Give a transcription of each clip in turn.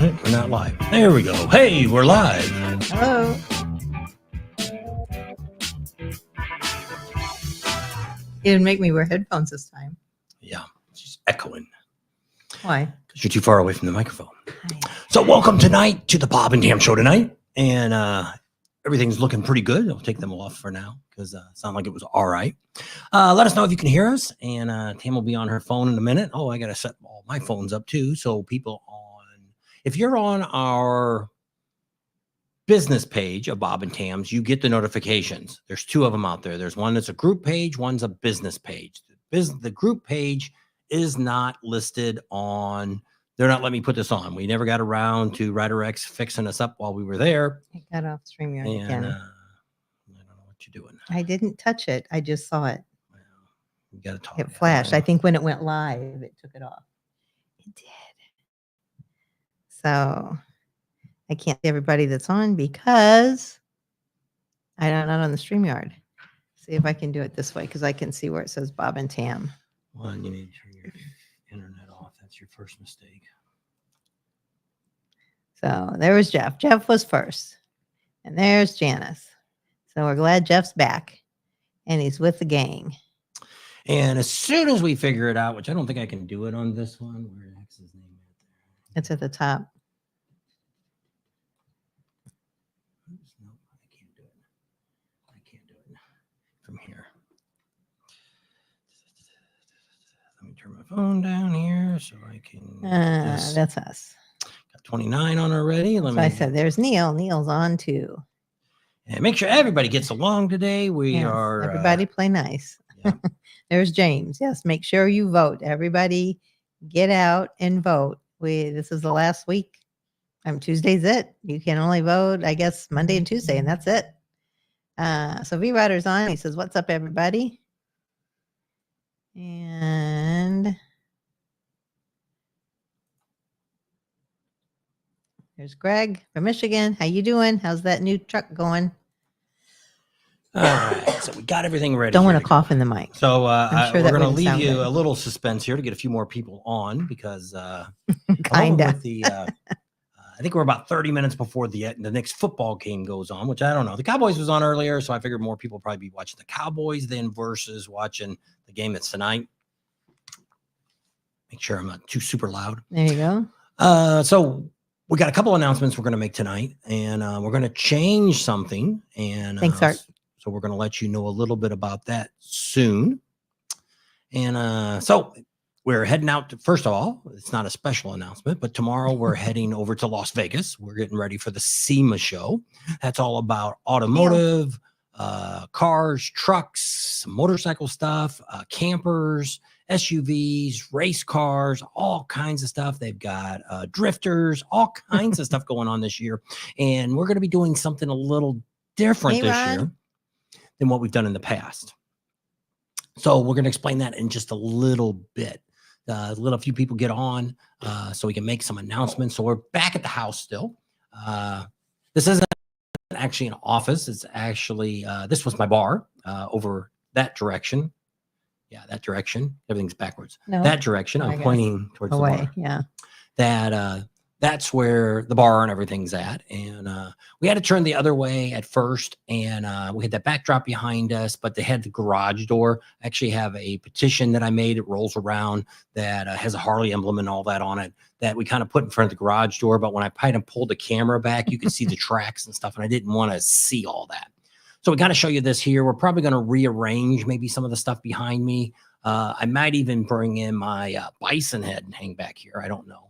Hey, we're not live. There we go. Hey, we're live. Hello. You didn't make me wear headphones this time. Yeah, she's echoing. Why? Because you're too far away from the microphone. Hi. So welcome tonight to the Bob and Tam show tonight. And everything's looking pretty good. I'll take them off for now because it sounded like it was all right. Let us know if you can hear us. And Tam will be on her phone in a minute. Oh, I got to set all my phones up too. So people if you're on our business page of Bob and Tam's, you get the notifications. There's two of them out there. There's one that's a group page, one's a business page. The group page is not listed on, they're not letting me put this on. We never got around to Ryder X fixing us up while we were there. I got off StreamYard And again. I don't know what you're doing. I didn't touch it. I just saw it. Well, you got to talk. It flashed. I think when it went live, it took it off. It did. So I can't see everybody that's on because I'm not on the StreamYard. See if I can do it this way because I can see where it says Bob and Tam. One, you need to turn your internet off. That's your first mistake. So there was Jeff. Jeff was first. And there's Janice. So we're glad Jeff's back. And he's with the gang. And as soon as we figure it out, which I don't think I can do it on this one, where the heck's his name at there? It's at the top. Oops, no, I can't do it. I can't do it from here. Let me turn my phone down here so I can. That's us. Got 29 on already. So I said, there's Neil. Neil's on too. And make sure everybody gets along today. We Yes, are. Everybody play nice. Yeah. There's James. Yes, make sure you vote. Everybody get out and vote. This is the last week. Tuesday's it. You can only vote, I guess, Monday and Tuesday, and that's it. So V Rider's on. He says, "What's up, everybody?" And there's Greg from Michigan. How you doing? How's that new truck going? All right, so we got everything ready. Don't want to cough in the mic. So sure we're that going to wouldn't leave sound you good. a little suspense here to get a few more people on because Kinda. with the I think we're about 30 minutes before the next football game goes on, which I don't know. The Cowboys was on earlier, so I figured more people probably be watching the Cowboys than versus watching the game that's tonight. Make sure I'm not too super loud. There you go. So we got a couple announcements we're going to make tonight, and we're going to change something. And Thanks, Art. So we're going to let you know a little bit about that soon. And so we're heading out to, first of all, it's not a special announcement, but tomorrow we're heading over to Las Vegas. We're getting ready for the SEMA show. That's all about automotive, cars, trucks, motorcycle stuff, campers, SUVs, race cars, all kinds of stuff. They've got drifters, all kinds of stuff going on this year. And we're going to be doing something a little different this year than what we've done in the past. So we're going to explain that in just a little bit. Let a few people get on so we can make some announcements. So we're back at the house still. This isn't actually an office. It's actually, this was my bar over that direction. Yeah, that direction. Everything's backwards. No, that direction. I'm pointing towards away. the bar. Yeah. That's where the bar and everything's at. And we had to turn the other way at first. And we had that backdrop behind us, but they had the garage door. I actually have a petition that I made. It rolls around that has a Harley emblem and all that on it that we kind of put in front of the garage door. But when I kind of pulled the camera back, you could see the tracks and stuff. And I didn't want to see all that. So we kind of show you this here. We're probably going to rearrange maybe some of the stuff behind me. I might even bring in my bison head and hang back here. I don't know.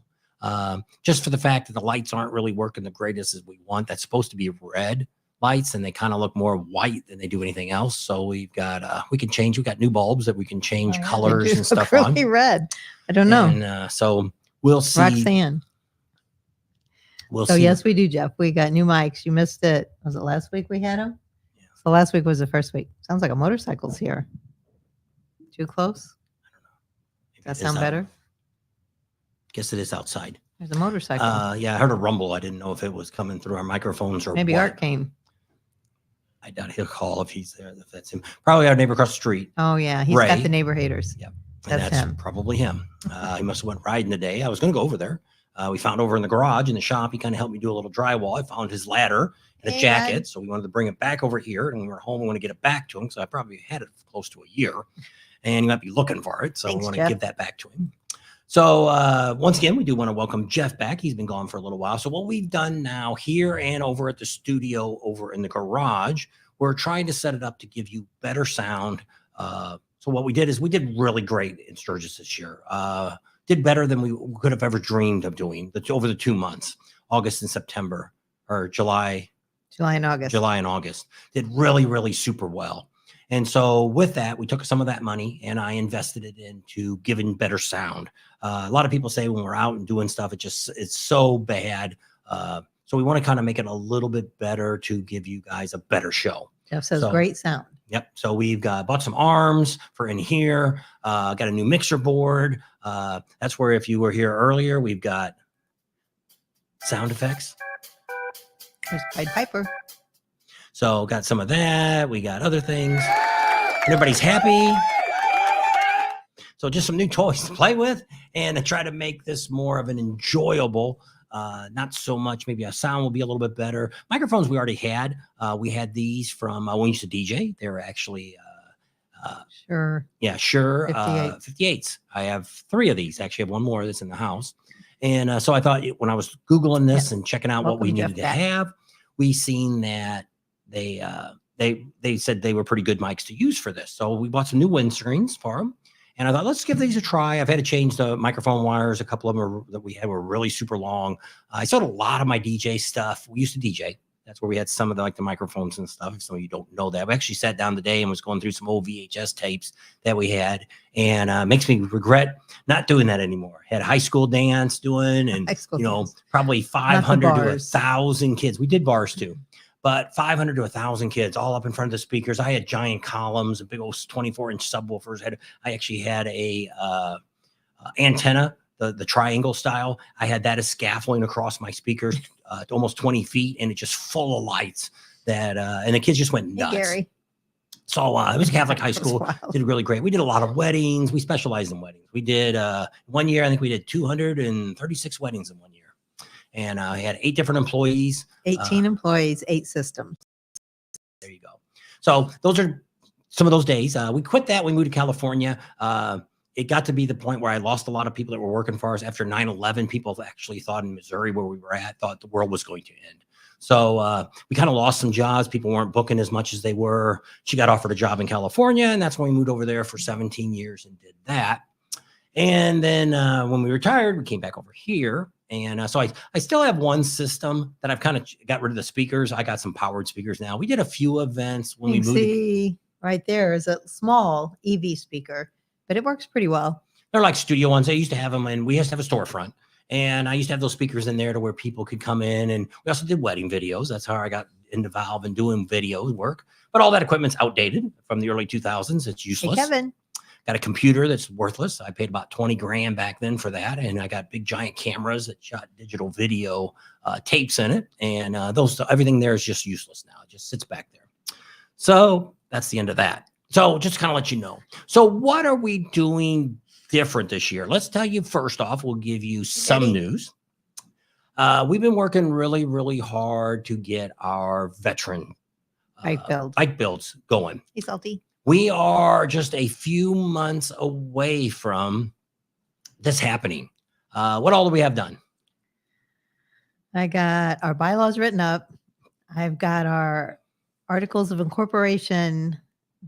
Just for the fact that the lights aren't really working the greatest as we want. That's supposed to be red lights, and they kind of look more white than they do anything else. So we've got, we can change. We've got new bulbs that we can change colors and stuff really on. Red. I don't know. And so we'll see. Roxanne. We'll So see. yes, we do, Jeff. We got new mics. You missed it. Was it last week we had them? Yeah. So last week was the first week. Sounds like a motorcycle's here. Too close? I don't know. Does that sound better? Guess it is outside. There's a motorcycle. Yeah, I heard a rumble. I didn't know if it was coming through our microphones or Maybe what. Art came. I doubt he'll call if he's there, if that's him. Probably our neighbor across the street. Oh, yeah. He's Ray. got the neighbor haters. Yep. That's him. Probably him. He must have went riding today. I was going to go over there. we found over in the garage in the shop. He kind of helped me do a little drywall. I found his ladder and a jacket. So we wanted to bring it back over here. And when we were home, we want to get it back to him. So I probably had it close to a year. And he might be looking for it. So we want to give that back to him. So once again, we do want to welcome Jeff back. He's been gone for a little while. So what we've done now here and over at the studio over in the garage, we're trying to set it up to give you better sound. So what we did is we did really great in Sturgis this year. Did better than we could have ever dreamed of doing over the 2 months, August and September, or July and August. Did really, really super well. And so with that, we took some of that money and I invested it into giving better sound. A lot of people say when we're out and doing stuff, it's so bad. So we want to kind of make it a little bit better to give you guys a better show. Jeff says great sound. Yep. So we've bought some arms for in here. Got a new mixer board. That's where, if you were here earlier, we've got sound effects. There's Pied Piper. So got some of that. We got other things. Everybody's happy. So just some new toys to play with and to try to make this more of an enjoyable, not so much, maybe our sound will be a little bit better. Microphones we already had. We had these from when we used to DJ. They were actually Shure. Yeah, Shure 58s. I have 3 of these. Actually, I have one more that's in the house. And so I thought when I was Googling this and checking out what we needed to have, we seen that they said they were pretty good mics to use for this. So we bought some new windscreens for them. And I thought, let's give these a try. I've had to change the microphone wires. A couple of them that we had were really super long. I sold a lot of my DJ stuff. We used to DJ. That's where we had some of the microphones and stuff. If some of you don't know that, we actually sat down today and was going through some old VHS tapes that we had, and makes me regret not doing that anymore. Had a high school dance doing, and probably 500 to 1,000 kids. We did bars too, but 500 to 1,000 kids all up in front of the speakers. I had giant columns and big old 24-inch subwoofers. I actually had a antenna. The triangle style. I had that as scaffolding across my speakers, almost 20 feet, and it just full of lights that, and the kids just went nuts. Hey, Gary. So it was Catholic high school. Did really great. We did a lot of weddings. We specialized in weddings. We did 1 year, I think we did 236 weddings in 1 year. And I had 8 different employees. 18 employees, 8 systems. There you go. So those are some of those days. We quit that. We moved to California. It got to be the point where I lost a lot of people that were working for us. After 9/11, people actually thought in Missouri, where we were at, thought the world was going to end. So we kind of lost some jobs. People weren't booking as much as they were. She got offered a job in California, and that's when we moved over there for 17 years and did that. And then when we retired, we came back over here. And so I still have one system that I've kind of got rid of the speakers. I got some powered speakers now. We did a few events when we moved. See, right there is a small EV speaker. But it works pretty well. They're like studio ones. I used to have them, and we used to have a storefront. And I used to have those speakers in there to where people could come in. And we also did wedding videos. That's how I got into Valve and doing video work. But all that equipment's outdated from the early 2000s. It's useless. Hey, Kevin. Got a computer that's worthless. I paid about 20 grand back then for that. And I got big giant cameras that shot digital video tapes in it. And everything there is just useless now. It just sits back there. So that's the end of that. So just kind of let you know. So what are we doing different this year? Let's tell you first off, we'll give you some news. We've been working really, really hard to get our veteran bike builds going. Hey, Salty. We are just a few months away from this happening. What all do we have done? I got our bylaws written up. I've got our articles of incorporation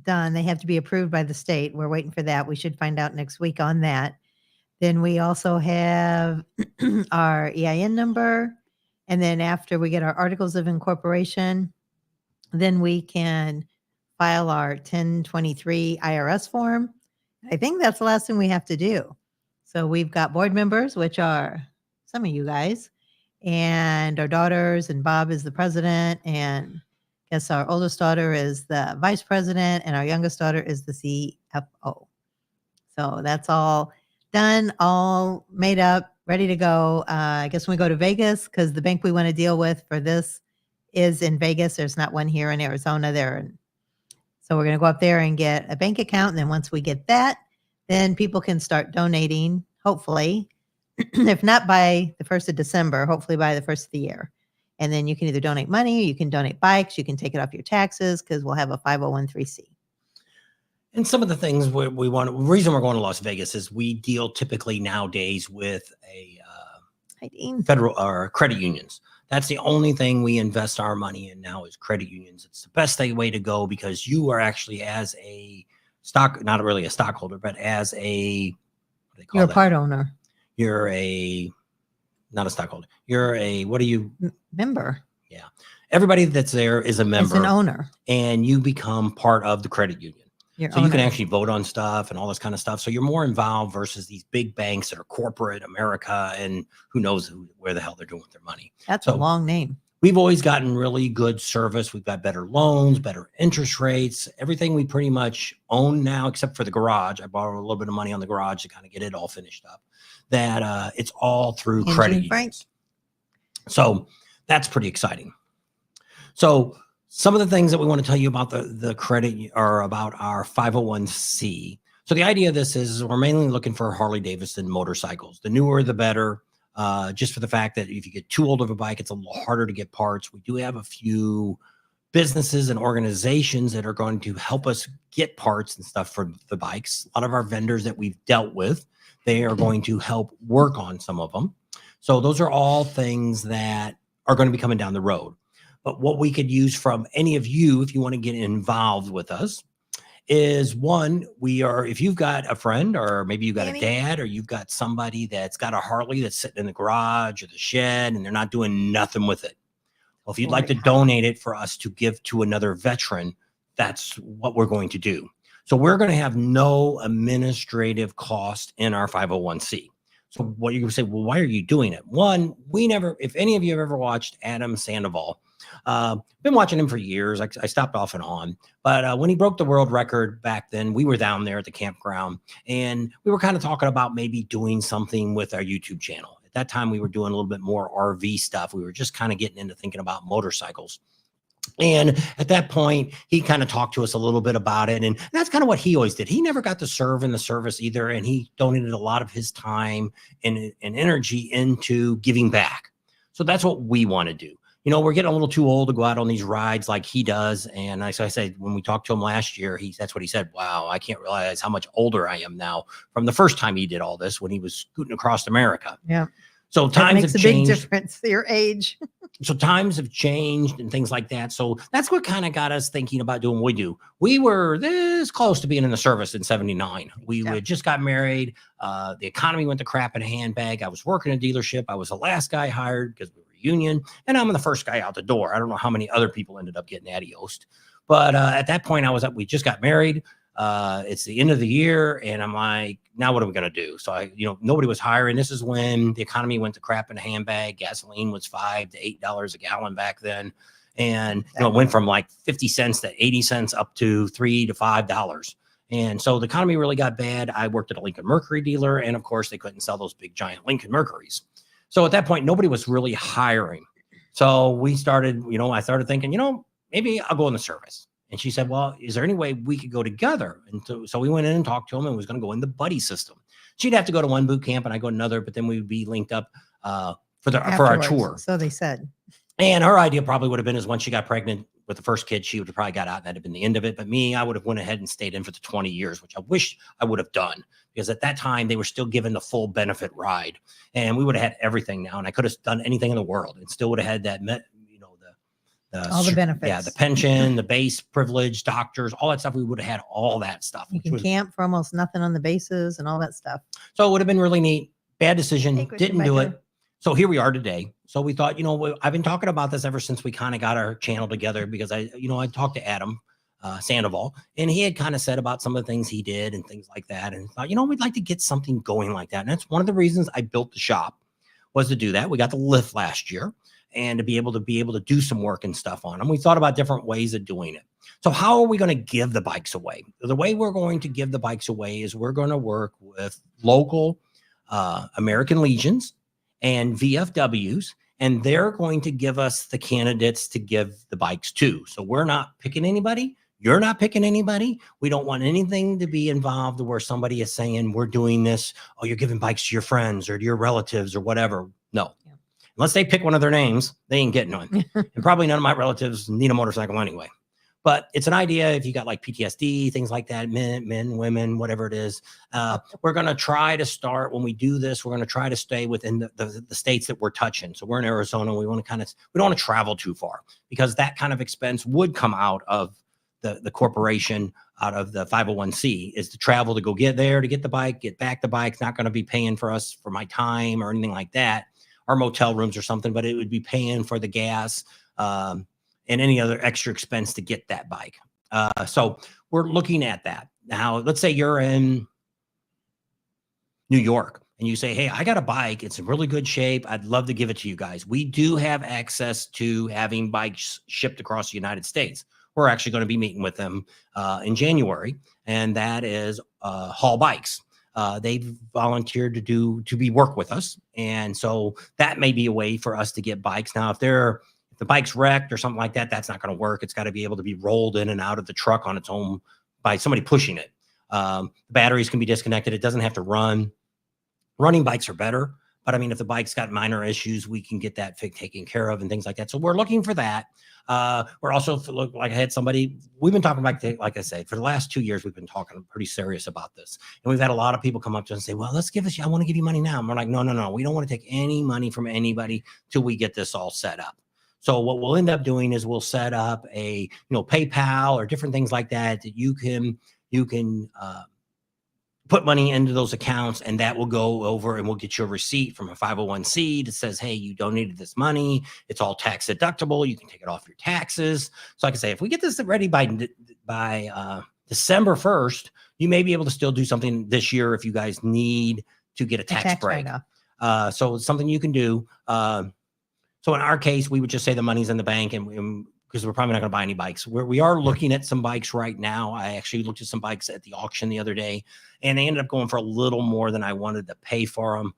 done. They have to be approved by the state. We're waiting for that. We should find out next week on that. Then we also have our EIN number. And then after we get our articles of incorporation, then we can file our 1023 IRS form. I think that's the last thing we have to do. So we've got board members, which are some of you guys, and our daughters, and Bob is the president, and yes, our oldest daughter is the vice president, and our youngest daughter is the CFO. So that's all done, all made up, ready to go. I guess when we go to Vegas, because the bank we want to deal with for this is in Vegas. There's not one here in Arizona there. So we're going to go up there and get a bank account. And then once we get that, then people can start donating, hopefully, if not by the 1st of December, hopefully by the 1st of the year. And then you can either donate money, you can donate bikes, you can take it off your taxes because we'll have a 501(c)(3). And some of the things we want, the reason we're going to Las Vegas is we deal typically nowadays with a Hi, Dean. federal or credit unions. That's the only thing we invest our money in now is credit unions. It's the best way to go because you are actually as a not really a stockholder, but as a, what do they call You're that? a part owner. You're not a stockholder. You're a, what are you? Member. Yeah. Everybody that's there is a member. It's an owner. And you become part of the credit union. Your so you can owner. actually vote on stuff and all this kind of stuff. So you're more involved versus these big banks that are corporate America and who knows where the hell they're doing with their money. That's a long name. We've always gotten really good service. We've got better loans, better interest rates, everything we pretty much own now, except for the garage. I borrowed a little bit of money on the garage to kind of get it all finished up. That it's all through credit unions. So that's pretty exciting. So some of the things that we want to tell you about the credit are about our 501(c). So the idea of this is we're mainly looking for Harley Davidson motorcycles. The newer, the better. Just for the fact that if you get too old of a bike, it's a little harder to get parts. We do have a few businesses and organizations that are going to help us get parts and stuff for the bikes. A lot of our vendors that we've dealt with, they are going to help work on some of them. So those are all things that are going to be coming down the road. But what we could use from any of you, if you want to get involved with us, is one, if you've got a friend or maybe you've got a dad or you've got somebody that's got a Harley that's sitting in the garage or the shed and they're not doing nothing with it. Well, if you'd like to donate it for us to give to another veteran, that's what we're going to do. So we're going to have no administrative cost in our 501(c). So what you're going to say, well, why are you doing it? One, if any of you have ever watched Adam Sandoval, been watching him for years. I stopped off and on, but when he broke the world record back then, we were down there at the campground and we were kind of talking about maybe doing something with our YouTube channel. At that time, we were doing a little bit more RV stuff. We were just kind of getting into thinking about motorcycles. And at that point, he kind of talked to us a little bit about it. And that's kind of what he always did. He never got to serve in the service either. And he donated a lot of his time and energy into giving back. So that's what we want to do. You know, we're getting a little too old to go out on these rides like he does. And so I said, when we talked to him last year, that's what he said. Wow, I can't realize how much older I am now from the first time he did all this when he was scooting across America. Yeah. So times have changed. Makes a big difference, your age. So times have changed and things like that. So that's what kind of got us thinking about doing what we do. We were this close to being in the service in 79. We had just got married. The economy went to crap in a handbag. I was working a dealership. I was the last guy hired because we were union, and I'm the first guy out the door. I don't know how many other people ended up getting adiosed. But at that point, we just got married. It's the end of the year, and I'm like, now what are we going to do? So nobody was hiring. This is when the economy went to crap in a handbag. Gasoline was $5 to $8 a gallon back then. And it went from like 50 cents to 80 cents up to $3 to $5. And so the economy really got bad. I worked at a Lincoln Mercury dealer, and of course they couldn't sell those big giant Lincoln Mercuries. So at that point, nobody was really hiring. So I started thinking, maybe I'll go in the service. And she said, well, is there any way we could go together? And so we went in and talked to him and was going to go in the buddy system. She'd have to go to one boot camp and I go to another, but then we would be linked up for our tour. So they said. And her idea probably would have been is once she got pregnant with the first kid, she would have probably got out and that'd have been the end of it. But me, I would have went ahead and stayed in for the 20 years, which I wish I would have done because at that time they were still giving the full benefit ride and we would have had everything now. And I could have done anything in the world and still would have had that, all the benefits. Yeah, the pension, the base privilege, doctors, all that stuff. We would have had all that stuff. You can camp for almost nothing on the bases and all that stuff. So it would have been really neat. Bad decision. Didn't do it. So here we are today. So we thought, I've been talking about this ever since we kind of got our channel together because I talked to Adam Sandoval and he had kind of said about some of the things he did and things like that. And thought, we'd like to get something going like that. And that's one of the reasons I built the shop was to do that. We got the lift last year. And to be able to do some work and stuff on them. We thought about different ways of doing it. So how are we going to give the bikes away? The way we're going to give the bikes away is we're going to work with local American Legions and VFWs, and they're going to give us the candidates to give the bikes to. So we're not picking anybody. You're not picking anybody. We don't want anything to be involved where somebody is saying we're doing this. Oh, you're giving bikes to your friends or to your relatives or whatever. No, unless they pick one of their names, they ain't getting one. And probably none of my relatives need a motorcycle anyway. But it's an idea if you got like PTSD, things like that, men, women, whatever it is. We're going to try to start when we do this. We're going to try to stay within the states that we're touching. So we're in Arizona. We want to we don't want to travel too far because that kind of expense would come out of the corporation, out of the 501c, is to travel to go get there, to get the bike, get back the bike. It's not going to be paying for us for my time or anything like that, or motel rooms or something, but it would be paying for the gas, and any other extra expense to get that bike. So we're looking at that. Now, let's say you're in New York and you say, hey, I got a bike. It's in really good shape. I'd love to give it to you guys. We do have access to having bikes shipped across the United States. We're actually going to be meeting with them in January, and that is Hall Bikes. They've volunteered to be work with us. And so that may be a way for us to get bikes. Now, if the bike's wrecked or something like that, that's not going to work. It's got to be able to be rolled in and out of the truck on its own by somebody pushing it. The batteries can be disconnected. It doesn't have to run. Running bikes are better. But I mean, if the bike's got minor issues, we can get that taken care of and things like that. So we're looking for that. We're also, like I had somebody, we've been talking about, like I said, for the last 2 years, we've been talking pretty serious about this. And we've had a lot of people come up to us and say, well, let's give us, I want to give you money now. And we're like, no. We don't want to take any money from anybody till we get this all set up. So what we'll end up doing is we'll set up a, PayPal or different things like that you can put money into those accounts, and that will go over and we'll get you a receipt from a 501c that says, hey, you donated this money. It's all tax deductible. You can take it off your taxes. So like I say, if we get this ready by December 1st, you may be able to still do something this year if you guys need to get a tax break. So it's something you can do. So in our case, we would just say the money's in the bank, and because we're probably not going to buy any bikes. We are looking at some bikes right now. I actually looked at some bikes at the auction the other day, and they ended up going for a little more than I wanted to pay for them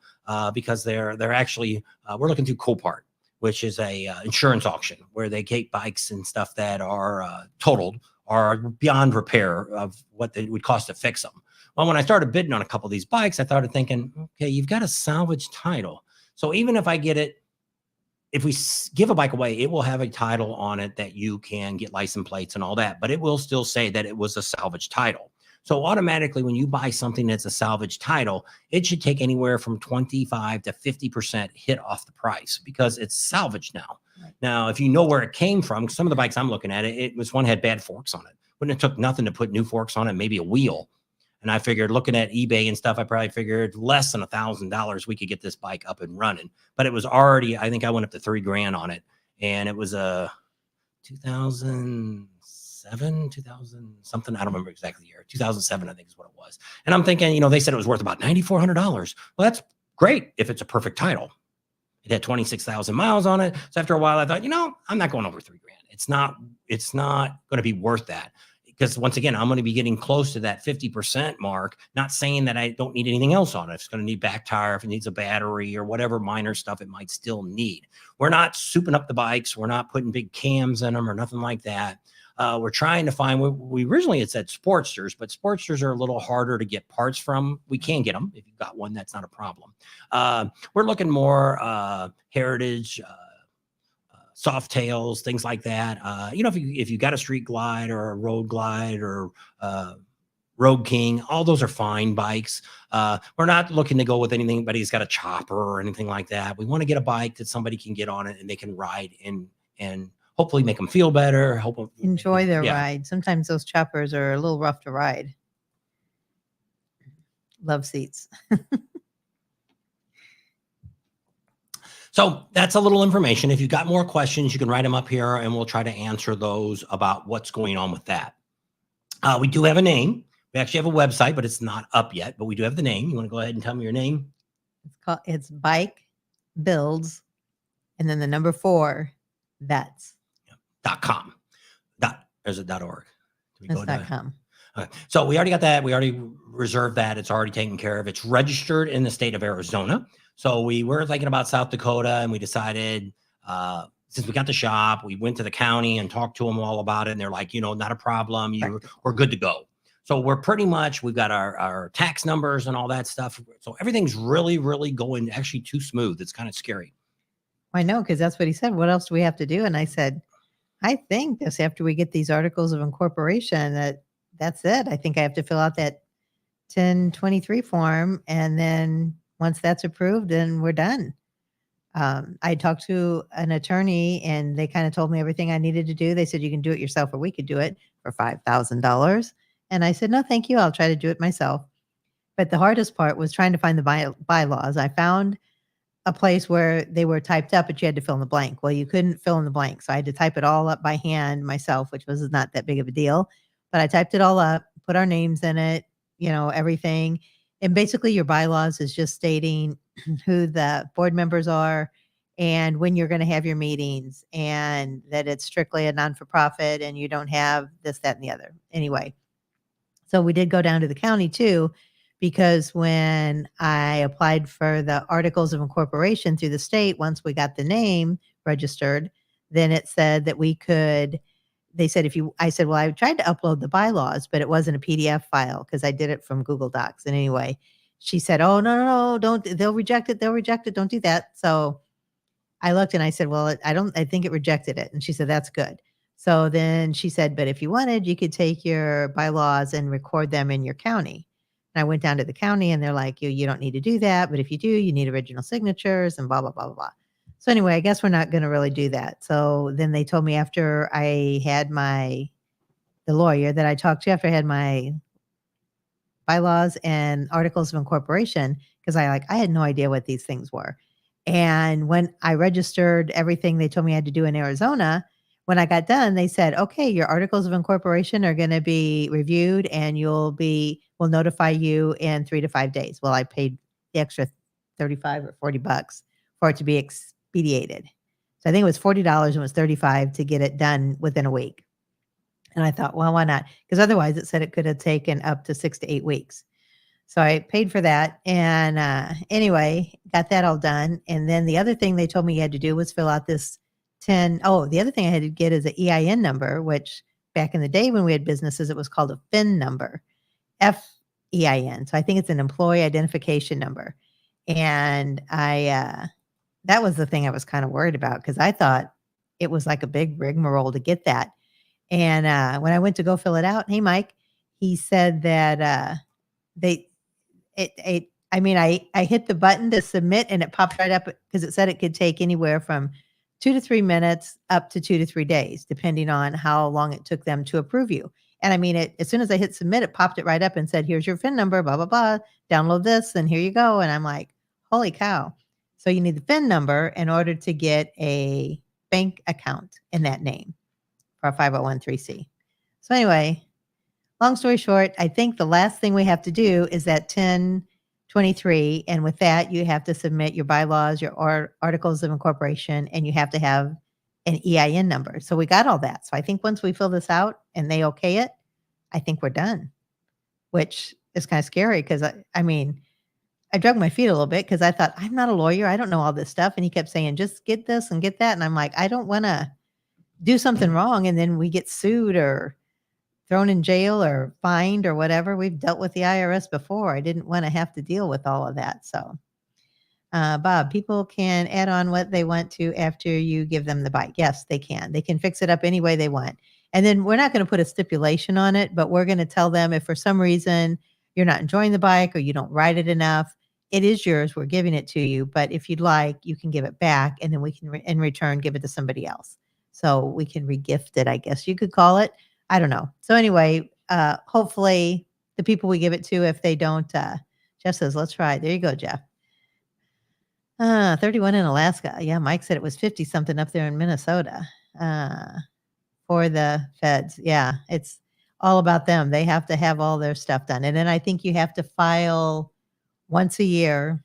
because they're actually we're looking through Copart, which is a insurance auction where they get bikes and stuff that are totaled or beyond repair of what it would cost to fix them. Well, when I started bidding on a couple of these bikes, I started thinking, okay, you've got a salvage title. So even if I get it, if we give a bike away, it will have a title on it that you can get license plates and all that, but it will still say that it was a salvage title. So automatically, when you buy something that's a salvage title, it should take anywhere from 25 to 50% hit off the price because it's salvage now. Right. Now, if you know where it came from, some of the bikes I'm looking at, it was one had bad forks on it. When it took nothing to put new forks on it, maybe a wheel. And I figured, looking at eBay and stuff, I probably figured less than $1,000 we could get this bike up and running. But it was already, I think I went up to $3,000 on it, and it was a 2007, 2000 something. I don't remember exactly the year. 2007, I think is what it was. And I'm thinking, they said it was worth about $9,400. Well, that's great if it's a perfect title. It had 26,000 miles on it. So after a while, I thought, I'm not going over $3,000. It's not going to be worth that. Because once again, I'm going to be getting close to that 50% mark, not saying that I don't need anything else on it. If it's going to need back tire, if it needs a battery or whatever minor stuff it might still need. We're not souping up the bikes. We're not putting big cams in them or nothing like that. We're trying to find, we originally had said Sportsters, but Sportsters are a little harder to get parts from. We can get them. If you've got one, that's not a problem. We're looking more Heritage, soft tails, things like that. If you got a Street Glide or a Road Glide or Road King, all those are fine bikes. We're not looking to go with anybody who's got a chopper or anything like that. We want to get a bike that somebody can get on it and they can ride and hopefully make them feel better. Enjoy their ride. Sometimes those choppers are a little rough to ride. Love seats. So that's a little information. If you've got more questions, you can write them up here and we'll try to answer those about what's going on with that. We do have a name. We actually have a website, but it's not up yet, but we do have the name. You want to go ahead and tell me your name? It's Bike Builds and then the number 4 Vets. .com. There's a .org. .com. Okay. So we already got that. We already reserved that. It's already taken care of. It's registered in the state of Arizona. So we were thinking about South Dakota, and we decided since we got the shop, we went to the county and talked to them all about it. And they're like, not a problem. We're good to go. So we're pretty much, we've got our tax numbers and all that stuff. So everything's really, really going actually too smooth. It's kind of scary. I know, because that's what he said. What else do we have to do? And I said, I think just after we get these articles of incorporation, that's it. I think I have to fill out that 1023 form. And then once that's approved, then we're done. I talked to an attorney and they kind of told me everything I needed to do. They said, you can do it yourself or we could do it for $5,000. And I said, no, thank you. I'll try to do it myself. But the hardest part was trying to find the bylaws. I found a place where they were typed up, but you had to fill in the blank. Well, you couldn't fill in the blank. So I had to type it all up by hand myself, which was not that big of a deal. But I typed it all up, put our names in it, everything. And basically your bylaws is just stating who the board members are and when you're going to have your meetings, and that it's strictly a non-for-profit and you don't have this, that, and the other. Anyway, so we did go down to the county too, because when I applied for the articles of incorporation through the state, once we got the name registered, then it said that we could, they said, I said, well, I tried to upload the bylaws, but it wasn't a PDF file because I did it from Google Docs. And anyway, she said, oh, no, don't, they'll reject it. Don't do that. So I looked and I said, well, I think it rejected it. And she said, that's good. So then she said, but if you wanted, you could take your bylaws and record them in your county. And I went down to the county and they're like, you don't need to do that. But if you do, you need original signatures and blah, blah, blah, blah, blah. So anyway, I guess we're not going to really do that. So then they told me after I had the lawyer that I talked to, after I had my bylaws and articles of incorporation, because I had no idea what these things were. And when I registered everything they told me I had to do in Arizona, when I got done, they said, okay, your articles of incorporation are going to be reviewed and we'll notify you in 3 to 5 days. Well, I paid the extra 35 or $40 for it to be expedited. So I think it was $40 and it was $35 to get it done within a week. And I thought, well, why not? Because otherwise it said it could have taken up to 6 to 8 weeks. So I paid for that. And anyway, got that all done. And then the other thing they told me you had to do was fill out this the other thing I had to get is an EIN number, which back in the day when we had businesses, it was called a FIN number, FEIN. So I think it's an employee identification number. And that was the thing I was kind of worried about because I thought it was like a big rigmarole to get that. And when I went to go fill it out, hey, Mike, he said that I hit the button to submit and it popped right up because it said it could take anywhere from 2 to 3 minutes up to 2 to 3 days, depending on how long it took them to approve you. And I mean, as soon as I hit submit, it popped it right up and said, here's your FIN number, blah, blah, blah, download this, and here you go. And I'm like, holy cow. So you need the FIN number in order to get a bank account in that name for a 501(c)(3). So anyway, long story short, I think the last thing we have to do is that 1023. And with that, you have to submit your bylaws, your articles of incorporation, and you have to have an EIN number. So we got all that. So I think once we fill this out and they okay it, I think we're done, which is kind of scary because I drug my feet a little bit because I thought, I'm not a lawyer. I don't know all this stuff. And he kept saying, just get this and get that. And I'm like, I don't want to do something wrong and then we get sued or thrown in jail or fined or whatever. We've dealt with the IRS before. I didn't want to have to deal with all of that. So, Bob, people can add on what they want to after you give them the bike. Yes, they can. They can fix it up any way they want. And then we're not going to put a stipulation on it, but we're going to tell them if for some reason you're not enjoying the bike or you don't ride it enough, it is yours. We're giving it to you. But if you'd like, you can give it back and then we can in return give it to somebody else. So we can regift it, I guess you could call it. I don't know. So anyway, hopefully the people we give it to, if they don't, Jeff says, let's try it. There you go, Jeff. 31 in Alaska. Yeah, Mike said it was 50 something up there in Minnesota for the feds. Yeah, it's all about them. They have to have all their stuff done. And then I think you have to file once a year.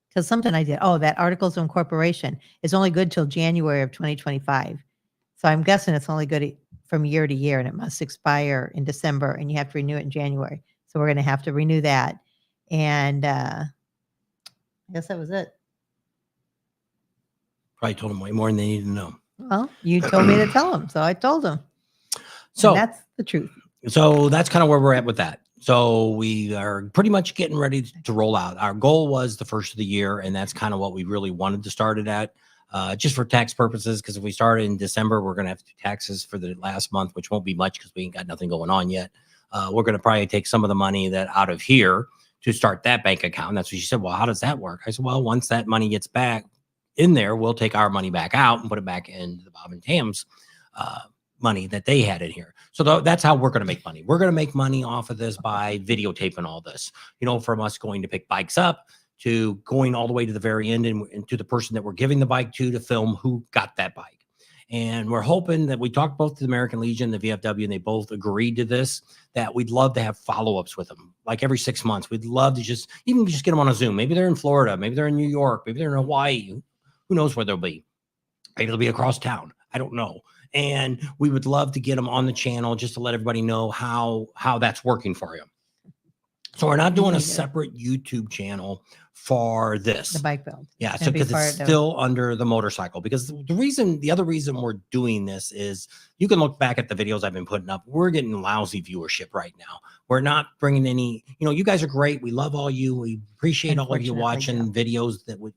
Because something I did, that articles of incorporation is only good till January of 2025. So I'm guessing it's only good from year to year and it must expire in December and you have to renew it in January. So we're going to have to renew that. And I guess that was it. Probably told them way more than they need to know. Well, you told me to tell them, so I told them. So And that's the truth. So that's kind of where we're at with that. So we are pretty much getting ready to roll out. Our goal was the first of the year, and that's kind of what we really wanted to start it at, just for tax purposes. Because if we start in December, we're going to have to do taxes for the last month, which won't be much because we ain't got nothing going on yet. We're going to probably take some of the money that out of here to start that bank account. That's what she said. Well, how does that work? I said, well, once that money gets back in there, we'll take our money back out and put it back into the Bob and Tam's money that they had in here. So that's how we're going to make money. We're going to make money off of this by videotaping all this, from us going to pick bikes up to going all the way to the very end and to the person that we're giving the bike to film who got that bike. And we're hoping that we talked both to the American Legion, the VFW, and they both agreed to this, that we'd love to have follow-ups with them. Like every 6 months, we'd love to just get them on a Zoom. Maybe they're in Florida, maybe they're in New York, maybe they're in Hawaii. Who knows where they'll be? Maybe they'll be across town. I don't know. And we would love to get them on the channel just to let everybody know how that's working for you. So we're not doing a separate YouTube channel for this. The bike build. Yeah. So because it's still under the motorcycle, because the other reason we're doing this is you can look back at the videos I've been putting up. We're getting lousy viewership right now. We're not bringing any, you guys are great. We love all you. We appreciate all of you watching videos that when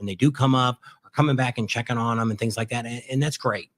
they do come up or coming back and checking on them and things like that. And that's great.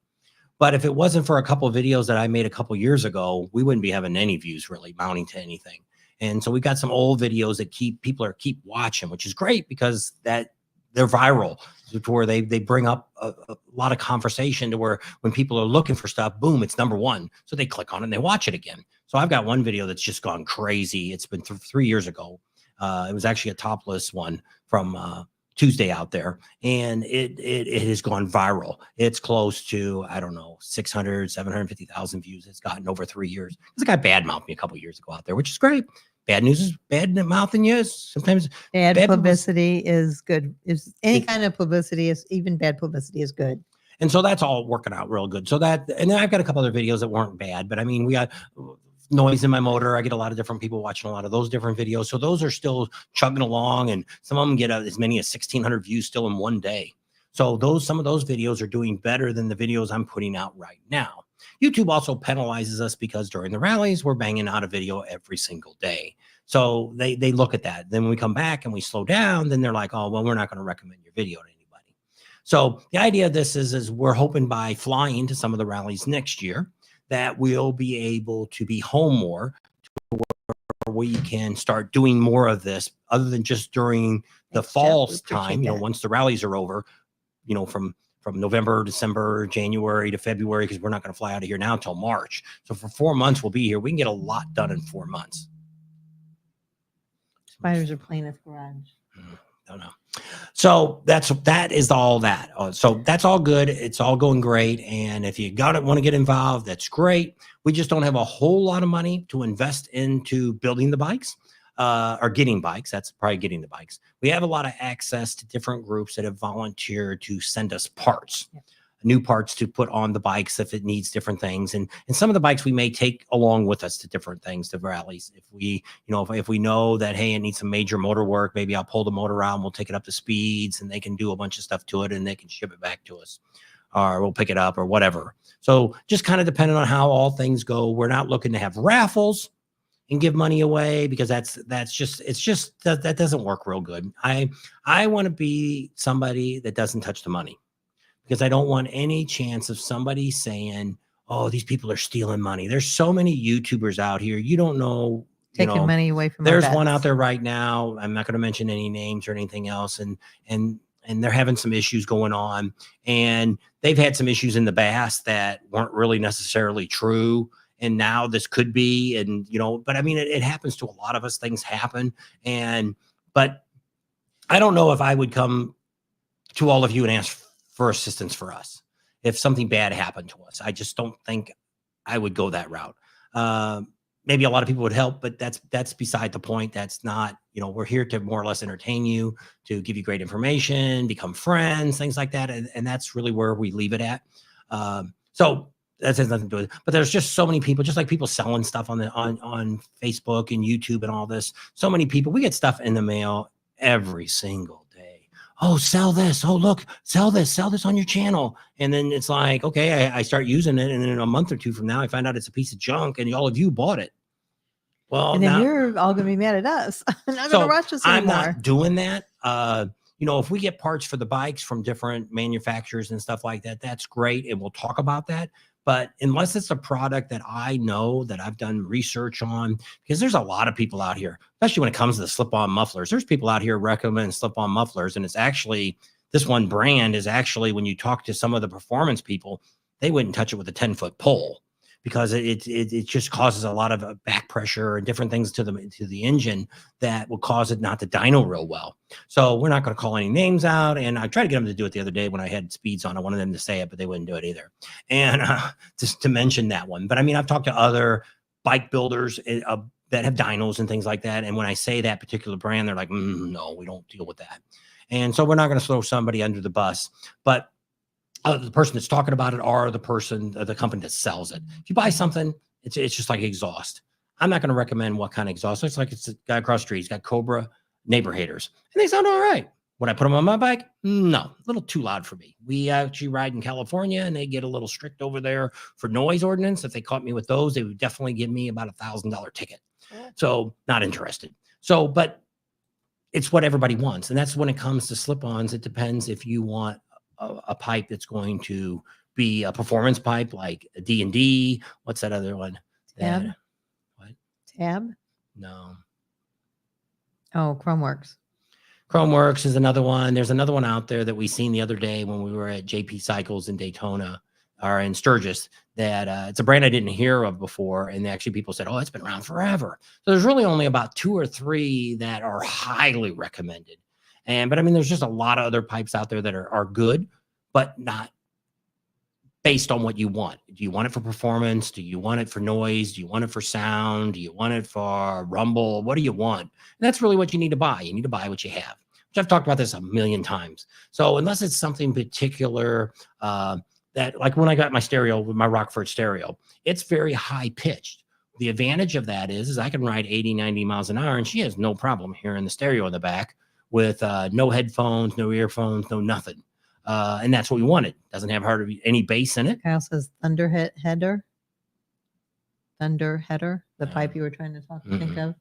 But if it wasn't for a couple of videos that I made a couple years ago, we wouldn't be having any views really mounting to anything. And so we got some old videos that people keep watching, which is great because they're viral, to where they bring up a lot of conversation, to where when people are looking for stuff, boom, it's number one. So they click on it and they watch it again. So I've got one video that's just gone crazy. It's been 3 years ago. It was actually a topless one from Tuesday out there, and it has gone viral. It's close to, I don't know, 600, 750,000 views. It's gotten over 3 years. This guy badmouthed me a couple years ago out there, which is great. Bad news is bad mouthing you. Sometimes bad publicity is good. Any kind of publicity is, even bad publicity is good. And so that's all working out real good. So and then I've got a couple other videos that weren't bad, but I mean, we got noise in my motor. I get a lot of different people watching a lot of those different videos. So those are still chugging along, and some of them get as many as 1,600 views still in one day. So some of those videos are doing better than the videos I'm putting out right now. YouTube also penalizes us because during the rallies, we're banging out a video every single day. So they look at that. Then when we come back and we slow down, then they're like, oh, well, we're not going to recommend your video to anybody. So the idea of this is we're hoping by flying to some of the rallies next year that we'll be able to be home more, to where we can start doing more of this other than just during the fall time, once the rallies are over, from November, December, January to February, because we're not going to fly out of here now until March. So for 4 months, we'll be here. We can get a lot done in 4 months. Spiders are playing at the garage. Don't know. So that is all that. So that's all good. It's all going great. And if you want to get involved, that's great. We just don't have a whole lot of money to invest into building the bikes. Or getting bikes. That's probably getting the bikes. We have a lot of access to different groups that have volunteered to send us parts, new parts to put on the bikes if it needs different things. And some of the bikes we may take along with us to different things, to rallies. If we, if we know that, hey, it needs some major motor work, maybe I'll pull the motor out and we'll take it up to speeds, and they can do a bunch of stuff to it and they can ship it back to us, or we'll pick it up or whatever. So just kind of depending on how all things go. We're not looking to have raffles and give money away, because that doesn't work real good. I want to be somebody that doesn't touch the money, because I don't want any chance of somebody saying, oh, these people are stealing money. There's so many YouTubers out here. You don't know, taking money away from. There's one out there right now. I'm not going to mention any names or anything else. And they're having some issues going on, and they've had some issues in the past that weren't really necessarily true. And now this could be, and, but I mean, it happens to a lot of us. Things happen. But I don't know if I would come to all of you and ask for assistance for us if something bad happened to us. I just don't think I would go that route. Maybe a lot of people would help, but that's beside the point. That's not, we're here to more or less entertain you, to give you great information, become friends, things like that. And that's really where we leave it at. So that has nothing to do with it. But there's just so many people, just like people selling stuff on Facebook and YouTube and all this. So many people, we get stuff in the mail every single day. oh, sell this. Oh, look, sell this on your channel. And then it's like, okay, I start using it. And then a month or two from now, I find out it's a piece of junk and all of you bought it. Well, And then now, you're all going to be mad at us. I'm not going so to watch this I'm anymore. not doing that. If we get parts for the bikes from different manufacturers and stuff like that, that's great. And we'll talk about that. But unless it's a product that I know that I've done research on, because there's a lot of people out here, especially when it comes to the slip-on mufflers, there's people out here recommend slip-on mufflers. And it's actually, this one brand is actually, when you talk to some of the performance people, they wouldn't touch it with a 10-foot pole because it just causes a lot of back pressure and different things to the engine that will cause it not to dyno real well. So we're not going to call any names out. And I tried to get them to do it the other day when I had speeds on. I wanted them to say it, but they wouldn't do it either. And just to mention that one. But I mean, I've talked to other bike builders that have dynos and things like that. And when I say that particular brand, they're like, no, we don't deal with that. And so we're not going to throw somebody under the bus. But the person that's talking about it or the company that sells it. If you buy something, it's just like exhaust. I'm not going to recommend what kind of exhaust. It's like it's a guy across the street. He's got Cobra neighbor haters, and they sound all right. Would I put them on my bike? No, a little too loud for me. We actually ride in California, and they get a little strict over there for noise ordinance. If they caught me with those, they would definitely give me about $1,000 ticket. So not interested. So, but it's what everybody wants, and that's when it comes to slip-ons. It depends if you want a pipe that's going to be a performance pipe like a D&D. What's that other one? Tab. What? Tab? No. Oh, Chromeworks. Chromeworks is another one. There's another one out there that we seen the other day when we were at JP Cycles in Daytona or in Sturgis that it's a brand I didn't hear of before. And actually people said, oh, it's been around forever. So there's really only about 2 or 3 that are highly recommended. But I mean, there's just a lot of other pipes out there that are good, but not based on what you want. Do you want it for performance? Do you want it for noise? Do you want it for sound? Do you want it for rumble? What do you want? And that's really what you need to buy. You need to buy what you have, which I've talked about this a million times. So unless it's something particular that, like when I got my stereo with my Rockford stereo, it's very high pitched. The advantage of that is I can ride 80, 90 miles an hour and she has no problem hearing the stereo in the back with no headphones, no earphones, no nothing. And that's what we wanted. Doesn't have hardly any bass in it. Kyle says Thunderheader. Thunderheader, the pipe you were trying to think of.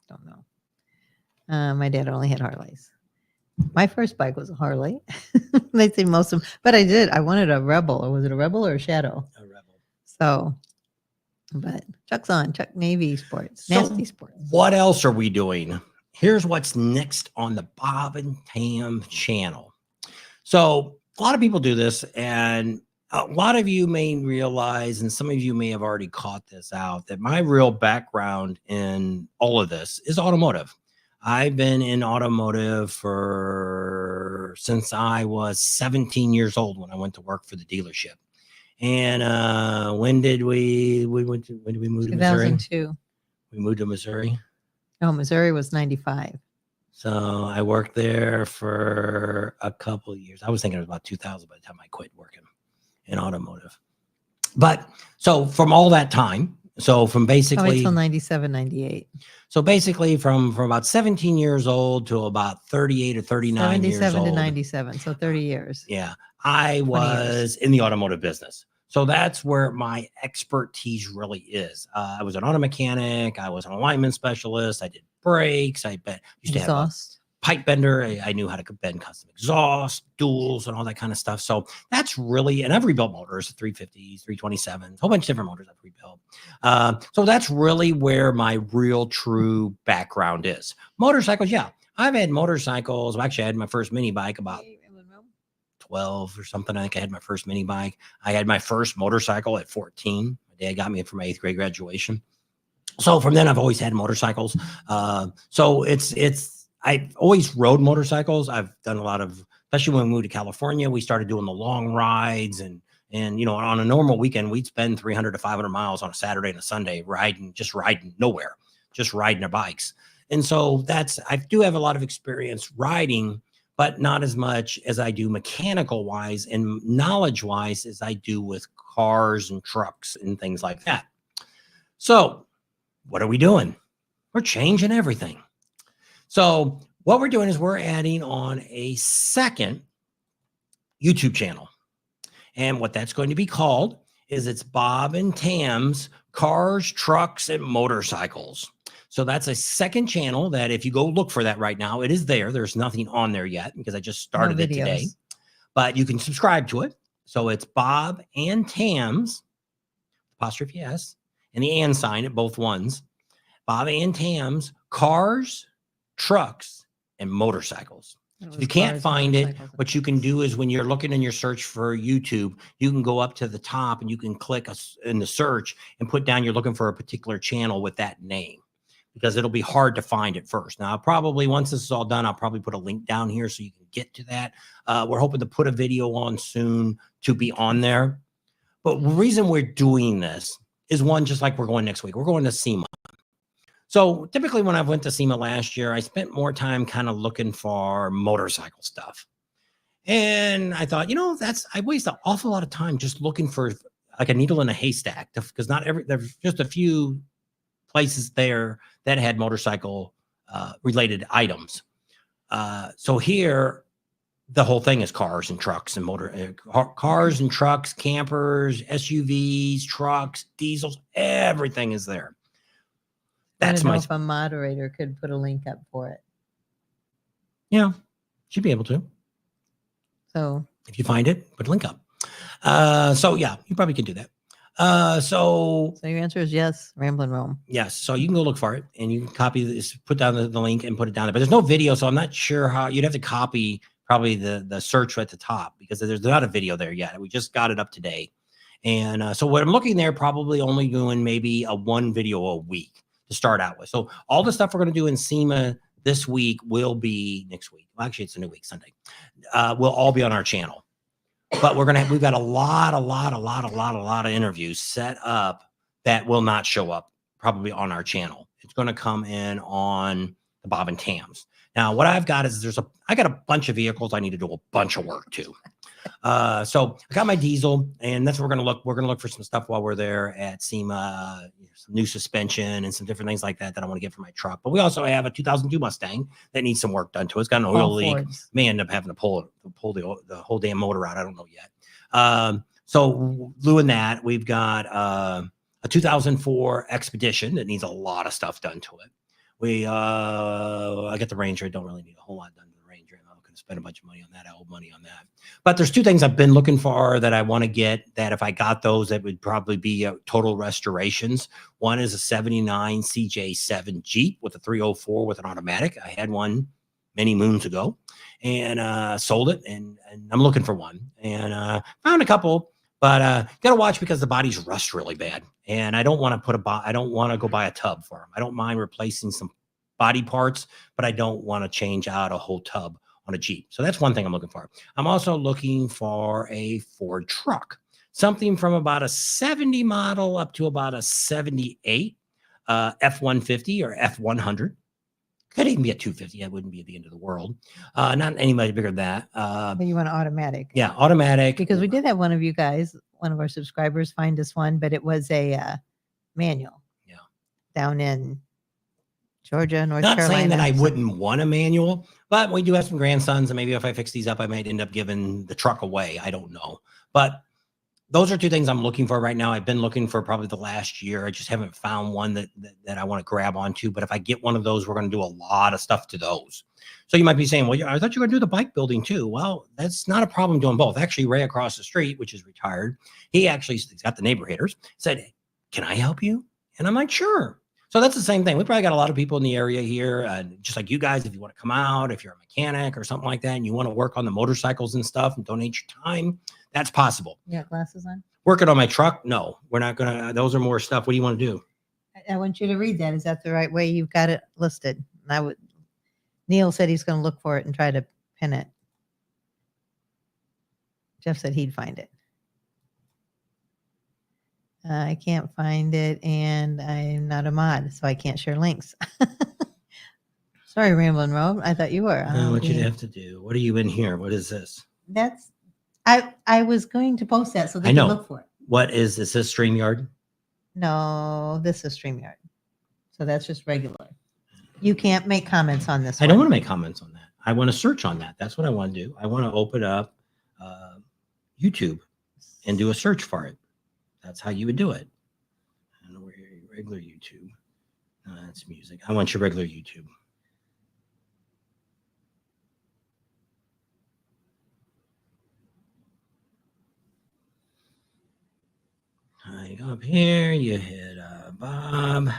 Don't know. My dad only had Harleys. My first bike was a Harley. They say most of them, but I wanted a Rebel. Or was it a Rebel or a Shadow? A Rebel. So, but Chuck's on. Chuck Navy Sports. Nasty Sports. What else are we doing? Here's what's next on the Bob and Tam channel. So a lot of people do this, and a lot of you may realize, and some of you may have already caught this out, that my real background in all of this is automotive. I've been in automotive since I was 17 years old when I went to work for the dealership. And when did we move to Missouri? 2002. We moved to Missouri. No, Missouri was 95. So I worked there for a couple of years. I was thinking it was about 2000 by the time I quit working in automotive. But so from all that time, so from basically until 97, 98. So basically from about 17 years old to about 38 or 39 years old. 77 to 97, so 30 years. Yeah, I was in the automotive business. So that's where my expertise really is. I was an auto mechanic. I was an alignment specialist. I did brakes. Used to have a pipe bender. I knew how to bend custom exhaust, duals, and all that kind of stuff. So that's really, and I've rebuilt motors, 350s, 327s, a whole bunch of different motors I've rebuilt. So that's really where my real true background is. Motorcycles, yeah. I've had motorcycles. Well, actually, I had my first mini bike about 12 or something. I think I had my first mini bike. I had my first motorcycle at 14. My dad got me for my 8th grade graduation. So from then I've always had motorcycles. So I've always rode motorcycles. I've done a lot of, especially when we moved to California, we started doing the long rides and on a normal weekend, we'd spend 300 to 500 miles on a Saturday and a Sunday riding nowhere, just riding our bikes. And so I do have a lot of experience riding, but not as much as I do mechanical wise and knowledge wise as I do with cars and trucks and things like that. So what are we doing? We're changing everything. So what we're doing is we're adding on a second YouTube channel. And what that's going to be called is it's Bob and Tam's Cars, Trucks, and Motorcycles. So that's a second channel that if you go look for that right now, it is there. There's nothing on there yet because I just started it today. But you can subscribe to it. So it's Bob and Tam's, apostrophe S, and the and sign at both ones. Bob and Tam's Cars, Trucks, and Motorcycles. So if you can't find it, what you can do is when you're looking in your search for YouTube, you can go up to the top and you can click in the search and put down you're looking for a particular channel with that name, because it'll be hard to find it first. Now, probably once this is all done, I'll probably put a link down here so you can get to that. We're hoping to put a video on soon to be on there. But the reason we're doing this is one, just like we're going next week, we're going to SEMA. So typically when I went to SEMA last year, I spent more time kind of looking for motorcycle stuff. And I thought, I waste an awful lot of time just looking for like a needle in a haystack, because there's just a few places there that had motorcycle related items. So here, the whole thing is cars and trucks and cars and trucks, campers, SUVs, trucks, diesels, everything is there. That's if a moderator could put a link up for it. Yeah, should be able to. So if you find it, put a link up. So yeah, you probably can do that. So your answer is yes, Ramblin' Rome. Yes. So you can go look for it and you can copy this, put down the link and put it down there. But there's no video, so I'm not sure how you'd have to copy probably the search at the top, because there's not a video there yet. We just got it up today. And so what I'm looking there, probably only doing maybe one video a week to start out with. So all the stuff we're going to do in SEMA this week will be next week. Well, actually, it's a new week, Sunday. Will all be on our channel. But we've got a lot of interviews set up that will not show up probably on our channel. It's going to come in on the Bob and Tam's. Now, what I've got is I got a bunch of vehicles I need to do a bunch of work to. So I got my diesel, and that's what we're going to look. We're going to look for some stuff while we're there at SEMA, some new suspension and some different things like that I want to get for my truck. But we also have a 2002 Mustang that needs some work done to it. It's got an oil leak. May end up having to pull the whole damn motor out. I don't know yet. So doing that, we've got a 2004 Expedition that needs a lot of stuff done to it. I got the Ranger. I don't really need a whole lot done to the Ranger. I'm not going to spend a bunch of money on that. I owe money on that. But there's two things I've been looking for that I want to get, that if I got those, that would probably be total restorations. One is a 79 CJ7 Jeep with a 304 with an automatic. I had one many moons ago and sold it, and I'm looking for one. And found a couple, but got to watch because the bodies rust really bad. And I don't want to go buy a tub for them. I don't mind replacing some body parts, but I don't want to change out a whole tub on a Jeep. So that's one thing I'm looking for. I'm also looking for a Ford truck, something from about a 70 model up to about a 78 F-150 or F-100. Could even be a 250. That wouldn't be at the end of the world. Not anybody bigger than that. But you want automatic. Yeah, automatic. Because we did have one of you guys, one of our subscribers, find us one, but it was a manual. Yeah. Down in Georgia, North Not Carolina. saying that I wouldn't want a manual, but we do have some grandsons, and maybe if I fix these up, I might end up giving the truck away. I don't know. But those are two things I'm looking for right now. I've been looking for probably the last year. I just haven't found one that I want to grab onto. But if I get one of those, we're going to do a lot of stuff to those. So you might be saying, well, I thought you were going to do the bike building too. Well, that's not a problem doing both. Actually, Ray across the street, which is retired, he's got the neighbor haters, said, can I help you? And I'm like, sure. So that's the same thing. We probably got a lot of people in the area here, just like you guys. If you want to come out, if you're a mechanic or something like that, and you want to work on the motorcycles and stuff and donate your time, that's possible. You got glasses on? Working on my truck? No, we're not going to. Those are more stuff. What do you want to do? I want you to read that. Is that the right way you've got it listed? Neil said he's going to look for it and try to pin it. Jeff said he'd find it. I can't find it, and I'm not a mod, so I can't share links. Sorry, Ramblin' Road. I thought you were. What you'd have to do. What are you in here? What is this? I was going to post that so they can look for it. What is this? Is StreamYard? No, this is StreamYard. So that's just regular. You can't make comments on this I don't one. want to make comments on that. I want to search on that. That's what I want to do. I want to open up YouTube and do a search for it. That's how you would do it. I don't know where your regular YouTube. No, that's music. I want your regular YouTube. Up here, you hit Bob.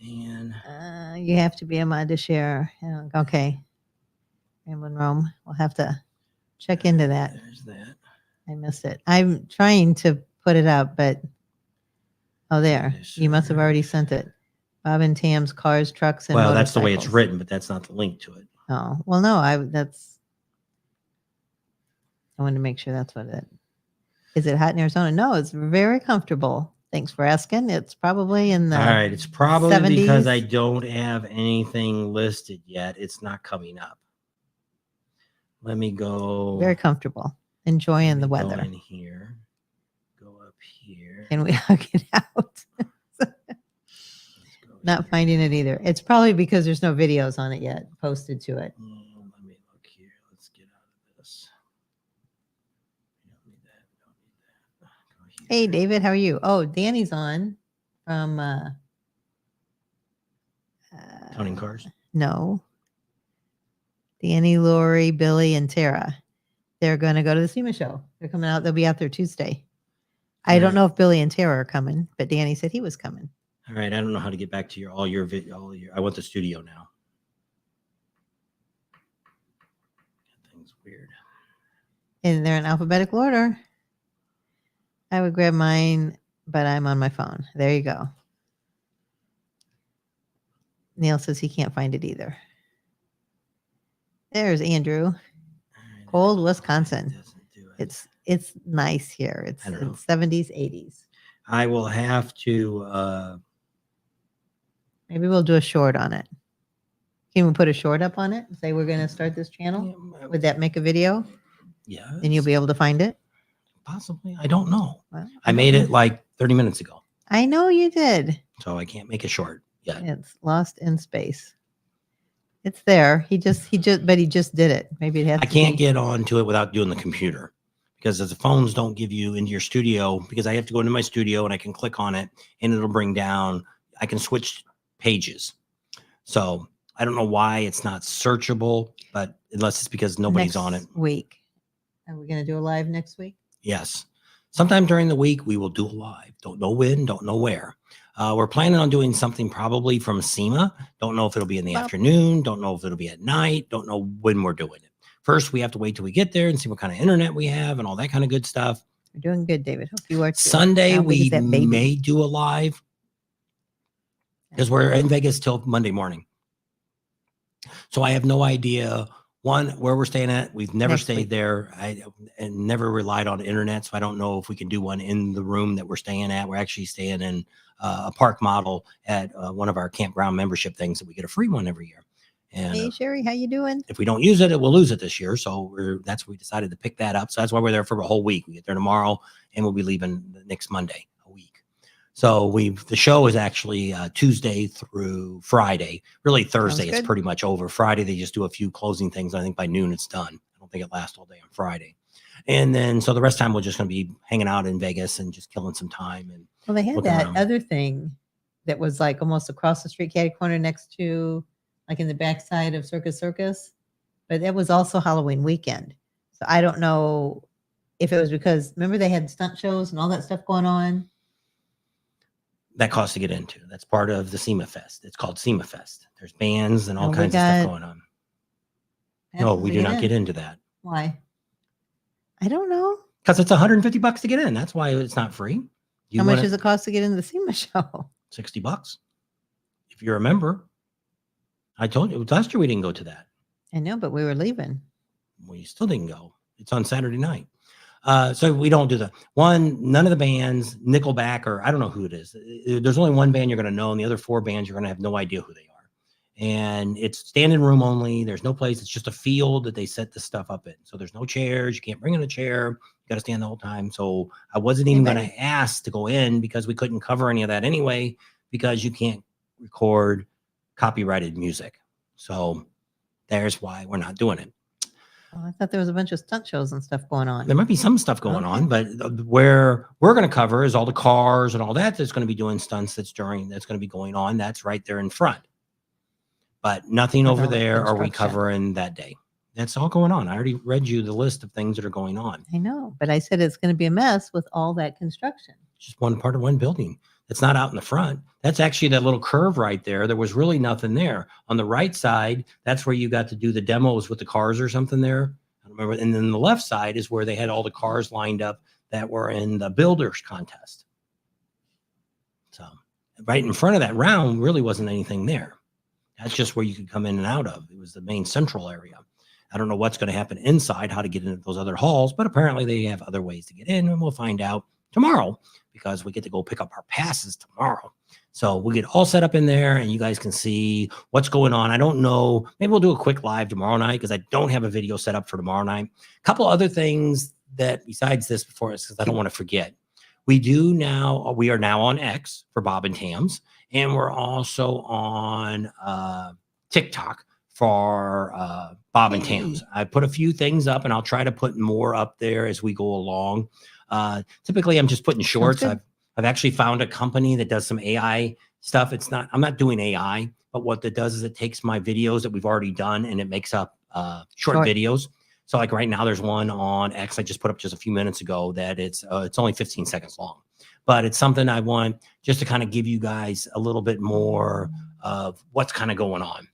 And you have to be a mod to share. Okay. Ramblin' Rome. We'll have to check into that. There's that. I missed it. I'm trying to put it up, but there. You must have already sent it. Bob and Tam's Cars, Trucks, and Well, that's the way it's Motorcycles. written, but that's not the link to it. Oh, well, no, I wanted to make sure that's what it is. It hot in Arizona? No, it's very comfortable. Thanks for asking. It's probably in the All right. It's probably because 70s. I don't have anything listed yet. It's not coming up. Let me go. Very comfortable. Enjoying the Go weather. in here. Go up here. Can we hug it out? Not finding it either. It's probably because there's no videos on it yet posted to it. Let me look here. Let's get out of this. We don't need that. We don't need that. Go here. Hey, David, how are you? Oh, Danny's on from Counting cars. No. Danny, Lori, Billy, and Tara. They're going to go to the SEMA show. They're coming out. They'll be out there Tuesday. I don't know if Billy and Tara are coming, but Danny said he was coming. All right. I don't know how to get back to all your. I want the studio now. That thing's weird. And they're in alphabetical order. I would grab mine, but I'm on my phone. There you go. Neil says he can't find it either. There's Andrew. Cold Wisconsin. It's nice here. It's 70s, 80s. I will have to. Maybe we'll do a short on it. Can we put a short up on it and say we're going to start this channel? Would that make a video? Yeah. And you'll be able to find it? Possibly. I don't know. Well, I made it like 30 minutes ago. I know you did. So I can't make it short yet. It's lost in space. It's there. He just did it. Maybe it has. I can't get onto it without doing the computer because the phones don't give you into your studio because I have to go into my studio and I can click on it and it'll bring down, I can switch pages. So I don't know why it's not searchable, but unless it's because nobody's on it. Week. Are we going to do a live next week? Yes. Sometime during the week, we will do a live. Don't know when, don't know where. We're planning on doing something probably from SEMA. Don't know if it'll be in the afternoon. Don't know if it'll be at night. Don't know when we're doing it. First, we have to wait till we get there and see what kind of internet we have and all that kind of good stuff. You're doing good, David. Hope you are too. Sunday, we may do a live because we're in Vegas till Monday morning. So I have no idea, one, where we're staying at. We've never stayed there. And never relied on internet. So I don't know if we can do one in the room that we're staying at. We're actually staying in a park model at one of our campground membership things that we get a free one every year. And hey, Sherry, how you doing? If we don't use it, we'll lose it this year. So that's what we decided to pick that up. So that's why we're there for a whole week. We get there tomorrow and we'll be leaving the next Monday, a week. So the show is actually Tuesday through Friday. Really Thursday, it's pretty much over. Friday, they just do a few closing things. I think by noon it's done. I don't think it lasts all day on Friday. And then, so the rest of the time we're just going to be hanging out in Vegas and just killing some time. And well, they had that other thing that was like almost across the street, catty corner next to, like in the backside of Circus, but that was also Halloween weekend. So I don't know if it was because, remember they had stunt shows and all that stuff going on? That costs to get into. That's part of the SEMA Fest. It's called SEMA Fest. There's bands and all kinds of stuff going on. No, we do not get into that. Why? I don't know. Because it's $150 to get in. That's why it's not free. How much does it cost to get into the SEMA show? $60. If you're a member. I told you last year we didn't go to that. I know, but we were leaving. Well, you still didn't go. It's on Saturday night. So we don't do none of the bands, Nickelback, or I don't know who it is. There's only one band you're going to know, and the other four bands, you're going to have no idea who they are. And it's standing room only. There's no place. It's just a field that they set the stuff up in. So there's no chairs. You can't bring in a chair. You got to stand the whole time. So I wasn't even going to ask to go in because we couldn't cover any of that anyway, because you can't record copyrighted music. So there's why we're not doing it. Oh, I thought there was a bunch of stunt shows and stuff going on. There might be some stuff going on, but where we're going to cover is all the cars and all that that's going to be doing stunts that's going to be going on. That's right there in front. But nothing over there are we covering that day. That's all going on. I already read you the list of things that are going on. I know, but I said it's going to be a mess with all that construction. Just one part of one building. It's not out in the front. That's actually that little curve right there. There was really nothing there. On the right side, that's where you got to do the demos with the cars or something there. I don't remember. And then the left side is where they had all the cars lined up that were in the builders contest. So right in front of that round really wasn't anything there. That's just where you could come in and out of. It was the main central area. I don't know what's going to happen inside, how to get into those other halls, but apparently they have other ways to get in, and we'll find out tomorrow because we get to go pick up our passes tomorrow. So we'll get all set up in there and you guys can see what's going on. I don't know. Maybe we'll do a quick live tomorrow night because I don't have a video set up for tomorrow night. A couple other things that besides this before us, because I don't want to forget. We are now on X for Bob and Tams, and we're also on TikTok for Bob and Tams. I put a few things up and I'll try to put more up there as we go along. Typically I'm just putting shorts. I've actually found a company that does some AI stuff. I'm not doing AI, but what that does is it takes my videos that we've already done and it makes up short videos. So like right now there's one on X I just put up just a few minutes ago that it's only 15 seconds long, but it's something I want just to kind of give you guys a little bit more of what's kind of going on.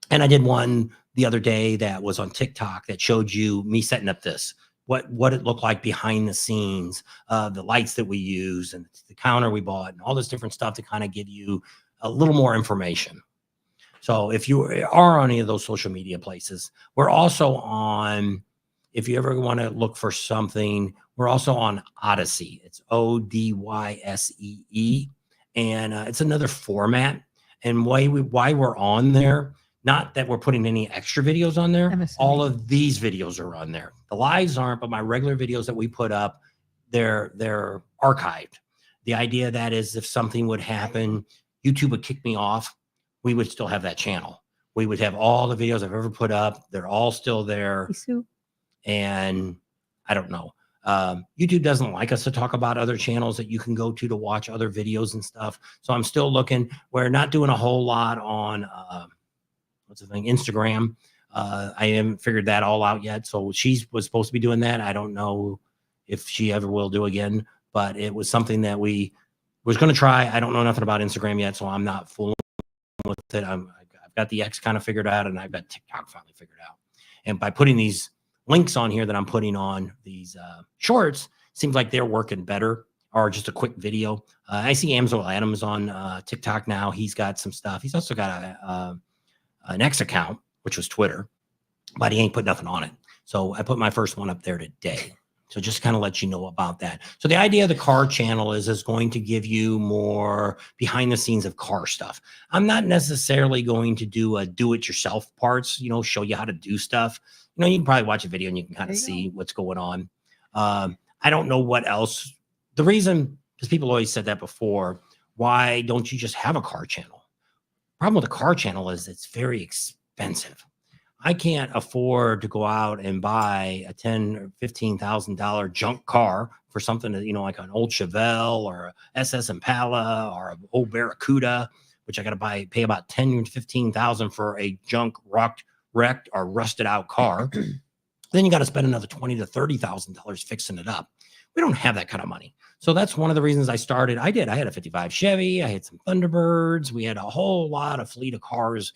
And I did one the other day that was on TikTok that showed you me setting up this, what it looked like behind the scenes, the lights that we use and the counter we bought and all this different stuff to kind of give you a little more information. So if you are on any of those social media places, we're also on, if you ever want to look for something, we're also on Odyssey. It's ODYSEE. And it's another format. And why we're on there, not that we're putting any extra videos on there. All of these videos are on there. The lives aren't, but my regular videos that we put up, they're archived. The idea of that is if something would happen, YouTube would kick me off, we would still have that channel. We would have all the videos I've ever put up. They're all still there. And I don't know. YouTube doesn't like us to talk about other channels that you can go to watch other videos and stuff. So I'm still looking. We're not doing a whole lot on what's the thing, Instagram. I haven't figured that all out yet. So she was supposed to be doing that. I don't know if she ever will do again, but it was something that we was going to try. I don't know nothing about Instagram yet, so I'm not fooling with it. I've got the X kind of figured out, and I've got TikTok finally figured out. And by putting these links on here that I'm putting on these shorts, seems like they're working better, or just a quick video. I see Amzel Adams on TikTok now. He's got some stuff. He's also got an X account, which was Twitter, but he ain't put nothing on it. So I put my first one up there today. So just kind of let you know about that. So the idea of the car channel is going to give you more behind the scenes of car stuff. I'm not necessarily going to do a do-it-yourself parts, show you how to do stuff. You can probably watch a video and you can kind of see what's going on. I don't know what else. The reason, because people always said that before, why don't you just have a car channel? Problem with the car channel is it's very expensive. I can't afford to go out and buy a $10,000 or $15,000 junk car for something that, like an old Chevelle or a SS Impala or an old Barracuda, which I got to pay about $10,000 to $15,000 for a junk wrecked or rusted out car. Then you got to spend another $20,000 to $30,000 fixing it up. We don't have that kind of money. So that's one of the reasons I started. I had a 55 Chevy. I had some Thunderbirds. We had a whole lot of fleet of cars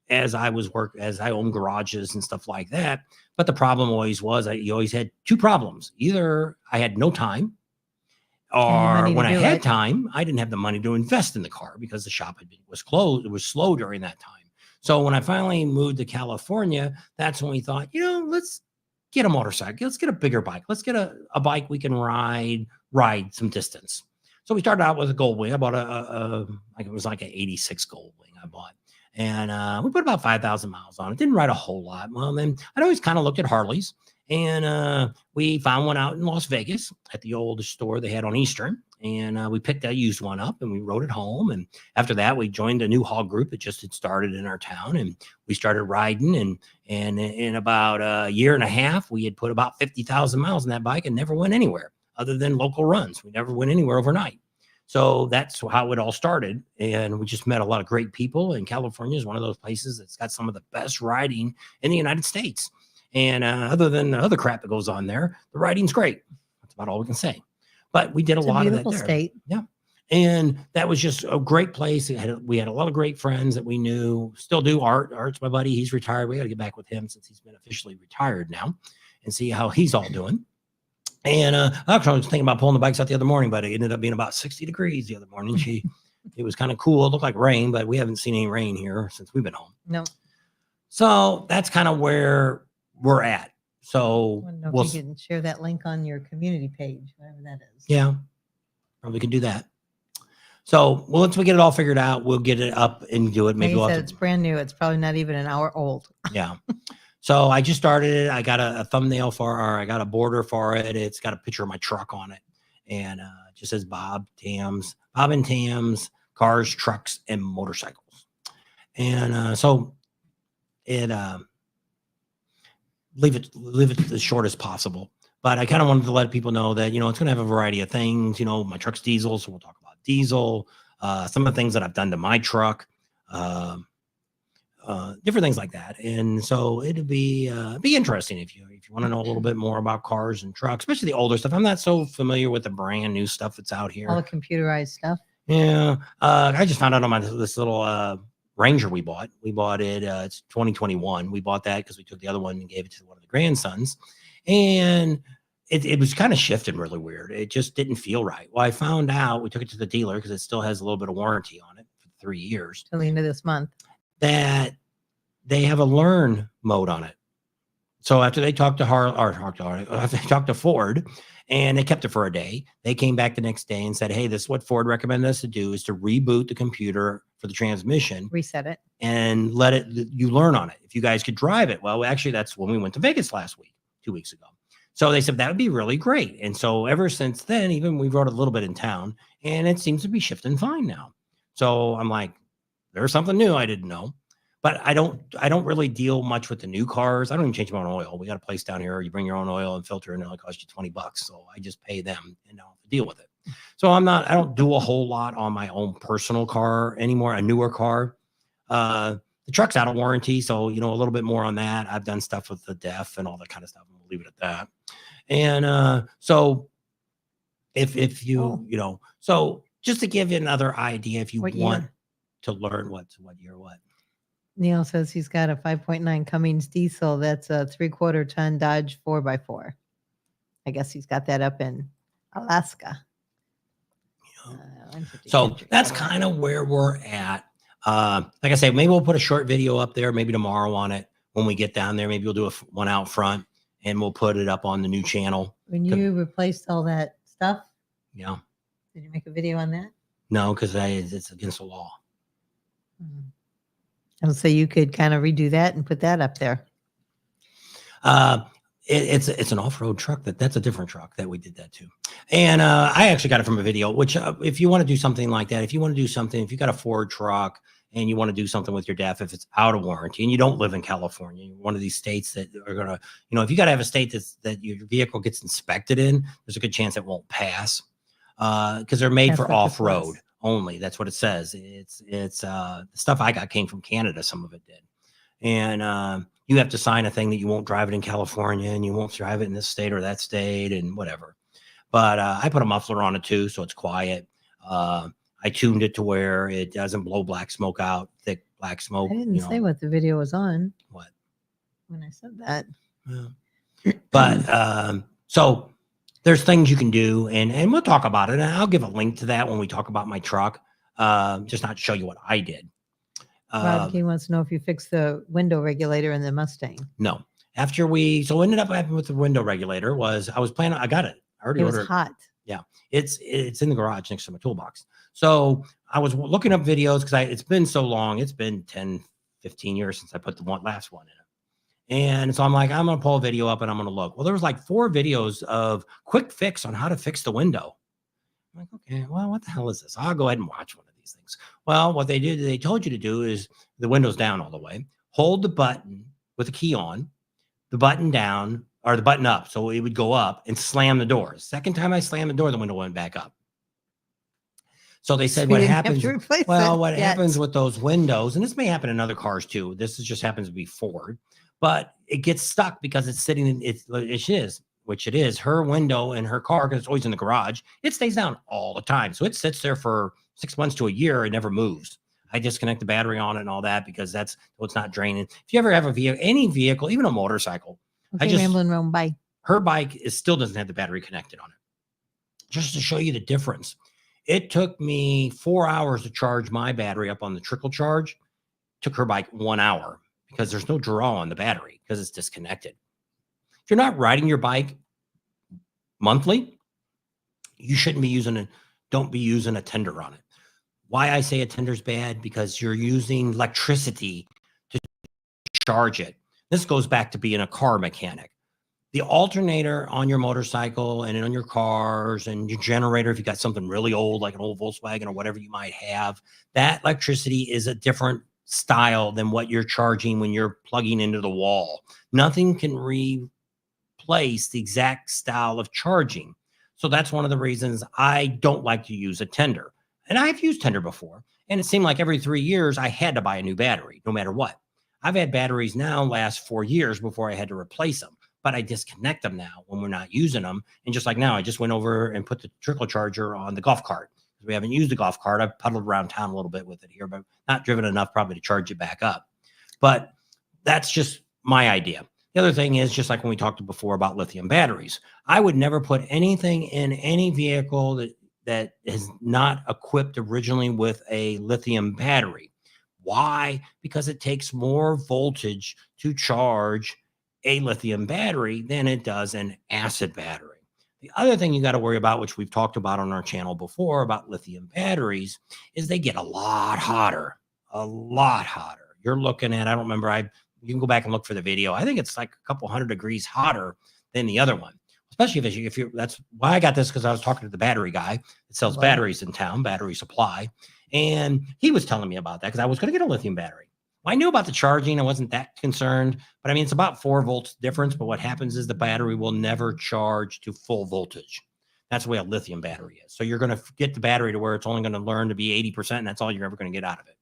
as I owned garages and stuff like that. But the problem always was you always had two problems. Either I had no time, or when I had time, I didn't have the money to invest in the car because the shop was closed. It was slow during that time. So when I finally moved to California, that's when we thought, let's get a motorcycle. Let's get a bigger bike. Let's get a bike we can ride some distance. So we started out with a Goldwing. I bought it was like an 86 Goldwing I bought. And we put about 5,000 miles on it. Didn't ride a whole lot. Well, then I'd always kind of looked at Harleys. And we found one out in Las Vegas at the old store they had on Eastern. and we picked that used one up and we rode it home. And after that, we joined a new hog group that just had started in our town, and we started riding. And in about a year and a half, we had put about 50,000 miles on that bike and never went anywhere other than local runs. We never went anywhere overnight. So that's how it all started. And we just met a lot of great people. And California is one of those places that's got some of the best riding in the United States. And other than the other crap that goes on there, the riding's great. That's about all we can say. But we did a lot of that there. State. Yeah. And that was just a great place. We had a lot of great friends that we knew, still do. Art's my buddy. He's retired. We got to get back with him since he's been officially retired now and see how he's all doing. And actually, I was thinking about pulling the bikes out the other morning, but it ended up being about 60 degrees the other morning. It was kind of cool. It looked like rain, but we haven't seen any rain here since we've been home. No. So that's kind of where we're at. So you can share that link on your community page, whatever that is. Yeah, probably could do that. So once we get it all figured out, we'll get it up and do it. Maybe we'll it's brand new. It's probably not even an hour old. Yeah. So I just started it. I got a thumbnail or I got a border for it. It's got a picture of my truck on it. And it just says Bob and Tam's cars, trucks, and motorcycles. And so it leave it as short as possible. But I kind of wanted to let people know that, it's going to have a variety of things. My truck's diesel, so we'll talk about diesel, some of the things that I've done to my truck, different things like that. And so it'd be interesting if you want to know a little bit more about cars and trucks, especially the older stuff. I'm not so familiar with the brand new stuff that's out here. All the computerized stuff. Yeah. I just found out on this little Ranger we bought. We bought it. It's 2021. We bought that because we took the other one and gave it to one of the grandsons. And it was kind of shifting really weird. It just didn't feel right. Well, I found out, we took it to the dealer because it still has a little bit of warranty on it for 3 years. Till the end of this month. That they have a learn mode on it. So after they talked to Ford and they kept it for a day, they came back the next day and said, hey, this is what Ford recommended us to do, is to reboot the computer for the transmission. Reset it. And you learn on it. If you guys could drive it. Well, actually, that's when we went to Vegas 2 weeks ago. So they said that would be really great. And so ever since then, even we rode a little bit in town and it seems to be shifting fine now. So I'm like, there's something new I didn't know. But I don't really deal much with the new cars. I don't even change my own oil. We got a place down here. You bring your own oil and filter, and it'll cost you $20. So I just pay them and I'll deal with it. So I don't do a whole lot on my own personal car anymore, a newer car. The truck's out of warranty. So, a little bit more on that. I've done stuff with the DEF and all that kind of stuff. And we'll leave it at that. And so if you, so just to give you another idea, if you want to learn what year. Neil says he's got a 5.9 Cummins diesel. That's a 3/4 ton Dodge 4x4. I guess he's got that up in Alaska. So that's kind of where we're at. Like I say, maybe we'll put a short video up there, maybe tomorrow on it when we get down there. Maybe we'll do one out front and we'll put it up on the new channel. When you replaced all that stuff? Yeah. Did you make a video on that? No, because it's against the law. And so you could kind of redo that and put that up there. It's an off-road truck. That's a different truck that we did that to. And I actually got it from a video, which if you want to do something like that, if you got a Ford truck and you want to do something with your DEF, if it's out of warranty and you don't live in California, one of these states that are going to, if you got to have a state that your vehicle gets inspected in, there's a good chance it won't pass because they're made for off-road only. That's what it says. It's the stuff I got came from Canada. Some of it did. And you have to sign a thing that you won't drive it in California and you won't drive it in this state or that state and whatever. But I put a muffler on it too, so it's quiet. I tuned it to where it doesn't blow black smoke out, thick black smoke. I didn't say what the video was on. What? When I said that. Yeah. But so there's things you can do, and we'll talk about it. And I'll give a link to that when we talk about my truck, just not to show you what I did. Rob Key wants to know if you fixed the window regulator in the Mustang. No. After ended up happening with the window regulator was I got it. I already ordered. It was hot. Yeah. It's in the garage next to my toolbox. So I was looking up videos because it's been so long. It's been 10, 15 years since I put the last one in it. And so I'm like, I'm going to pull a video up and I'm going to look. Well, there was like 4 videos of quick fix on how to fix the window. I'm like, okay, well, what the hell is this? I'll go ahead and watch one of these things. Well, what they told you to do is the window's down all the way, hold the button with the key on, the button down or the button up. So it would go up and slam the door. Second time I slammed the door, the window went back up. So they said, We what didn't have happens? to replace Well, it what yet. happens with those windows, and this may happen in other cars too. This just happens to be Ford, but it gets stuck because it's sitting in which it is her window in her car because it's always in the garage. It stays down all the time. So it sits there for 6 months to a year. It never moves. I disconnect the battery on it and all that because that's so it's not draining. If you ever have a vehicle, any vehicle, even a motorcycle, Okay, rambling around. Bye. her bike still doesn't have the battery connected on it. Just to show you the difference. It took me 4 hours to charge my battery up on the trickle charge. Took her bike 1 hour because there's no draw on the battery because it's disconnected. If you're not riding your bike monthly, you shouldn't be don't be using a tender on it. Why I say a tender's bad? Because you're using electricity to charge it. This goes back to being a car mechanic. The alternator on your motorcycle and on your cars and your generator, if you got something really old, like an old Volkswagen or whatever you might have, that electricity is a different style than what you're charging when you're plugging into the wall. Nothing can replace the exact style of charging. So that's one of the reasons I don't like to use a tender. And I've used tender before, and it seemed like every 3 years I had to buy a new battery, no matter what. I've had batteries now last 4 years before I had to replace them. But I disconnect them now when we're not using them. And just like now, I just went over and put the trickle charger on the golf cart. We haven't used the golf cart. I've puddled around town a little bit with it here, but not driven enough probably to charge it back up. But that's just my idea. The other thing is, just like when we talked before about lithium batteries, I would never put anything in any vehicle that is not equipped originally with a lithium battery. Why? Because it takes more voltage to charge a lithium battery than it does an acid battery. The other thing you got to worry about, which we've talked about on our channel before about lithium batteries, is they get a lot hotter, a lot hotter. You're looking at, I don't remember, you can go back and look for the video. I think it's like a couple 100 degrees hotter than the other one, especially if you're, that's why I got this, because I was talking to the battery guy that sells batteries in town, Battery Supply. And he was telling me about that because I was going to get a lithium battery. Well, I knew about the charging. I wasn't that concerned, but I mean, it's about 4 volts difference. But what happens is the battery will never charge to full voltage. That's the way a lithium battery is. So you're going to get the battery to where it's only going to learn to be 80%. And that's all you're ever going to get out of it.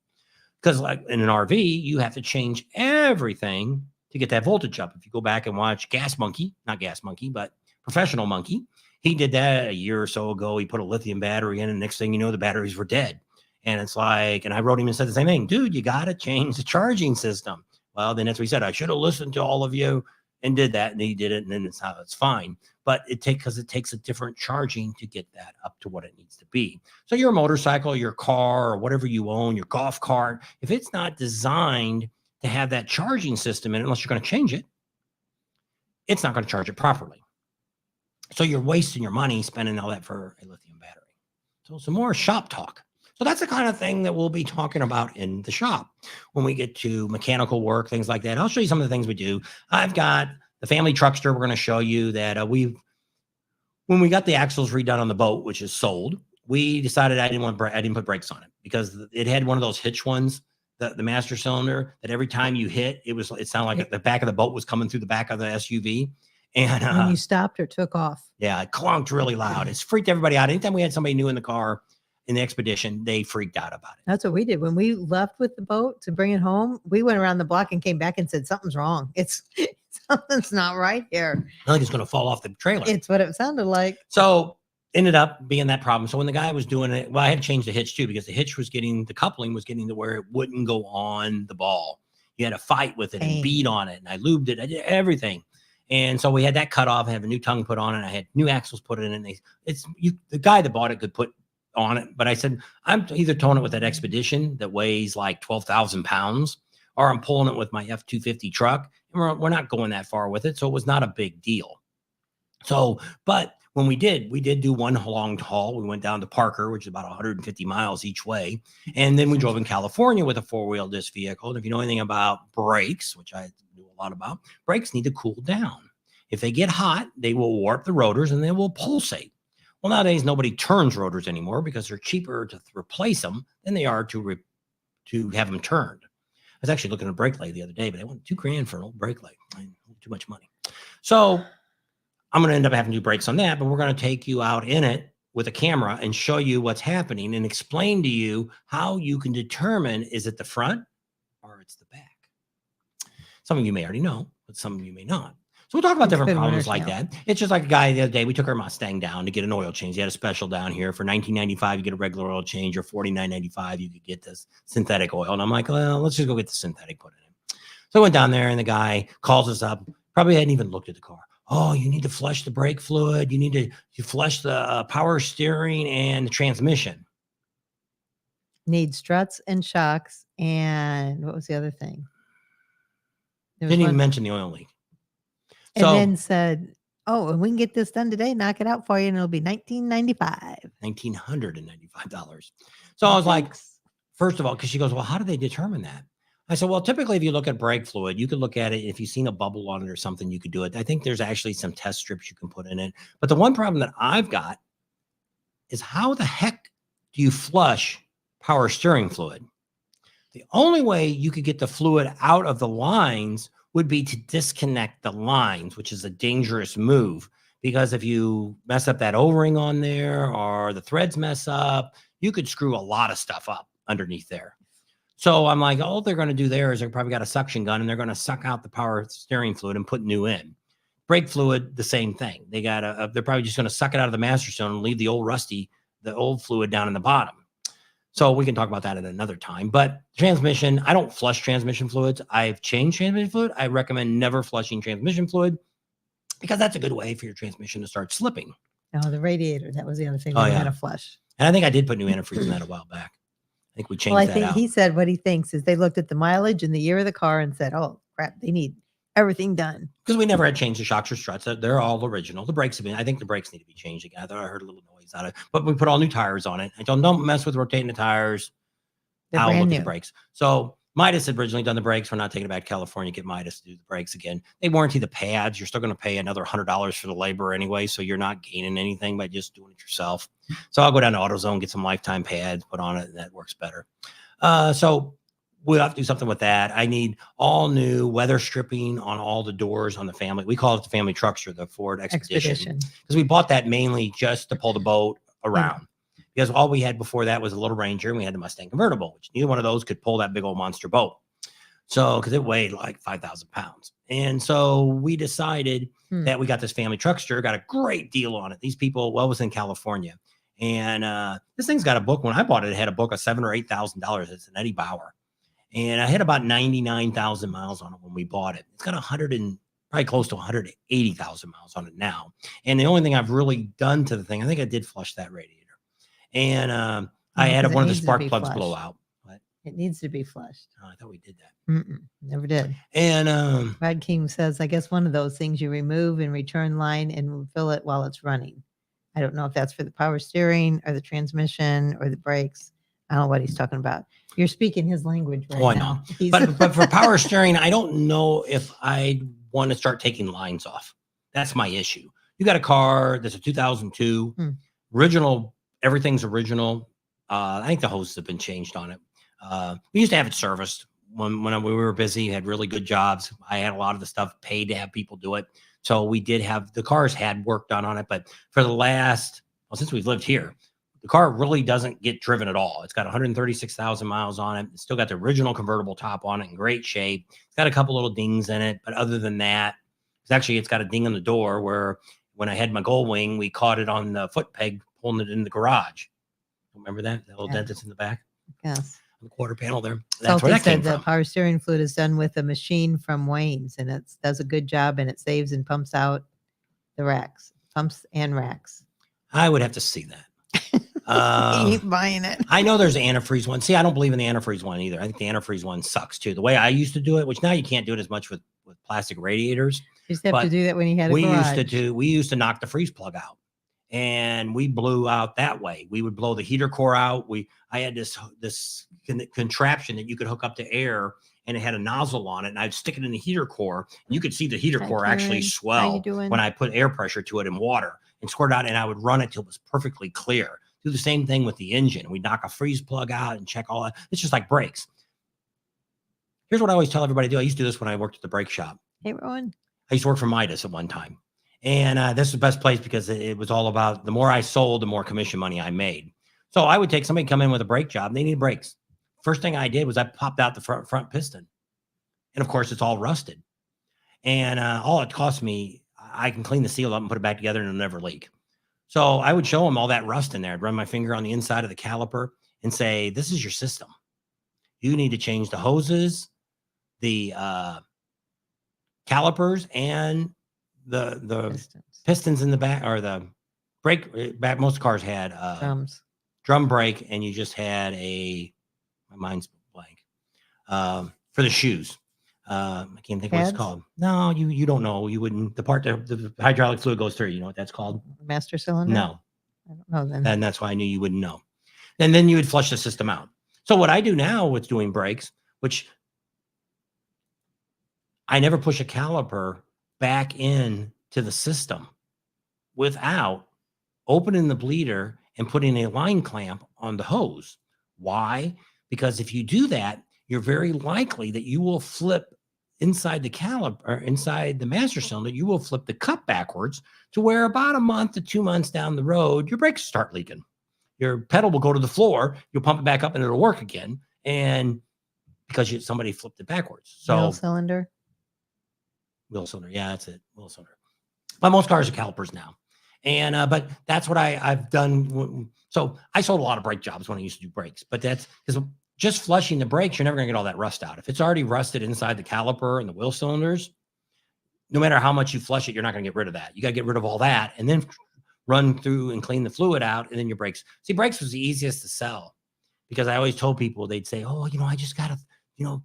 Because like in an RV, you have to change everything to get that voltage up. If you go back and watch not Gas Monkey, but Professional Monkey, he did that a year or so ago. He put a lithium battery in, and next thing you know, the batteries were dead. And it's like, and I wrote him and said the same thing, dude, you got to change the charging system. Well, then that's what he said. I should have listened to all of you and did that. And he did it. And then it's fine. But it takes a different charging to get that up to what it needs to be. So your motorcycle, your car, or whatever you own, your golf cart, if it's not designed to have that charging system in it, unless you're going to change it, it's not going to charge it properly. So you're wasting your money spending all that for a lithium battery. So some more shop talk. So that's the kind of thing that we'll be talking about in the shop when we get to mechanical work, things like that. I'll show you some of the things we do. I've got the family truckster. We're going to show you that when we got the axles redone on the boat, which is sold, we decided I didn't put brakes on it because it had one of those hitch ones, the master cylinder, that every time you hit, it sounded like the back of the boat was coming through the back of the SUV. And when you stopped or took off. Yeah, it clunked really loud. It's freaked everybody out. Anytime we had somebody new in the car in the expedition, they freaked out about it. That's what we did. When we left with the boat to bring it home, we went around the block and came back and said, something's wrong. Something's not right here. I think it's going to fall off the trailer. It's what it sounded like. So ended up being that problem. So when the guy was doing it, well, I had to change the hitch too, because the coupling was getting to where it wouldn't go on the ball. You had to fight with it and beat on it. And I lubed it. I did everything. And so we had that cut off and have a new tongue put on it. I had new axles put in, and the guy that bought it could put on it. But I said, I'm either towing it with that Expedition that weighs like 12,000 pounds, or I'm pulling it with my F-250 truck. And we're not going that far with it. So it was not a big deal. So, but when we did do one long haul. We went down to Parker, which is about 150 miles each way. And then we drove in California with a 4-wheel disc vehicle. And if you know anything about brakes, which I knew a lot about, brakes need to cool down. If they get hot, they will warp the rotors and they will pulsate. Well, nowadays nobody turns rotors anymore because they're cheaper to replace them than they are to have them turned. I was actually looking at a brake lathe the other day, but I wanted $2,000 for an old brake lathe. Too much money. So I'm going to end up having to do brakes on that, but we're going to take you out in it with a camera and show you what's happening and explain to you how you can determine, is it the front or it's the back? Some of you may already know, but some of you may not. So we'll talk about different problems like that. It's just like a guy the other day, we took our Mustang down to get an oil change. He had a special down here for $19.95. You get a regular oil change, or $49.95. You could get this synthetic oil. And I'm like, well, let's just go get the synthetic, put it in. So I went down there and the guy calls us up. Probably hadn't even looked at the car. Oh, you need to flush the brake fluid. You need to flush the power steering and the transmission. Need struts and shocks. And what was the other thing? Didn't even mention the oil leak. And then said, oh, and we can get this done today, knock it out for you, and it'll be $1,995. $1,995. So I was like, first of all, because she goes, well, how do they determine that? I said, well, typically, if you look at brake fluid, you could look at it. If you've seen a bubble on it or something, you could do it. I think there's actually some test strips you can put in it. But the one problem that I've got is, how the heck do you flush power steering fluid? The only way you could get the fluid out of the lines would be to disconnect the lines, which is a dangerous move, because if you mess up that O-ring on there or the threads mess up, you could screw a lot of stuff up underneath there. So I'm like, all they're going to do there is they're probably got a suction gun and they're going to suck out the power steering fluid and put new in. Brake fluid, the same thing. They're probably just going to suck it out of the master cylinder and leave the old fluid down in the bottom. So we can talk about that at another time. But transmission, I don't flush transmission fluids. I've changed transmission fluid. I recommend never flushing transmission fluid because that's a good way for your transmission to start slipping. Oh, the radiator. That was the other thing we had to flush. And I think I did put new antifreeze in that a while back. I think we changed that out. He said what he thinks is they looked at the mileage and the year of the car and said, oh, crap, they need everything done. Because we never had changed the shocks or struts. They're all original. The brakes I think the brakes need to be changed again. I thought I heard a little noise out of it. But we put all new tires on it. I told them, don't mess with rotating the tires. I'll look at the brakes. So Midas had originally done the brakes. We're not taking it back to California, get Midas to do the brakes again. They warranty the pads. You're still going to pay another $100 for the labor anyway, so you're not gaining anything by just doing it yourself. So I'll go down to AutoZone, get some lifetime pads, put on it, and that works better. So we'll have to do something with that. I need all new weather stripping on all the doors on the family. We call it the family truckster, the Ford Expedition. Because we bought that mainly just to pull the boat around. Because all we had before that was a little Ranger and we had the Mustang convertible, which neither one of those could pull that big old monster boat. So, because it weighed like 5,000 pounds. And so we decided that we got this family truckster, got a great deal on it. These people, well, it was in California. And this thing's got a book. When I bought it, it had a book of $7,000 or $8,000. It's an Eddie Bauer. And I had about 99,000 miles on it when we bought it. It's got probably close to 180,000 miles on it now. And the only thing I've really done to the thing, I think I did flush that radiator. And I had one of the spark plugs blow out. What? It needs to be flushed. Oh, I thought we did that. Never did. And Brad King says, I guess one of those things you remove and return line and fill it while it's running. I don't know if that's for the power steering or the transmission or the brakes. I don't know what he's talking about. You're speaking his language right now. But for power steering, I don't know if I want to start taking lines off. That's my issue. You got a car that's a 2002, original. Everything's original. I think the hoses have been changed on it. We used to have it serviced when we were busy, had really good jobs. I had a lot of the stuff paid to have people do it. So we did have, the cars had work done on it. But for the since we've lived here, the car really doesn't get driven at all. It's got 136,000 miles on it. It's still got the original convertible top on it in great shape. It's got a couple little dings in it. But other than that, it's got a ding on the door where when I had my Gold Wing, we caught it on the foot peg, pulling it in the garage. Remember that? The little dent that's in the back? Yes. On the quarter panel there. That's where that came from. The power steering fluid is done with a machine from Wayne's, and it does a good job, and it saves and pumps out the racks. Pumps and racks. I would have to see that. Keep buying it. I know there's an antifreeze one. See, I don't believe in the antifreeze one either. I think the antifreeze one sucks too. The way I used to do it, which now you can't do it as much with plastic radiators. You used to have to do that when you had a garage. We used to knock the freeze plug out. And we blew out that way. We would blow the heater core out. I had this contraption that you could hook up to air, and it had a nozzle on it, and I'd stick it in the heater core, and you could see the heater Hi, core actually Karen. How you swell doing? when I put air pressure to it in water and squirt out, and I would run it till it was perfectly clear. Do the same thing with the engine. We'd knock a freeze plug out and check all that. It's just like brakes. Here's what I always tell everybody to do. I used to do this when I worked at the brake shop. Hey, Rowan. I used to work for Midas at one time. And this is the best place because it was all about the more I sold, the more commission money I made. So I would take somebody come in with a brake job. They need brakes. First thing I did was I popped out the front piston. And of course, it's all rusted. And all it cost me, I can clean the seal up and put it back together and it'll never leak. So I would show them all that rust in there. I'd run my finger on the inside of the caliper and say, this is your system. You need to change the hoses, the calipers, and the pistons in the back, or the brake back. Most cars had drum brake, and you just had my mind's blank, for the shoes. I can't think what it's called. No, you don't know. You wouldn't. The part that the hydraulic fluid goes through. You know what that's called? Master cylinder? No. I don't know then. And that's why I knew you wouldn't know. And then you would flush the system out. So what I do now with doing brakes, which I never push a caliper back in to the system without opening the bleeder and putting a line clamp on the hose. Why? Because if you do that, you're very likely that you will flip inside the caliper, or inside the master cylinder, you will flip the cup backwards to where about a month to 2 months down the road, your brakes start leaking. Your pedal will go to the floor, you'll pump it back up and it'll work again. And because somebody flipped it backwards. So wheel cylinder. Yeah, that's it. Wheel cylinder. But most cars are calipers now. And but that's what I've done. So I sold a lot of brake jobs when I used to do brakes, but that's because just flushing the brakes, you're never going to get all that rust out. If it's already rusted inside the caliper and the wheel cylinders, no matter how much you flush it, you're not going to get rid of that. You got to get rid of all that and then run through and clean the fluid out, and then your brakes. See, brakes was the easiest to sell because I always told people, they'd say, oh, I just got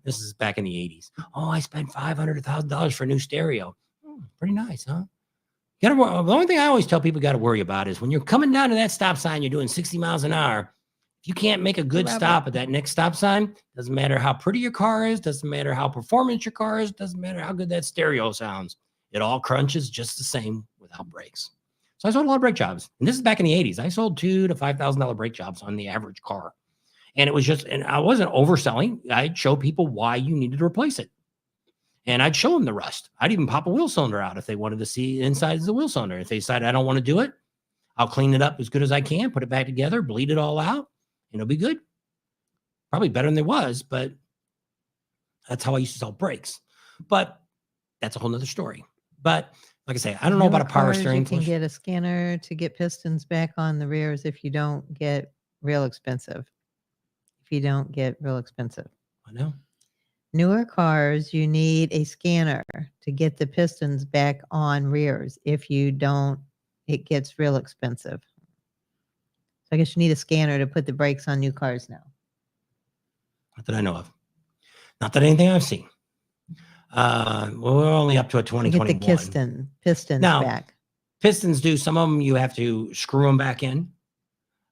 this is back in the 80s. Oh, I spent $500, $1,000 for a new stereo. Pretty nice, huh? The only thing I always tell people got to worry about is when you're coming down to that stop sign, you're doing 60 miles an hour. If you can't make a good stop at that next stop sign, doesn't matter how pretty your car is, doesn't matter how performant your car is, doesn't matter how good that stereo sounds. It all crunches just the same without brakes. So I sold a lot of brake jobs. And this is back in the 80s. I sold $2,000 to $5,000 brake jobs on the average car. And it was and I wasn't overselling. I'd show people why you needed to replace it. And I'd show them the rust. I'd even pop a wheel cylinder out if they wanted to see inside of the wheel cylinder. If they decided I don't want to do it, I'll clean it up as good as I can, put it back together, bleed it all out, and it'll be good. Probably better than it was, but that's how I used to sell brakes. But that's a whole nother story. But like I say, I don't know about a power steering. You can get a scanner to get pistons back on the rears if you don't get real expensive. I know. Newer cars, you need a scanner to get the pistons back on rears. If you don't, it gets real expensive. So I guess you need a scanner to put the brakes on new cars now. Not that I know of. Not that anything I've seen. Well, we're only up to a 2021. Get the pistons now, back. Pistons do. Some of them you have to screw them back in.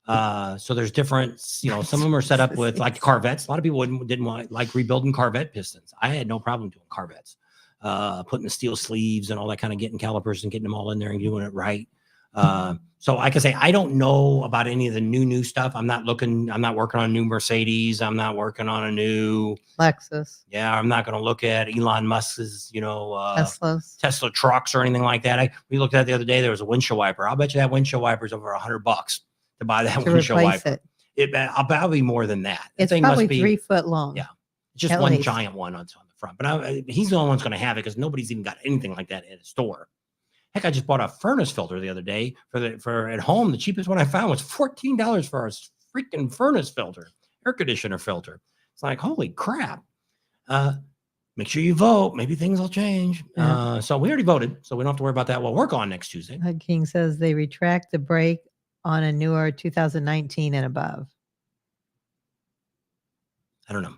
So there's different, some of them are set up with like Corvettes. A lot of people didn't want like rebuilding Corvette pistons. I had no problem doing Corvettes, putting the steel sleeves and all that kind of getting calipers and getting them all in there and doing it right. So like I say, I don't know about any of the new stuff. I'm not working on a new Mercedes. I'm not working on a new Lexus. Yeah. I'm not going to look at Elon Musk's, Tesla trucks or anything like that. We looked at it the other day. There was a windshield wiper. I'll bet you that windshield wiper is over $100 to buy that windshield wiper. I'll probably more than that. It's probably 3 foot long. Yeah. It's just one giant one on the front, but he's the only one's going to have it because nobody's even got anything like that at a store. Heck, I just bought a furnace filter the other day for at home. The cheapest one I found was $14 for a freaking furnace filter, air conditioner filter. It's like, holy crap. Make sure you vote. Maybe things will change. Yeah. So we already voted, so we don't have to worry about that. We'll work on next Tuesday. King says they retract the brake on a newer 2019 and above. I don't know.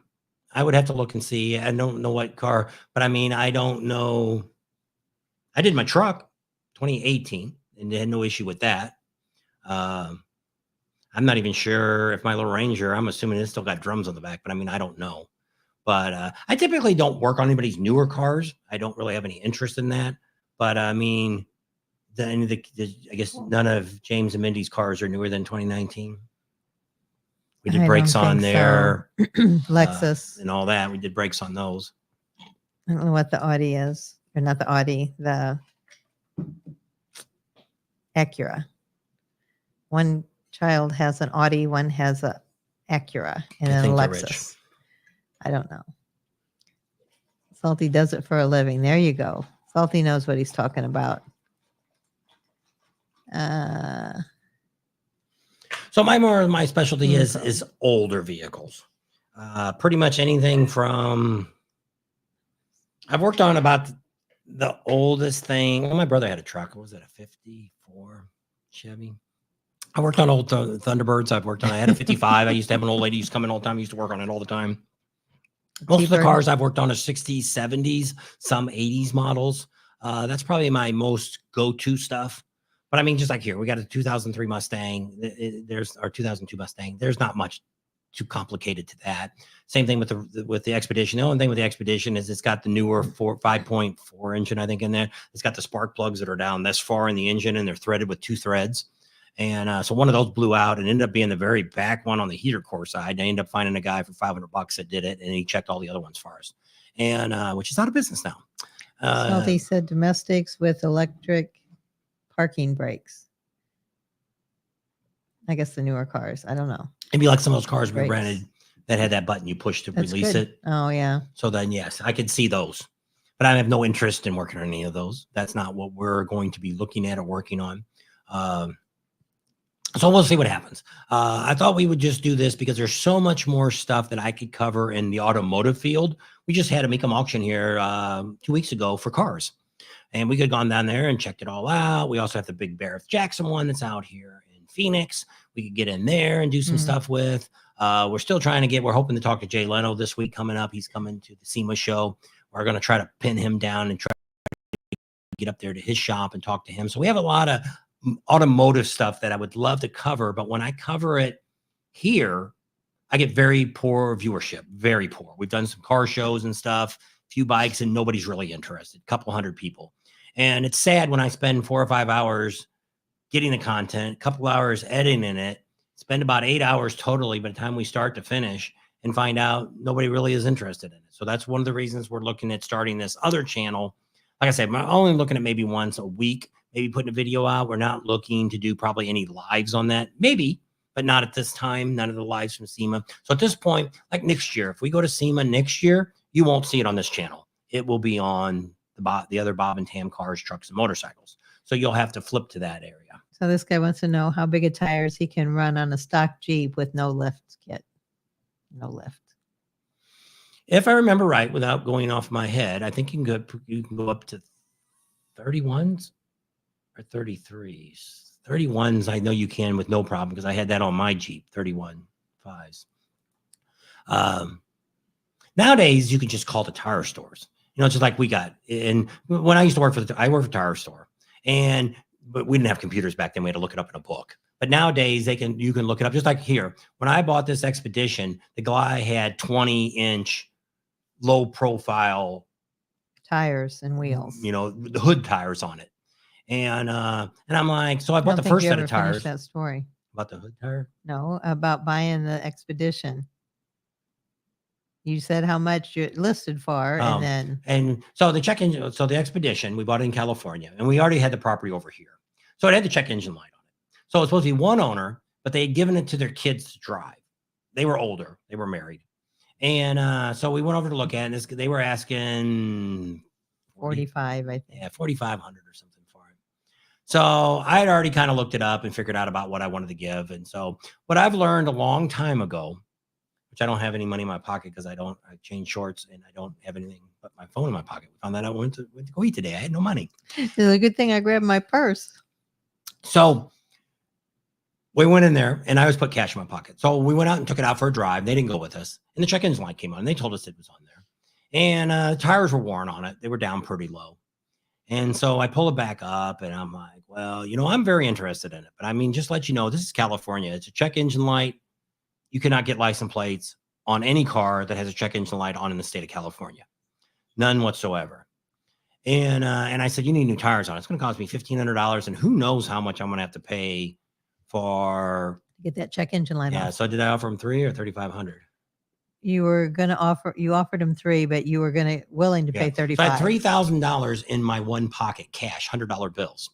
I would have to look and see. I don't know what car, but I don't know. I did my truck 2018 and they had no issue with that. I'm not even sure if my little Ranger, I'm assuming it's still got drums on the back, but I don't know. But I typically don't work on anybody's newer cars. I don't really have any interest in that. But I mean, I guess none of James and Mindy's cars are newer than 2019. We did I brakes don't on think so. there, Lexus. and all that. We did brakes on those. I don't know what the Audi is, or not the Audi, the Acura. One child has an Audi, one has a Acura, and then a think they're rich. Lexus. I don't know. Salty does it for a living. There you go. Salty knows what he's talking about. So my specialty is older vehicles. Pretty much anything from, I've worked on about the oldest thing. Well, my brother had a truck. What was it, a 54 Chevy? I worked on old Thunderbirds. I had a 55. I used to have an old lady who used to come in all the time. I used to work on it all the time. Most of the cars I've worked on are 60s, 70s, some 80s models. That's probably my most go-to stuff. But I mean, just like here, we got a 2003 Mustang. There's our 2002 Mustang. There's not much too complicated to that. Same thing with the Expedition. The only thing with the Expedition is it's got the newer 5.4 engine, I think, in there. It's got the spark plugs that are down this far in the engine, and they're threaded with 2 threads. And so one of those blew out and ended up being the very back one on the heater core side. I ended up finding a guy for $500 that did it, and he checked all the other ones for us, and which is out of business now. Salty said domestics with electric parking brakes. I guess the newer cars. I don't know. It'd be like some of those cars we rented that had that button you push to release it. Oh, yeah. So then, yes, I could see those. But I have no interest in working on any of those. That's not what we're going to be looking at or working on. So we'll see what happens. I thought we would just do this because there's so much more stuff that I could cover in the automotive field. We just had a Mecum auction here 2 weeks ago for cars. And we could have gone down there and checked it all out. We also have the big Barrett Jackson one that's out here in Phoenix. We could get in there and do some stuff with. We're still trying to we're hoping to talk to Jay Leno this week coming up. He's coming to the SEMA show. We're going to try to pin him down and try to get up there to his shop and talk to him. So we have a lot of automotive stuff that I would love to cover. But when I cover it here, I get very poor viewership, very poor. We've done some car shows and stuff, a few bikes, and nobody's really interested, a couple hundred people. And it's sad when I spend 4 or 5 hours getting the content, a couple hours editing it, spend about 8 hours totally by the time we start to finish, and find out nobody really is interested in it. So that's one of the reasons we're looking at starting this other channel. Like I said, we're only looking at maybe once a week, maybe putting a video out. We're not looking to do probably any lives on that. Maybe, but not at this time. None of the lives from SEMA. So at this point, like next year, if we go to SEMA next year, you won't see it on this channel. It will be on the other Bob and Tam cars, trucks, and motorcycles. So you'll have to flip to that area. So this guy wants to know how big of tires he can run on a stock Jeep with no lift kit. No lift. If I remember right, without going off my head, I think you can go up to 31s or 33s. 31s, I know you can with no problem because I had that on my Jeep, 31 5s. Nowadays, you can just call the tire stores. You know, just like we got. And when I used to work I worked for a tire store, but we didn't have computers back then. We had to look it up in a book. But nowadays, you can look it up. Just like here, when I bought this Expedition, the guy had 20-inch low profile tires and wheels. You know, the hood tires on it. And I'm like, so I bought the first set of tires. That story about the hood tire? No, about buying the Expedition. You said how much you listed for, and so the check engine, so the Expedition, we bought it in California, and we already had the property over here, so it had the check engine light on it. So it was supposed to be one owner, but they had given it to their kids to drive. They were older, they were married, and so we went over to look at it. They were asking 45, I think. Yeah, 4,500 or something for it. So I had already kind of looked it up and figured out about what I wanted to give, and so what I've learned a long time ago. Which I don't have any money in my pocket because I change shorts and I don't have anything but my phone in my pocket. We found that out when I went to go eat today. I had no money. It's a good thing I grabbed my purse. So we went in there and I always put cash in my pocket. So we went out and took it out for a drive. They didn't go with us. And the check engine light came on and they told us it was on there. And the tires were worn on it. They were down pretty low. And so I pull it back up and I'm like, well, you know, I'm very interested in it. But I mean, just let you know, this is California. It's a check engine light. You cannot get license plates. on any car that has a check engine light on in the state of California. None whatsoever. And I said, you need new tires on. It's going to cost me $1,500, and who knows how much I'm going to have to pay for Get that check engine light Yeah. off. So did I offer him 3 or 3,500? You were going to offer. You offered him 3, but you were willing to pay 35. So I had $3,000 in my one pocket, cash, $100 bills.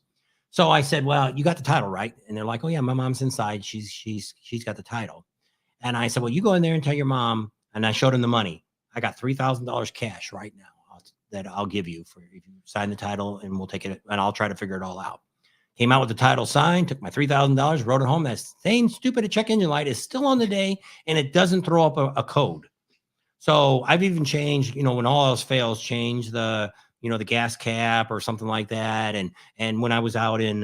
So I said, well, you got the title, right? And they're like, oh yeah, my mom's inside. She's got the title. And I said, well, you go in there and tell your mom. And I showed him the money. I got $3,000 cash right now that I'll give you for if you sign the title, and we'll take it, and I'll try to figure it all out. Came out with the title signed, took my $3,000, wrote it home. That same stupid check engine light is still on the day, and it doesn't throw up a code. So I've even changed, when all else fails, change the gas cap or something like that. And when I was out in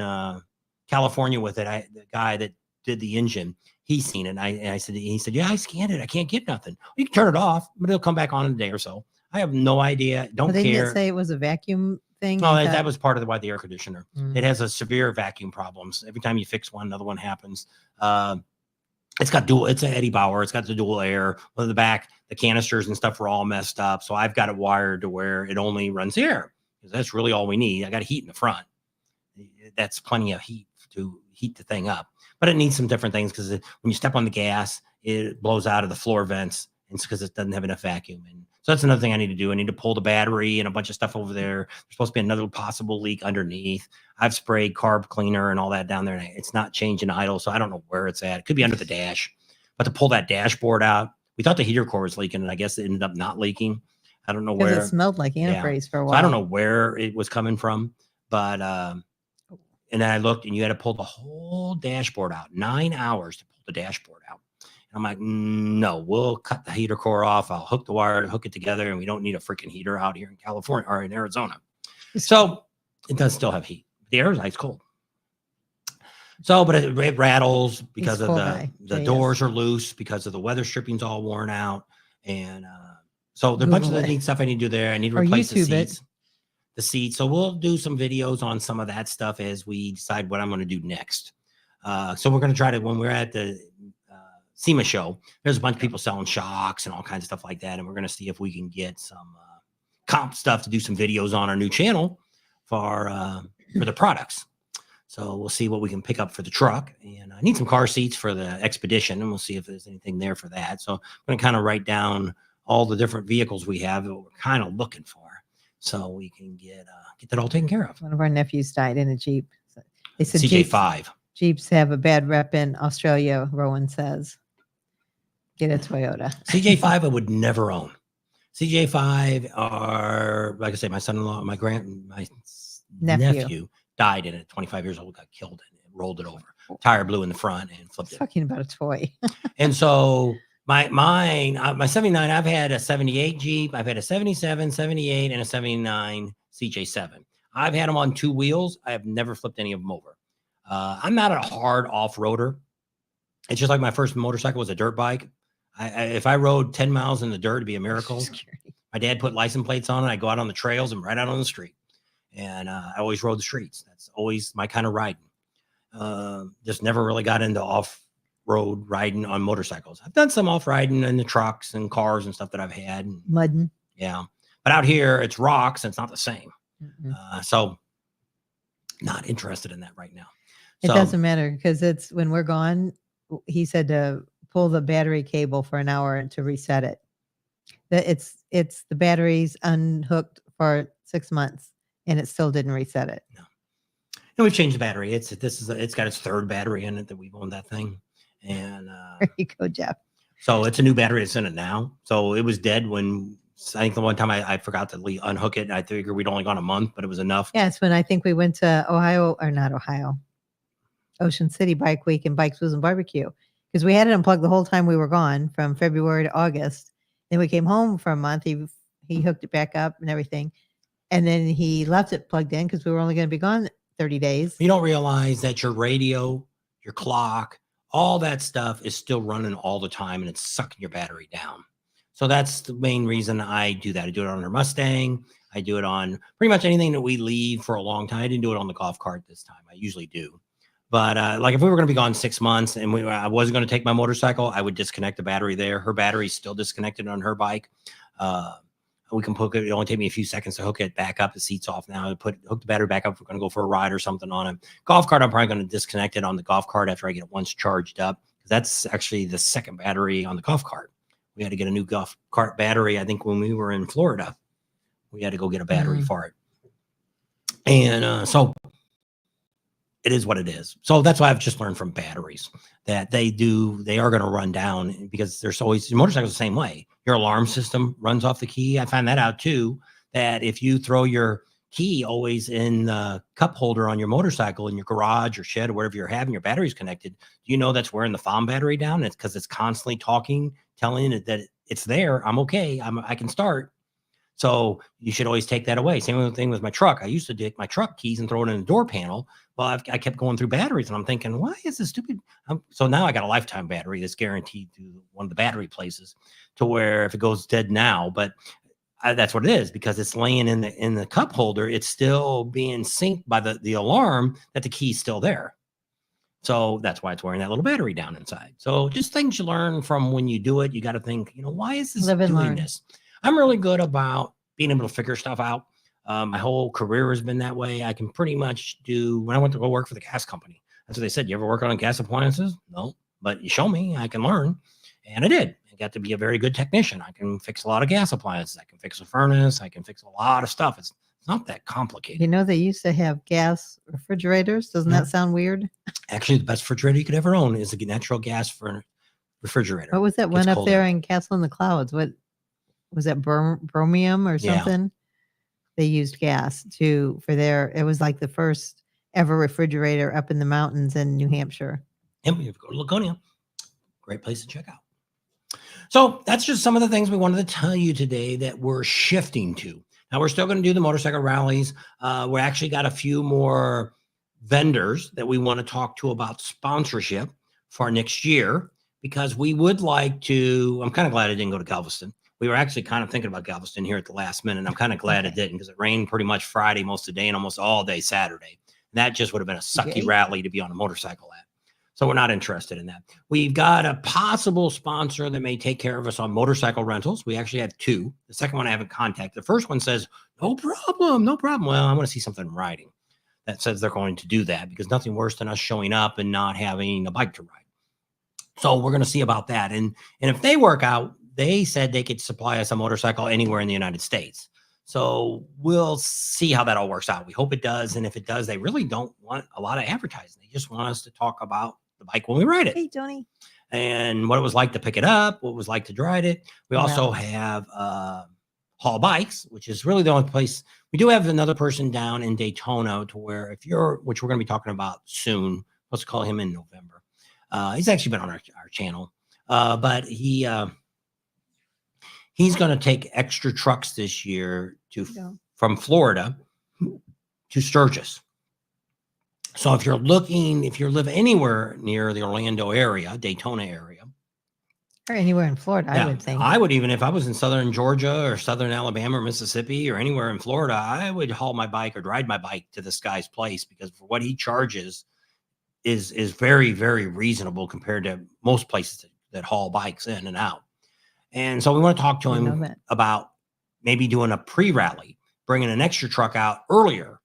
California with it, the guy that did the engine, he seen it. And he said, yeah, I scanned it. I can't get nothing. You can turn it off, but it'll come back on in a day or so. I have no idea. Don't care. Didn't it say it was a vacuum thing? No, that was part of why the air conditioner. Mm. It has a severe vacuum problems. Every time you fix one, another one happens. It's got it's an Eddie Bauer. It's got the dual air. On the back, the canisters and stuff are all messed up. So I've got it wired to where it only runs air, because that's really all we need. I got heat in the front. That's plenty of heat to heat the thing up. But it needs some different things, because when you step on the gas, it blows out of the floor vents. It's because it doesn't have enough vacuum. And so that's another thing I need to do. I need to pull the battery and a bunch of stuff over there. There's supposed to be another possible leak underneath. I've sprayed carb cleaner and all that down there, and it's not changing idle. So I don't know where it's at. It could be under the dash. But to pull that dashboard out, we thought the heater core was leaking, and I guess it ended up not leaking. I don't know where. It smelled like antifreeze for a while. So I don't know where it was coming from. But and then I looked, and you had to pull the whole dashboard out. 9 hours to pull the dashboard out. I'm like, no, we'll cut the heater core off. I'll hook the wire, hook it together, and we don't need a freaking heater out here in California or in Arizona. So it does still have heat. The air is ice cold. So, but it rattles because of the doors are loose, because of the weather stripping's all worn out. And so there's a bunch of the neat stuff I need to do there. I need to replace the seats. The seats. So we'll do some videos on some of that stuff as we decide what I'm going to do next. So we're going to try to, when we're at the SEMA show, there's a bunch of people selling shocks and all kinds of stuff like that. And we're going to see if we can get some comp stuff to do some videos on our new channel for the products. So we'll see what we can pick up for the truck. And I need some car seats for the Expedition, and we'll see if there's anything there for that. So I'm going to kind of write down all the different vehicles we have that we're kind of looking for, so we can get that all taken care of. One of our nephews died in a Jeep. They said CJ5. Jeeps have a bad rep in Australia, Rowan says. Get a Toyota. CJ5 I would never own. CJ5 are, like I say, my son-in-law, my nephew died in it. 25 years old, got killed, and rolled it over. Tire blew in the front and flipped it. Talking about a toy. And so my 79, I've had a 78 Jeep, I've had a 77, 78, and a 79 CJ7. I've had them on 2 wheels. I have never flipped any of them over. I'm not a hard off-roader. It's just like my first motorcycle was a dirt bike. If I rode 10 miles in the dirt, it'd be a miracle. My dad put license plates on it. I go out on the trails and ride out on the street. And I always rode the streets. That's always my kind of riding. Just never really got into off-road riding on motorcycles. I've done some off-riding in the trucks and cars and stuff that I've had. Mudding. Yeah. But out here, it's rocks, and it's not the same. Mm-hmm. So not interested in that right now. It doesn't matter, because it's when we're gone, he said to pull the battery cable for an hour and to reset it. That it's the batteries unhooked for 6 months, and it still didn't reset it. No. And we've changed the battery. It's got its 3rd battery in it that we've owned that thing. And there you go, Jeff. So it's a new battery that's in it now. So it was dead when I think the one time I forgot to unhook it. I figured we'd only gone a month, but it was enough. Yeah, it's when I think we went to Ocean City Bike Week and Bikes, Wheels, and Barbecue, because we had it unplugged the whole time we were gone, from February to August. Then we came home for a month. He hooked it back up and everything, and then he left it plugged in because we were only going to be gone 30 days. You don't realize that your radio, your clock, all that stuff is still running all the time, and it's sucking your battery down. So that's the main reason I do that. I do it on our Mustang. I do it on pretty much anything that we leave for a long time. I didn't do it on the golf cart this time. I usually do. But like if we were going to be gone 6 months and I wasn't going to take my motorcycle, I would disconnect the battery there. Her battery's still disconnected on her bike. We can hook it. It only take me a few seconds to hook it back up. The seat's off now. Hook the battery back up. If we're going to go for a ride or something on it. Golf cart, I'm probably going to disconnect it on the golf cart after I get it once charged up. That's actually the second battery on the golf cart. We had to get a new golf cart battery. I think when we were in Florida, we had to go get a battery for it. And so it is what it is. So that's why I've just learned from batteries that they are going to run down because there's always motorcycles the same way. Your alarm system runs off the key. I found that out too, that if you throw your key always in the cup holder on your motorcycle in your garage or shed or wherever you're having your batteries connected, do you know that's wearing the FOM battery down? It's because it's constantly talking, telling it that it's there. I'm okay. I can start. So you should always take that away. Same thing with my truck. I used to take my truck keys and throw it in the door panel. Well, I kept going through batteries and I'm thinking, why is this stupid? So now I got a lifetime battery that's guaranteed to one of the battery places to where if it goes dead now, but that's what it is because it's laying in the cup holder. It's still being synced by the alarm that the key's still there. So that's why it's wearing that little battery down inside. So just things you learn from when you do it. You got to think, why is this doing this? I'm really good about being able to figure stuff out. My whole career has been that way. I can pretty much do when I went to go work for the gas company. That's what they said. You ever work on gas appliances? No, but you show me, I can learn. And I did. I got to be a very good technician. I can fix a lot of gas appliances. I can fix a furnace. I can fix a lot of stuff. It's not that complicated. They used to have gas refrigerators. Doesn't that sound weird? Actually, the best refrigerator you could ever own is a natural gas for refrigerator. What was that one up there in Castle in the Clouds? What was that, bromium or something? Yeah. They used gas for their, it was like the first ever refrigerator up in the mountains in New Hampshire. And we have to go to Laconia. Great place to check out. So that's just some of the things we wanted to tell you today that we're shifting to. Now we're still going to do the motorcycle rallies. We actually got a few more vendors that we want to talk to about sponsorship for next year because we would like to, I'm kind of glad I didn't go to Galveston. We were actually kind of thinking about Galveston here at the last minute. And I'm kind of glad it didn't because it rained pretty much Friday, most of the day and almost all day Saturday. And that just would have been a sucky rally to be on a motorcycle at. So we're not interested in that. We've got a possible sponsor that may take care of us on motorcycle rentals. We actually have two. The second one I haven't contacted. The first one says, no problem, no problem. Well, I want to see something in writing that says they're going to do that because nothing worse than us showing up and not having a bike to ride. So we're going to see about that. And if they work out, they said they could supply us a motorcycle anywhere in the United States. So we'll see how that all works out. We hope it does. And if it does, they really don't want a lot of advertising. They just want us to talk about the bike when we ride it. Hey, Tony. And what it was like to pick it up, what it was like to ride it. We also have Hall Bikes, which is really the only place. We do have another person down in Daytona to where which we're going to be talking about soon. Let's call him in November. He's actually been on our channel, but he's going to take extra trucks this year from Florida to Sturgis. So if you live anywhere near the Orlando area, Daytona area, or anywhere in Florida, I would think. I would, even if I was in southern Georgia or southern Alabama or Mississippi or anywhere in Florida, I would haul my bike or ride my bike to this guy's place because for what he charges is very, very reasonable compared to most places that haul bikes in and out. And so we want to talk to him about maybe doing a pre-rally, bringing an extra truck out earlier.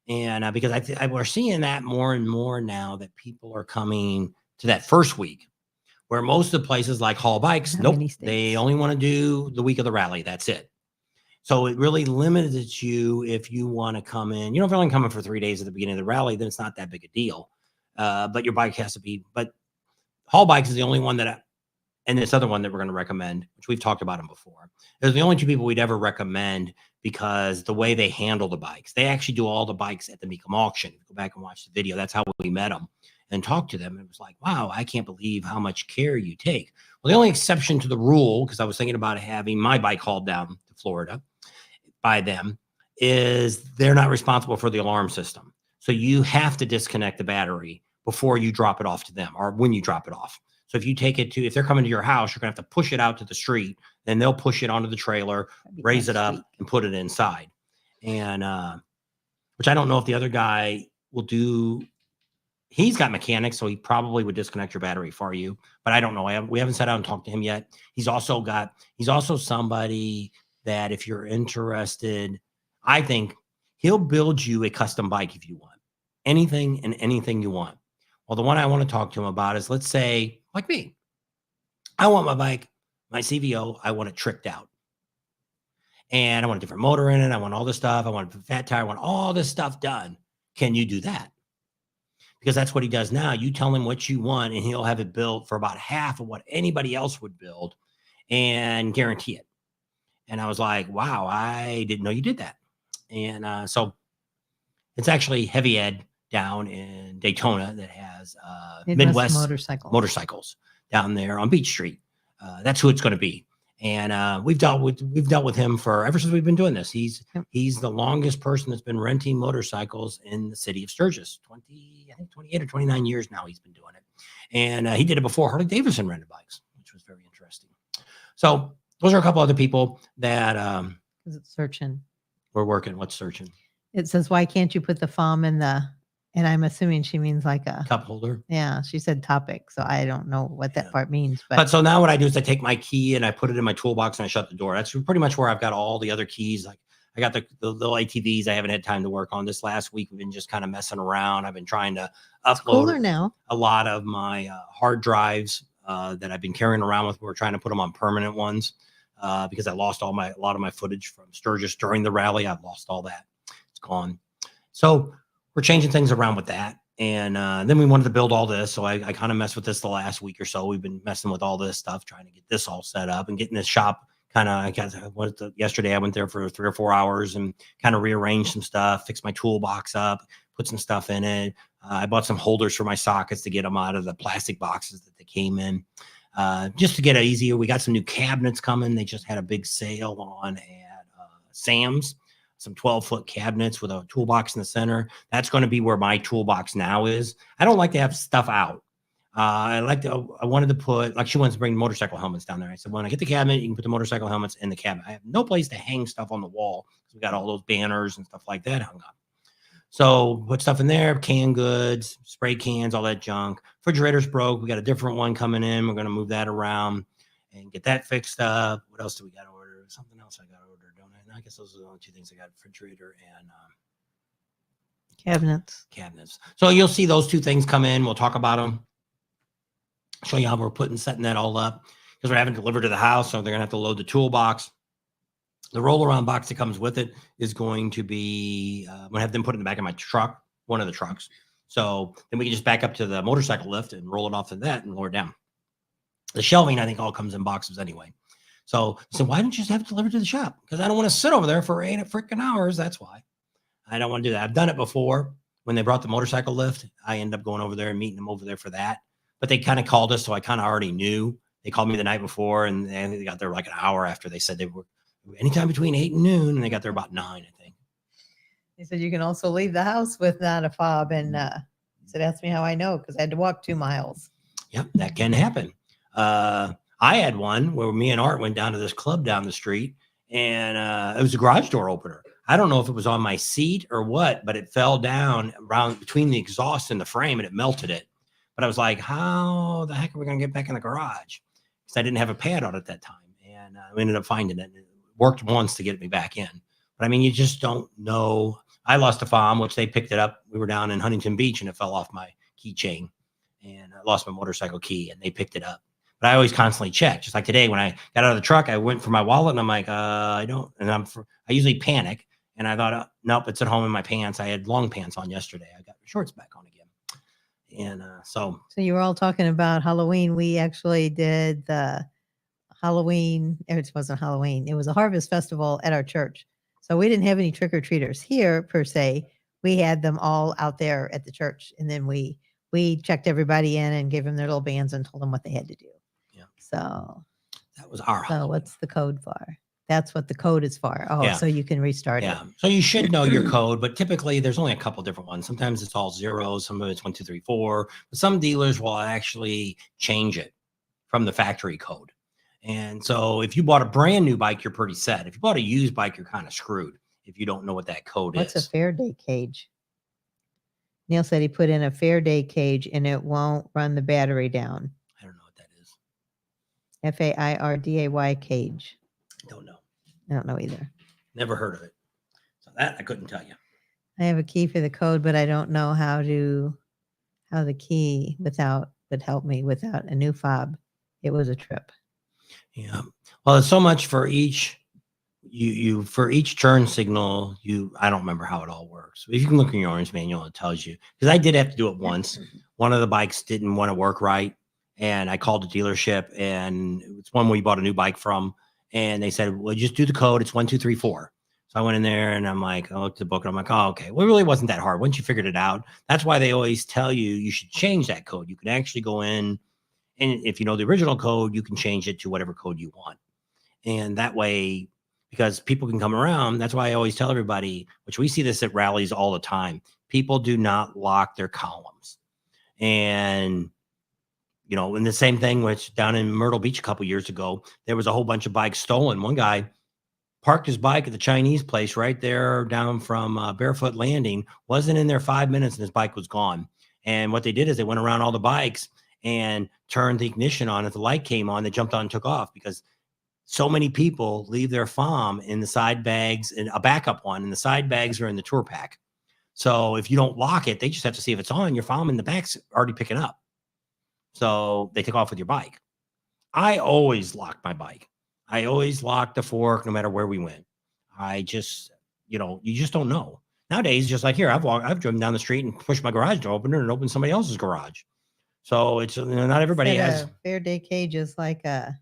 And because we're seeing that more and more now that people are coming to that first week where most of the places like Hall Bikes, they only want to do the week of the rally. That's it. So it really limits you if you want to come in. If you're only coming for 3 days at the beginning of the rally, then it's not that big a deal. But your bike has to be. But Hall Bikes is the only one and this other one that we're going to recommend, which we've talked about them before. They're the only two people we'd ever recommend because the way they handle the bikes. They actually do all the bikes at the Mecum auction. Go back and watch the video. That's how we met them and talked to them. It was like, wow, I can't believe how much care you take. Well, the only exception to the rule, because I was thinking about having my bike hauled down to Florida by them, is they're not responsible for the alarm system. So you have to disconnect the battery before you drop it off to them or when you drop it off. So if you take it if they're coming to your house, you're going to have to push it out to the street. Then they'll push it onto the trailer, raise it up, and put it inside. And which I don't know if the other guy will do he's got mechanics, so he probably would disconnect your battery for you. But I don't know. We haven't sat down and talked to him yet. He's also somebody that if you're interested, I think he'll build you a custom bike if you want anything and anything you want. Well, the one I want to talk to him about is, let's say, like me, I want my bike, my CVO, I want it tricked out. And I want a different motor in it. I want all this stuff. I want a fat tire. I want all this stuff done. Can you do that? Because that's what he does now. You tell him what you want, and he'll have it built for about half of what anybody else would build and guarantee it. And I was like, wow, I didn't know you did that. And so it's actually Heavy Ed down in Daytona that has Midwest motorcycles down there on Beach Street. That's who it's going to be. And we've dealt with him for ever since we've been doing this. He's the longest person that's been renting motorcycles in the city of Sturgis. 28 or 29 years now he's been doing it. And he did it before Harley Davidson rented bikes, which was very interesting. So those are a couple other people that is it searching? We're working. What's searching? It says, why can't you put the FOM in the, and I'm assuming she means like a cup holder. Yeah, she said topic. So I don't know what that part means. But so now what I do is I take my key and I put it in my toolbox and I shut the door. That's pretty much where I've got all the other keys. Like I got the little ATVs I haven't had time to work on. This last week we've been just kind of messing around. I've been trying to upload a lot of my hard drives that I've been carrying around with. We're trying to put them on permanent ones because I lost a lot of my footage from Sturgis during the rally. I've lost all that. It's gone. So we're changing things around with that. And then we wanted to build all this. So I kind of messed with this the last week or so. We've been messing with all this stuff, trying to get this all set up and getting this shop yesterday I went there for 3 or 4 hours and kind of rearranged some stuff, fixed my toolbox up, put some stuff in it. I bought some holders for my sockets to get them out of the plastic boxes that they came in, just to get it easier. We got some new cabinets coming. They just had a big sale on at Sam's. Some 12-foot cabinets with a toolbox in the center. That's going to be where my toolbox now is. I don't like to have stuff out. I wanted to put, like she wants to bring motorcycle helmets down there. I said, when I get the cabinet, you can put the motorcycle helmets in the cabinet. I have no place to hang stuff on the wall. We got all those banners and stuff like that hung up. So put stuff in there, canned goods, spray cans, all that junk. Refrigerator's broke. We got a different one coming in. We're going to move that around and get that fixed up. What else do we got to order? Something else I got to order. I guess those are the only two things I got: refrigerator and cabinets. So you'll see those two things come in. We'll talk about them. Show you how we're setting that all up because we're having delivered to the house. So they're gonna have to load the toolbox. The roll-around box that comes with it is going to be. I'm gonna have them put it in the back of my truck, one of the trucks. So then we can just back up to the motorcycle lift and roll it off to that and lower it down. The shelving, I think, all comes in boxes anyway. So why don't you just have it delivered to the shop? Because I don't want to sit over there for 8 freaking hours. That's why I don't want to do that. I've done it before when they brought the motorcycle lift. I ended up going over there and meeting them over there for that. But they kind of called us, so I kind of already knew. They called me the night before, and they got there like an hour after. They said they were anytime between 8 and noon, and they got there about 9, I think. They said you can also leave the house without a fob, and said, ask me how I know, because I had to walk 2 miles. Yep, that can happen. I had one where me and Art went down to this club down the street, and it was a garage door opener. I don't know if it was on my seat or what, but it fell down around between the exhaust and the frame, and it melted it. But I was like, how the heck are we going to get back in the garage? Because I didn't have a pad on at that time, and we ended up finding it. It worked once to get me back in. But, I mean, you just don't know. I lost a FOM, which they picked it up. We were down in Huntington Beach, and it fell off my keychain, and I lost my motorcycle key, and they picked it up. But I always constantly check. Just like today, when I got out of the truck, I went for my wallet, and I'm like, I don't. And I usually panic, and I thought, nope, it's at home in my pants. I had long pants on yesterday. I got shorts back on again, and so you were all talking about Halloween. We actually did the Halloween. It wasn't Halloween. It was a harvest festival at our church. So we didn't have any trick or treaters here per se. We had them all out there at the church, and then we checked everybody in and gave them their little bands and told them what they had to do. So that was our Halloween. What's the code for? That's what the code is for. Oh, yeah. So you can restart it. So you should know your code, but typically there's only a couple different ones. Sometimes it's all zeros, some of it's 1, 2, 3, 4. But some dealers will actually change it from the factory code. And so if you bought a brand new bike, you're pretty set. If you bought a used bike, you're kind of screwed if you don't know what that code is. What's a Faraday cage? Neil said he put in a Faraday cage and it won't run the battery down. I don't know what that is. Fairday cage. Don't know. I don't know either. Never heard of it. So that I couldn't tell you. I have a key for the code, but I don't know how the key would help me without a new fob. It was a trip. Yeah. Well, it's so much for each for each turn signal. I don't remember how it all works. If you can look in your owner's manual, it tells you. Because I did have to do it once. One of the bikes didn't want to work right, and I called the dealership, and it's one we bought a new bike from, and they said, "Well, just do the code. It's 1, 2, 3, 4." So I went in there and I'm like, I looked at the book and I'm like, oh, okay. Well, it really wasn't that hard. Once you figured it out, that's why they always tell you should change that code. You can actually go in, and if you know the original code, you can change it to whatever code you want. And that way, because people can come around, that's why I always tell everybody, which we see this at rallies all the time, people do not lock their columns. And, and the same thing, which down in Myrtle Beach a couple years ago, there was a whole bunch of bikes stolen. One guy parked his bike at the Chinese place right there down from Barefoot Landing, wasn't in there 5 minutes and his bike was gone. And what they did is they went around all the bikes and turned the ignition on. If the light came on, they jumped on and took off, because so many people leave their FOM in the side bags, and a backup one, and the side bags are in the tour pack. So if you don't lock it, they just have to see if it's on. Your FOM in the back's already picking up. So they take off with your bike. I always lock my bike. I always lock the fork no matter where we went. I just, you just don't know. Nowadays, just like here, I've driven down the street and pushed my garage door opener and opened somebody else's garage. So it's not everybody has. Faraday cage is like a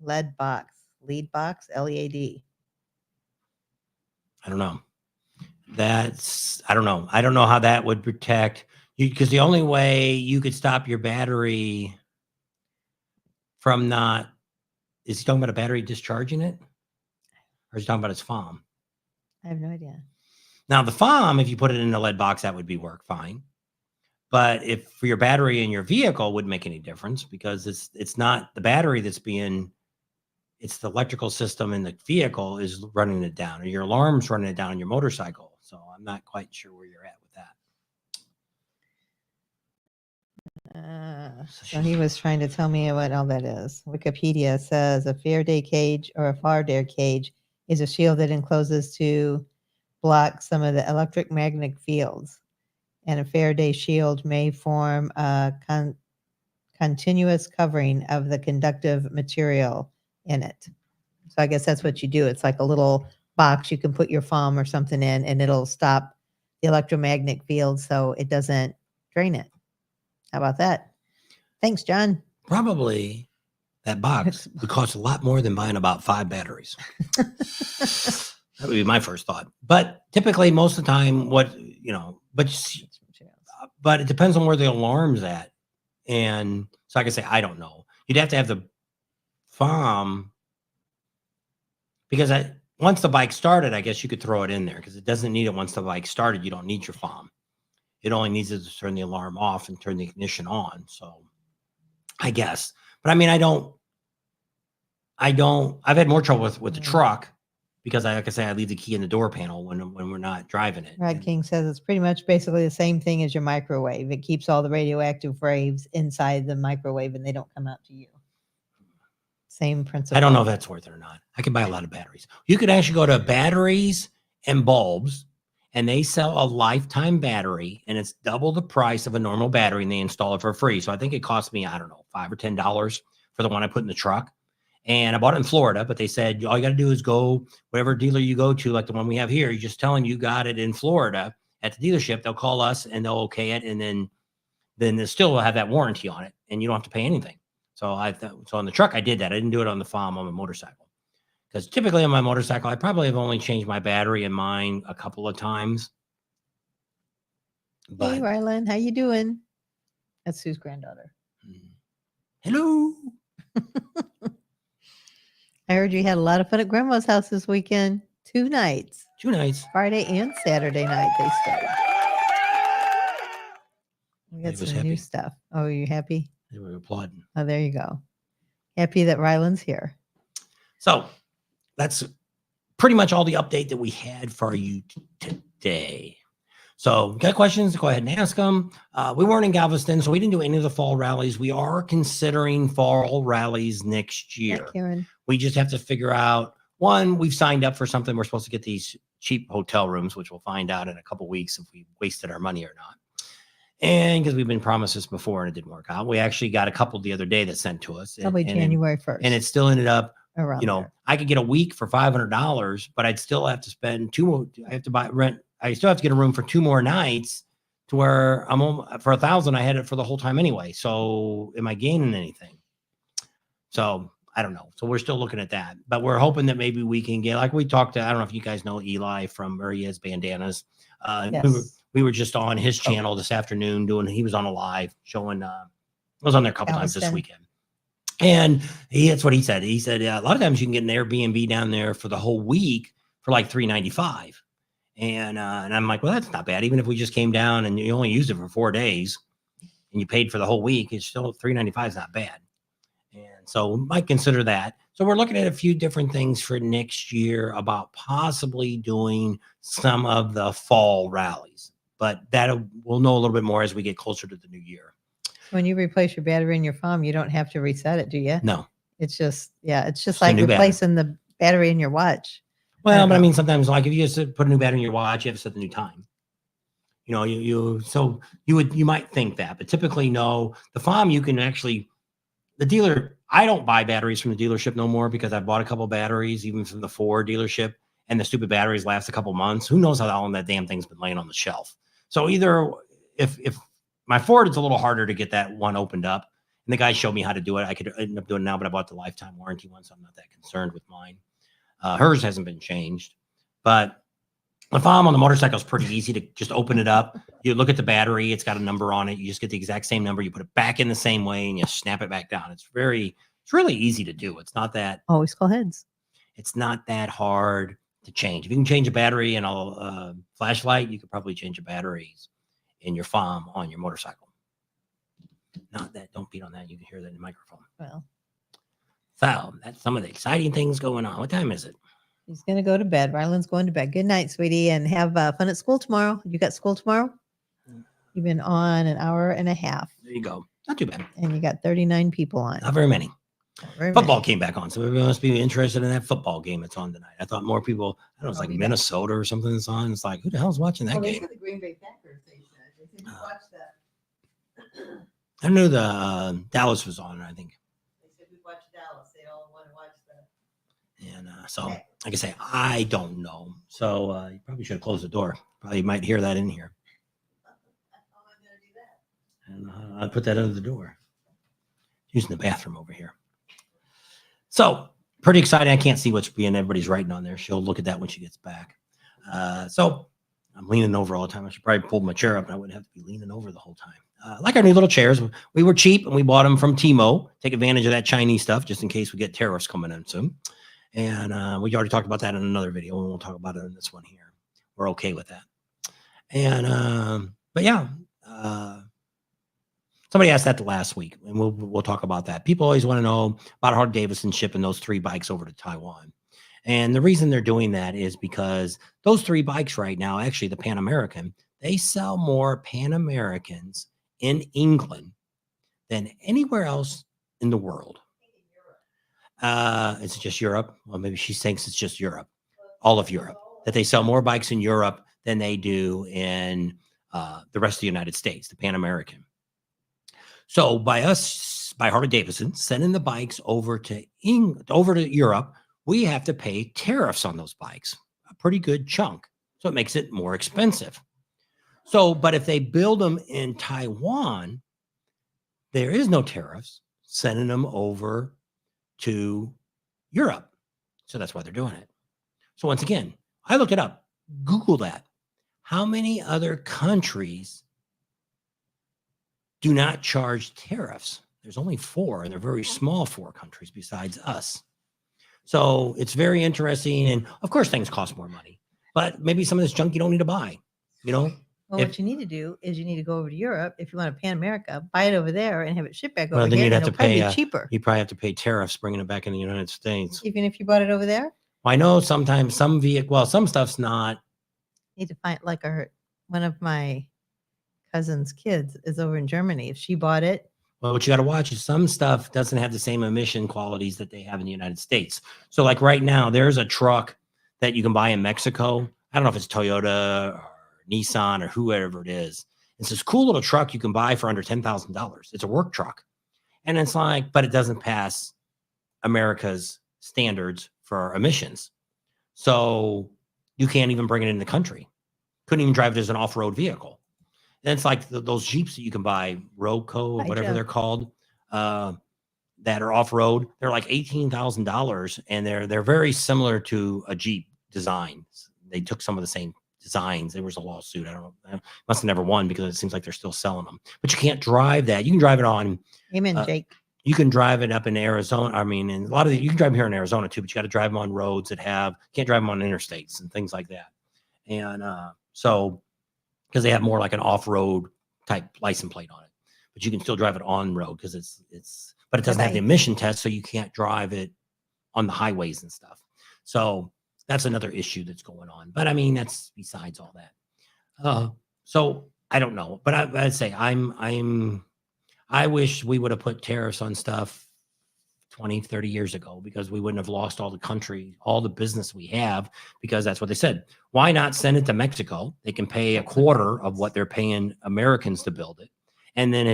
lead box, LED. I don't know. I don't know. I don't know how that would protect you, because the only way you could stop your battery from not, is he talking about a battery discharging it? Or is he talking about its FOM? I have no idea. Now, the FOM, if you put it in a lead box, that would work fine. But if for your battery in your vehicle, wouldn't make any difference, because it's not the battery it's the electrical system in the vehicle is running it down, or your alarm's running it down on your motorcycle. So I'm not quite sure where you're at with that. So he was trying to tell me what all that is. Wikipedia says a Faraday cage or a Faraday cage is a shield that encloses to block some of the electromagnetic fields. And a Faraday shield may form a continuous covering of the conductive material in it. So I guess that's what you do. It's like a little box you can put your FOM or something in, and it'll stop the electromagnetic field so it doesn't drain it. How about that? Thanks, John. Probably that box would cost a lot more than buying about 5 batteries. That would be my first thought. But typically, most of the time, but it depends on where the alarm's at. And so I can say, I don't know. You'd have to have the FOM, because once the bike started, I guess you could throw it in there, because it doesn't need it once the bike started. You don't need your FOM. It only needs it to turn the alarm off and turn the ignition on. So I guess, but I mean, I've had more trouble with the truck, because like I say, I leave the key in the door panel when we're not driving it. Rod King says it's pretty much basically the same thing as your microwave. It keeps all the radioactive waves inside the microwave and they don't come out to you. Same principle. I don't know if that's worth it or not. I can buy a lot of batteries. You could actually go to batteries and bulbs, and they sell a lifetime battery, and it's double the price of a normal battery, and they install it for free. So I think it cost me, I don't know, $5 or $10 for the one I put in the truck. And I bought it in Florida, but they said, all you got to do is go whatever dealer you go to, like the one we have here. You just tell them you got it in Florida at the dealership. They'll call us and they'll okay it. And then they still will have that warranty on it, and you don't have to pay anything. So so on the truck, I did that. I didn't do it on the FOM on the motorcycle, because typically on my motorcycle, I probably have only changed my battery in mine a couple of times. But, hey, Rylan, how you doing? That's Sue's granddaughter. Hello. I heard you had a lot of fun at Grandma's house this weekend. 2 nights. 2 nights. Friday and Saturday night they stayed. We got some new stuff. Oh, are you happy? They were applauding. Oh, there you go. Happy that Ryland's here. So that's pretty much all the update that we had for you today. So, got questions? Go ahead and ask them. We weren't in Galveston, so we didn't do any of the fall rallies. We are considering fall rallies next Yeah, year. Karen. We just have to figure out one, we've signed up for something. We're supposed to get these cheap hotel rooms, which we'll find out in a couple weeks if we wasted our money or not. And because we've been promised this before and it didn't work out, we actually got a couple the other day that sent to us. Probably January 1st. And it still ended up, around there. I could get a week for $500, but I'd still have to spend two more. I have to buy rent. I still have to get a room for 2 more nights to where I'm for $1,000. I had it for the whole time anyway. So am I gaining anything? So I don't know. So we're still looking at that, but we're hoping that maybe we can get, like we talked to, I don't know if you guys know Eli from where he is Bandanas. Yes. We were just on his channel this afternoon he was on a live showing, I was on there a couple times this weekend. And that's what he said. He said, a lot of times you can get an Airbnb down there for the whole week for like $395. And I'm like, well, that's not bad. Even if we just came down and you only used it for 4 days and you paid for the whole week, it's still $395 is not bad. And so we might consider that. So we're looking at a few different things for next year about possibly doing some of the fall rallies, but we'll know a little bit more as we get closer to the new year. When you replace your battery in your phone, you don't have to reset it, do you? No. It's just like replacing the battery in your watch. Well, but I mean, sometimes like if you just put a new battery in your watch, you have to set the new time. You might think that, but typically no. The FOM, you can actually, the dealer, I don't buy batteries from the dealership no more because I've bought a couple of batteries, even from the Ford dealership, and the stupid batteries last a couple months. Who knows how long that damn thing's been laying on the shelf? So either if my Ford, it's a little harder to get that one opened up, and the guy showed me how to do it. I could end up doing it now, but I bought the lifetime warranty one, so I'm not that concerned with mine. Hers hasn't been changed, but the FOM on the motorcycle is pretty easy to just open it up. You look at the battery, it's got a number on it. You just get the exact same number. You put it back in the same way and you snap it back down. It's really easy to do. It's not that. Always call heads. It's not that hard to change. If you can change a battery in a flashlight, you could probably change the batteries in your FOM on your motorcycle. Not that, don't beat on that. You can hear that in the microphone. Well. So that's some of the exciting things going on. What time is it? He's going to go to bed. Ryland's going to bed. Good night, sweetie, and have fun at school tomorrow. You got school tomorrow? You've been on an hour and a half. There you go. Not too bad. And you got 39 people on. Not very many. Football came back on, so everyone must be interested in that football game that's on tonight. I thought more people, I don't know, it's like Minnesota or something that's on. It's like, who the hell's watching that game? The Green Bay Packers. They said you watch that. I knew the Dallas was on, I think. They said we watch Dallas. They all want to watch that. And so, like I say, I don't know. So you probably should have closed the door. Probably might hear that in here. How am I going to do that? And I'll put that under the door. Using the bathroom over here. So pretty exciting. I can't see what's being everybody's writing on there. She'll look at that when she gets back. So I'm leaning over all the time. I should probably pull my chair up and I wouldn't have to be leaning over the whole time. Like our new little chairs, we were cheap and we bought them from Timo. Take advantage of that Chinese stuff just in case we get tariffs coming in soon. And we already talked about that in another video. And we'll talk about it in this one here. We're okay with that. And but yeah, somebody asked that the last week, and we'll talk about that. People always want to know about Harley-Davidson shipping those 3 bikes over to Taiwan. And the reason they're doing that is because those 3 bikes right now, actually the Pan American, they sell more Pan Americans in England than anywhere else in the world. It's just Europe. Well, maybe she thinks it's just Europe, all of Europe, that they sell more bikes in Europe than they do in the rest of the United States, the Pan American. So by Harley-Davidson sending the bikes over to Europe, we have to pay tariffs on those bikes, a pretty good chunk. So it makes it more expensive. So, but if they build them in Taiwan, there is no tariffs sending them over to Europe. So that's why they're doing it. So once again, I looked it up. Google that. How many other countries do not charge tariffs? There's only 4, and they're very small 4 countries besides us. So it's very interesting. And of course, things cost more money, but maybe some of this junk you don't need to buy, Well, what you need to do is you need to go over to Europe. If you want a Pan America, buy it over there and have it shipped back over then here. you'd have to pay cheaper. You probably have to pay tariffs bringing it back in the United States. Even if you bought it over there? Well, I know sometimes some stuff's not. You need to find, like one of my cousin's kids is over in Germany. If she bought it, Well, what you got to watch is some stuff doesn't have the same emission qualities that they have in the United States. So like right now, there's a truck that you can buy in Mexico. I don't know if it's Toyota or Nissan or whoever it is. It's this cool little truck you can buy for under $10,000. It's a work truck. And it's like, but it doesn't pass America's standards for emissions. So you can't even bring it in the country. Couldn't even drive it as an off-road vehicle. And it's like those Jeeps that you can buy, Roco or whatever they're called, that are off-road. They're like $18,000, and they're very similar to a Jeep design. They took some of the same designs. There was a lawsuit. I don't know. I must have never won because it seems like they're still selling them. But you can't drive that. You can drive it on. amen, Jake. You can drive it up in Arizona. I mean, and a lot of you can drive them here in Arizona too, but you got to drive them on roads that can't drive them on interstates and things like that. And so, because they have more like an off-road type license plate on it, but you can still drive it on road because but it doesn't have the emission test, so you can't drive it on the highways and stuff. So that's another issue that's going on. But I mean, that's besides all that. So I don't know, but I'd say I wish we would have put tariffs on stuff 20, 30 years ago, because we wouldn't have lost all the business we have, because that's what they said. Why not send it to Mexico? They can pay a quarter of what they're paying Americans to build it. And then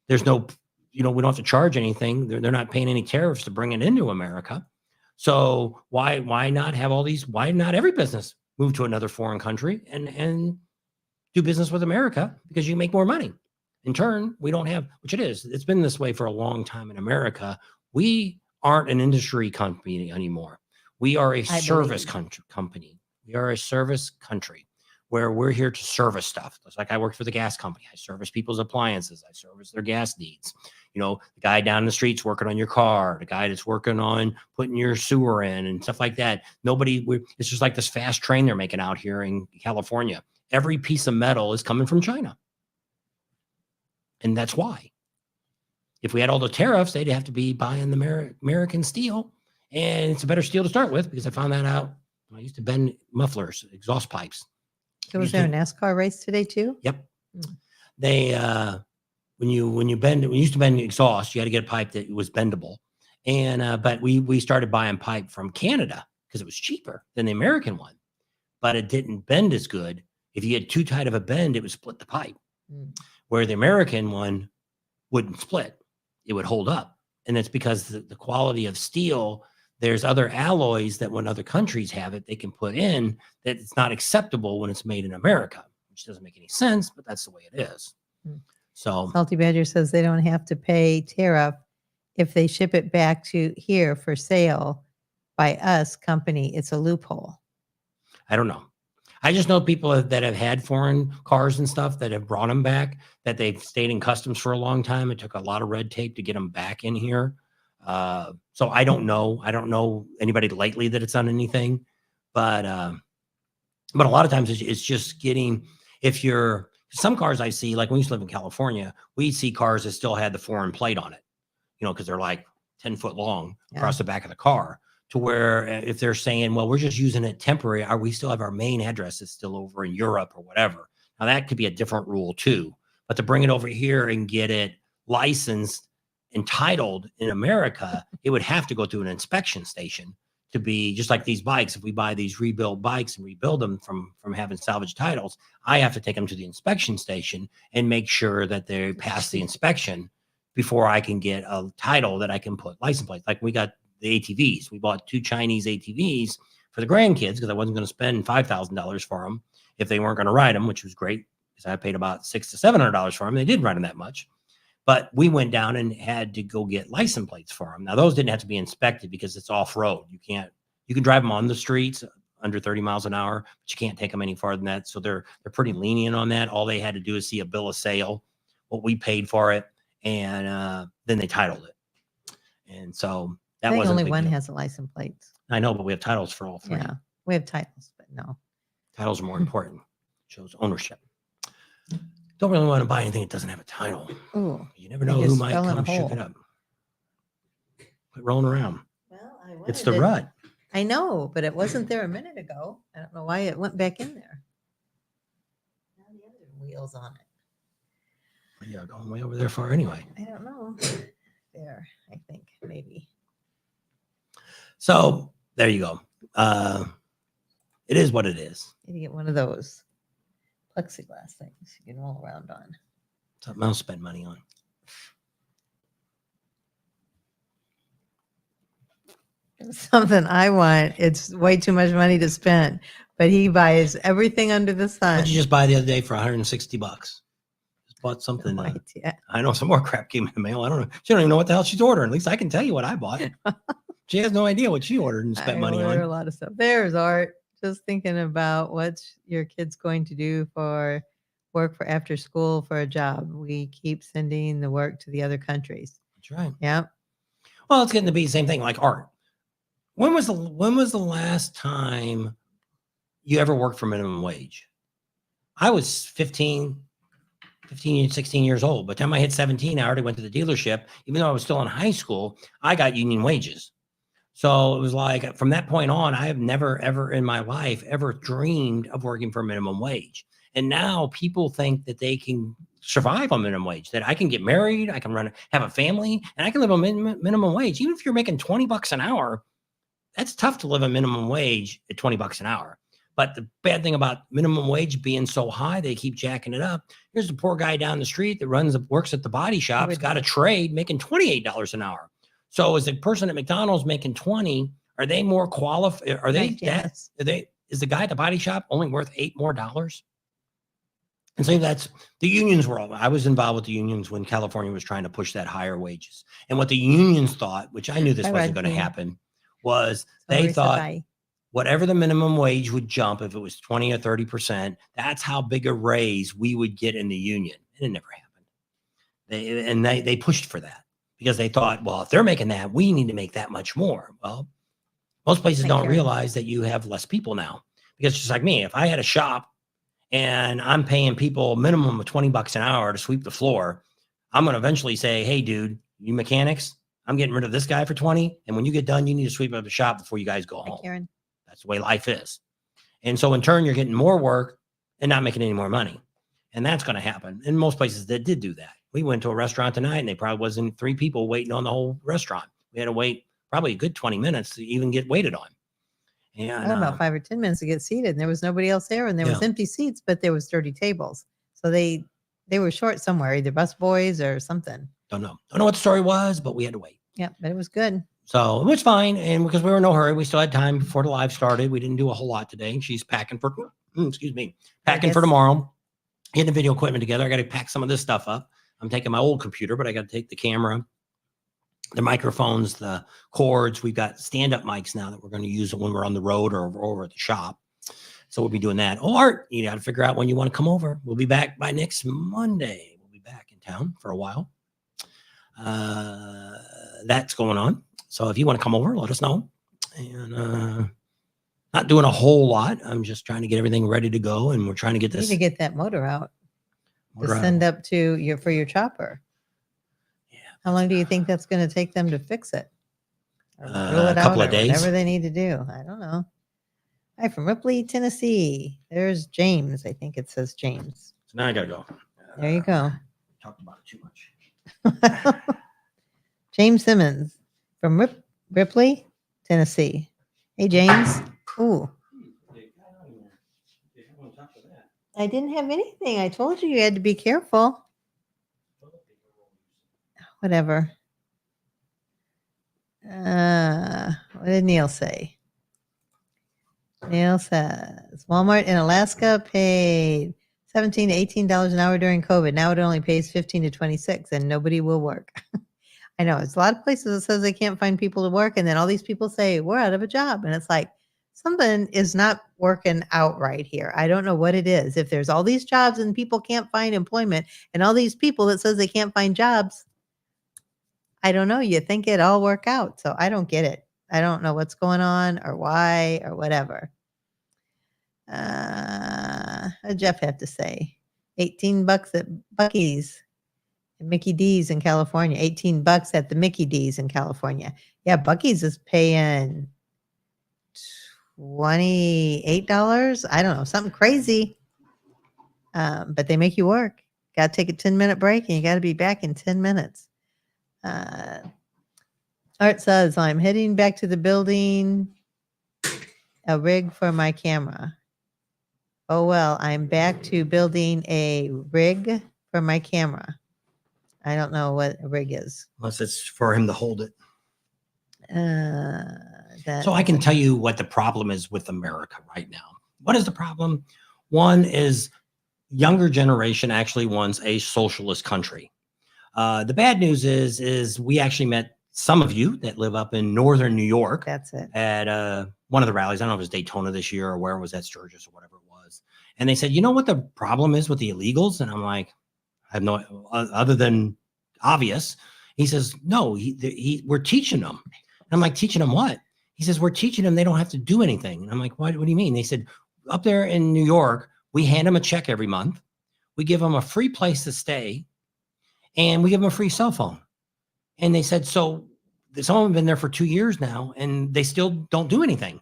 there's no, we don't have to charge anything. They're not paying any tariffs to bring it into America. So why not have why not every business move to another foreign country and do business with America, because you make more money. In turn, we don't have, which it's been this way for a long time in America. We aren't an industry company anymore. We are a service company. We are a service country where we're here to service stuff. It's like I worked for the gas company. I service people's appliances. I service their gas needs. The guy down the street's working on your car, the guy that's working on putting your sewer in and stuff like that. It's just like this fast train they're making out here in California. Every piece of metal is coming from China. And that's why. If we had all the tariffs, they'd have to be buying the American steel. And it's a better steel to start with, because I found that out. I used to bend mufflers, exhaust pipes. So was there a NASCAR race today too? Yep. They when you used to bend exhaust, you had to get a pipe that was bendable. And but we started buying pipe from Canada because it was cheaper than the American one. But it didn't bend as good. If you had too tight of a bend, it would split the pipe. Where the American one wouldn't split. It would hold up. And that's because the quality of steel, there's other alloys that when other countries have it, they can put in that it's not acceptable when it's made in America, which doesn't make any sense, but that's the way it is. So Salty Badger says they don't have to pay tariff if they ship it back to here for sale by us company. It's a loophole. I don't know. I just know people that have had foreign cars and stuff that have brought them back, that they've stayed in customs for a long time. It took a lot of red tape to get them back in here. So I don't know. I don't know anybody lately that it's done anything, but a lot of times it's just getting, some cars I see, like when we used to live in California, we see cars that still had the foreign plate on it, because they're like 10 foot long across the back of the car. To where if they're saying, well, we're just using it temporary, we still have our main address is still over in Europe or whatever. Now that could be a different rule too, but to bring it over here and get it licensed and titled in America, it would have to go through an inspection station to be just like these bikes. If we buy these rebuilt bikes and rebuild them from having salvage titles, I have to take them to the inspection station and make sure that they pass the inspection before I can get a title that I can put license plates. Like we got the ATVs. We bought 2 Chinese ATVs for the grandkids because I wasn't going to spend $5,000 for them if they weren't going to ride them, which was great because I paid about $600 to $700 for them. They didn't ride them that much, but we went down and had to go get license plates for them. Now those didn't have to be inspected because it's off road. You can drive them on the streets under 30 miles an hour, but you can't take them any farther than that. So they're pretty lenient on that. All they had to do is see a bill of sale, what we paid for it, and then they titled it. And so that I think wasn't only one has a license plate. I know, but we have titles for all 3. Yeah, we have titles, but no. Titles are more important. Shows ownership. Don't really want to buy anything that doesn't have a title. Ooh, You never know who might come shook it up. Quit rolling around. Well, It's the rut. I know, but it wasn't there a minute ago. I don't know why it went back in there. wheels on it. Yeah, going way over there far anyway. I don't know. There, I think maybe. So there you go. It is what it is. Need to get one of those plexiglass things you can roll around on. Something else to spend money on. Something I want. It's way too much money to spend, but he buys everything under the sun. What did you just buy the other day for $160? Just bought something. No idea. I know some more crap came in the mail. I don't know. She don't even know what the hell she's ordering. At least I can tell you what I bought. She has no idea what she ordered and spent money order on. a lot of stuff. There's Art. Just thinking about what your kid's going to do for work for after school for a job. We keep sending the work to the other countries. That's right. Yeah. Well, it's getting to be the same thing like Art. When was the last time you ever worked for minimum wage? I was 16 years old. By the time I hit 17, I already went to the dealership. Even though I was still in high school, I got union wages. So it was like from that point on, I have never, ever in my life ever dreamed of working for minimum wage. And now people think that they can survive on minimum wage, that I can get married, I can have a family, and I can live on minimum wage. Even if you're making $20 an hour, that's tough to live on minimum wage at $20 an hour. But the bad thing about minimum wage being so high, they keep jacking it up. Here's the poor guy down the street that works at the body shop, has got a trade making $28 an hour. So is the person at McDonald's making 20? Are they more qualified? Are they Yes. is the guy at the body shop only worth $8 more? And so that's the unions were all. I was involved with the unions when California was trying to push that higher wages. And what the unions thought, which I knew this wasn't going to happen, was they thought whatever the minimum wage would jump, if it was 20 or 30%, that's how big a raise we would get in the union. And it never happened. They pushed for that because they thought, well, if they're making that, we need to make that much more. Well, most places don't realize that you have less people now, because just like me, if I had a shop and I'm paying people a minimum of $20 an hour to sweep the floor, I'm going to eventually say, hey, dude, you mechanics, I'm getting rid of this guy for 20. And when you get done, you need to sweep up the shop before you guys go home. Karen. That's the way life is. And so in turn, you're getting more work and not making any more money. And that's going to happen. And most places that did do that. We went to a restaurant tonight and they probably wasn't 3 people waiting on the whole restaurant. We had to wait probably a good 20 minutes to even get waited on. And about 5 or 10 minutes to get seated, and there was nobody else there, and there was empty seats, but there was dirty tables. So they were short somewhere, either bus boys or something. Don't know what the story was, but we had to wait. Yeah, but it was good. So it was fine. And because we were in no hurry, we still had time before the live started. We didn't do a whole lot today. She's packing for, packing for tomorrow. Getting the video equipment together. I got to pack some of this stuff up. I'm taking my old computer, but I got to take the camera, the microphones, the cords. We've got stand-up mics now that we're going to use when we're on the road or over at the shop. So we'll be doing that. Oh, Art, you got to figure out when you want to come over. We'll be back by next Monday. We'll be back in town for a while. That's going on. So if you want to come over, let us know. And not doing a whole lot. I'm just trying to get everything ready to go, and we're trying to get this. You need to get that motor out to send up to your chopper. Yeah. How long do you think that's going to take them to fix it? A couple of days. Whatever they need to do. I don't know. Hi, from Ripley, Tennessee. There's James. I think it says James. So now I gotta go. There you go. Talked about it too much. James Simmons from Ripley, Tennessee. Hey, James. Ooh. I didn't have anything. I told you had to be careful. Whatever. What did Neil say? Neil says Walmart in Alaska paid $17 to $18 an hour during COVID. Now it only pays $15 to $26, and nobody will work. I know it's a lot of places that says they can't find people to work, and then all these people say we're out of a job, and it's like something is not working out right here. I don't know what it is. If there's all these jobs and people can't find employment, and all these people that says they can't find jobs, I don't know. You think it all work out, so I don't get it. I don't know what's going on or why or whatever. What did Jeff have to say? $18 at Buc-ee's and Mickey D's in California. $18 at the Mickey D's in California. Yeah, Buc-ee's is paying $28. I don't know, something crazy. But they make you work. Got to take a 10-minute break, and you got to be back in 10 minutes. Art says, I'm heading back to the building, a rig for my camera. Oh, well, I'm back to building a rig for my camera. I don't know what a rig is. Unless it's for him to hold it. That So I can tell you what the problem is with America right now. What is the problem? One is younger generation actually wants a socialist country. The bad news is we actually met some of you that live up in northern New York. That's it. At one of the rallies. I don't know if it was Daytona this year or where it was at Sturgis or whatever it was. And they said, you know what the problem is with the illegals? And I'm like, I have no other than obvious. He says, no, we're teaching them. And I'm like, teaching them what? He says, we're teaching them they don't have to do anything. And I'm like, what do you mean? They said, up there in New York, we hand them a check every month. We give them a free place to stay. And we give them a free cell phone. And they said, so some of them have been there for 2 years now, and they still don't do anything.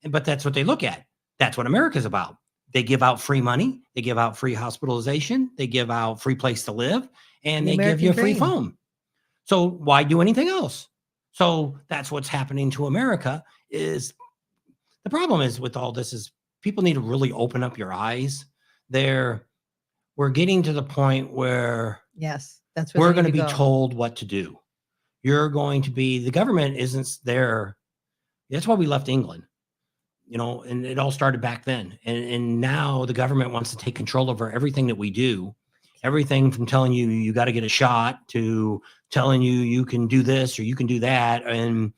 But that's what they look at. That's what America's about. They give out free money. They give out free hospitalization. They give out free place to live, and they give you a free phone. So why do anything else? So that's what's happening to America. Is the problem is with all this is people need to really open up your eyes. We're getting to the point where yes, that's where we're going to be told what to do. You're going to be, the government isn't there. That's why we left England, and it all started back then. And now the government wants to take control over everything that we do, everything from telling you got to get a shot to telling you can do this or you can do that. And,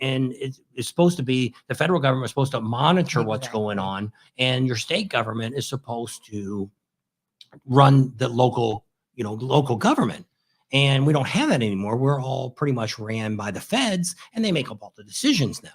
and it's supposed to be, the federal government is supposed to monitor what's going on, and your state government is supposed to run the local government. And we don't have that anymore. We're all pretty much ran by the feds, and they make up all the decisions now.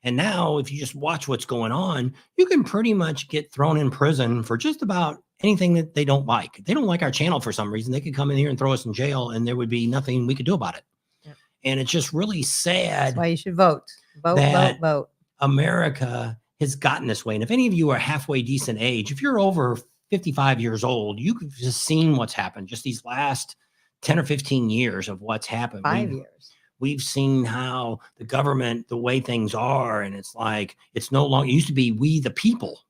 And now if you just watch what's going on, you can pretty much get thrown in prison for just about anything that they don't like. If they don't like our channel for some reason, they could come in here and throw us in jail, and there would be nothing we could do about it. Yep. And it's just really sad. That's why you should vote. Vote. America has gotten this way. And if any of you are halfway decent age, if you're over 55 years old, you've just seen what's happened just these last 10 or 15 years of what's happened. 5 years. We've seen how the government, the way things are, and it's like, it's no longer, it used to be we the people.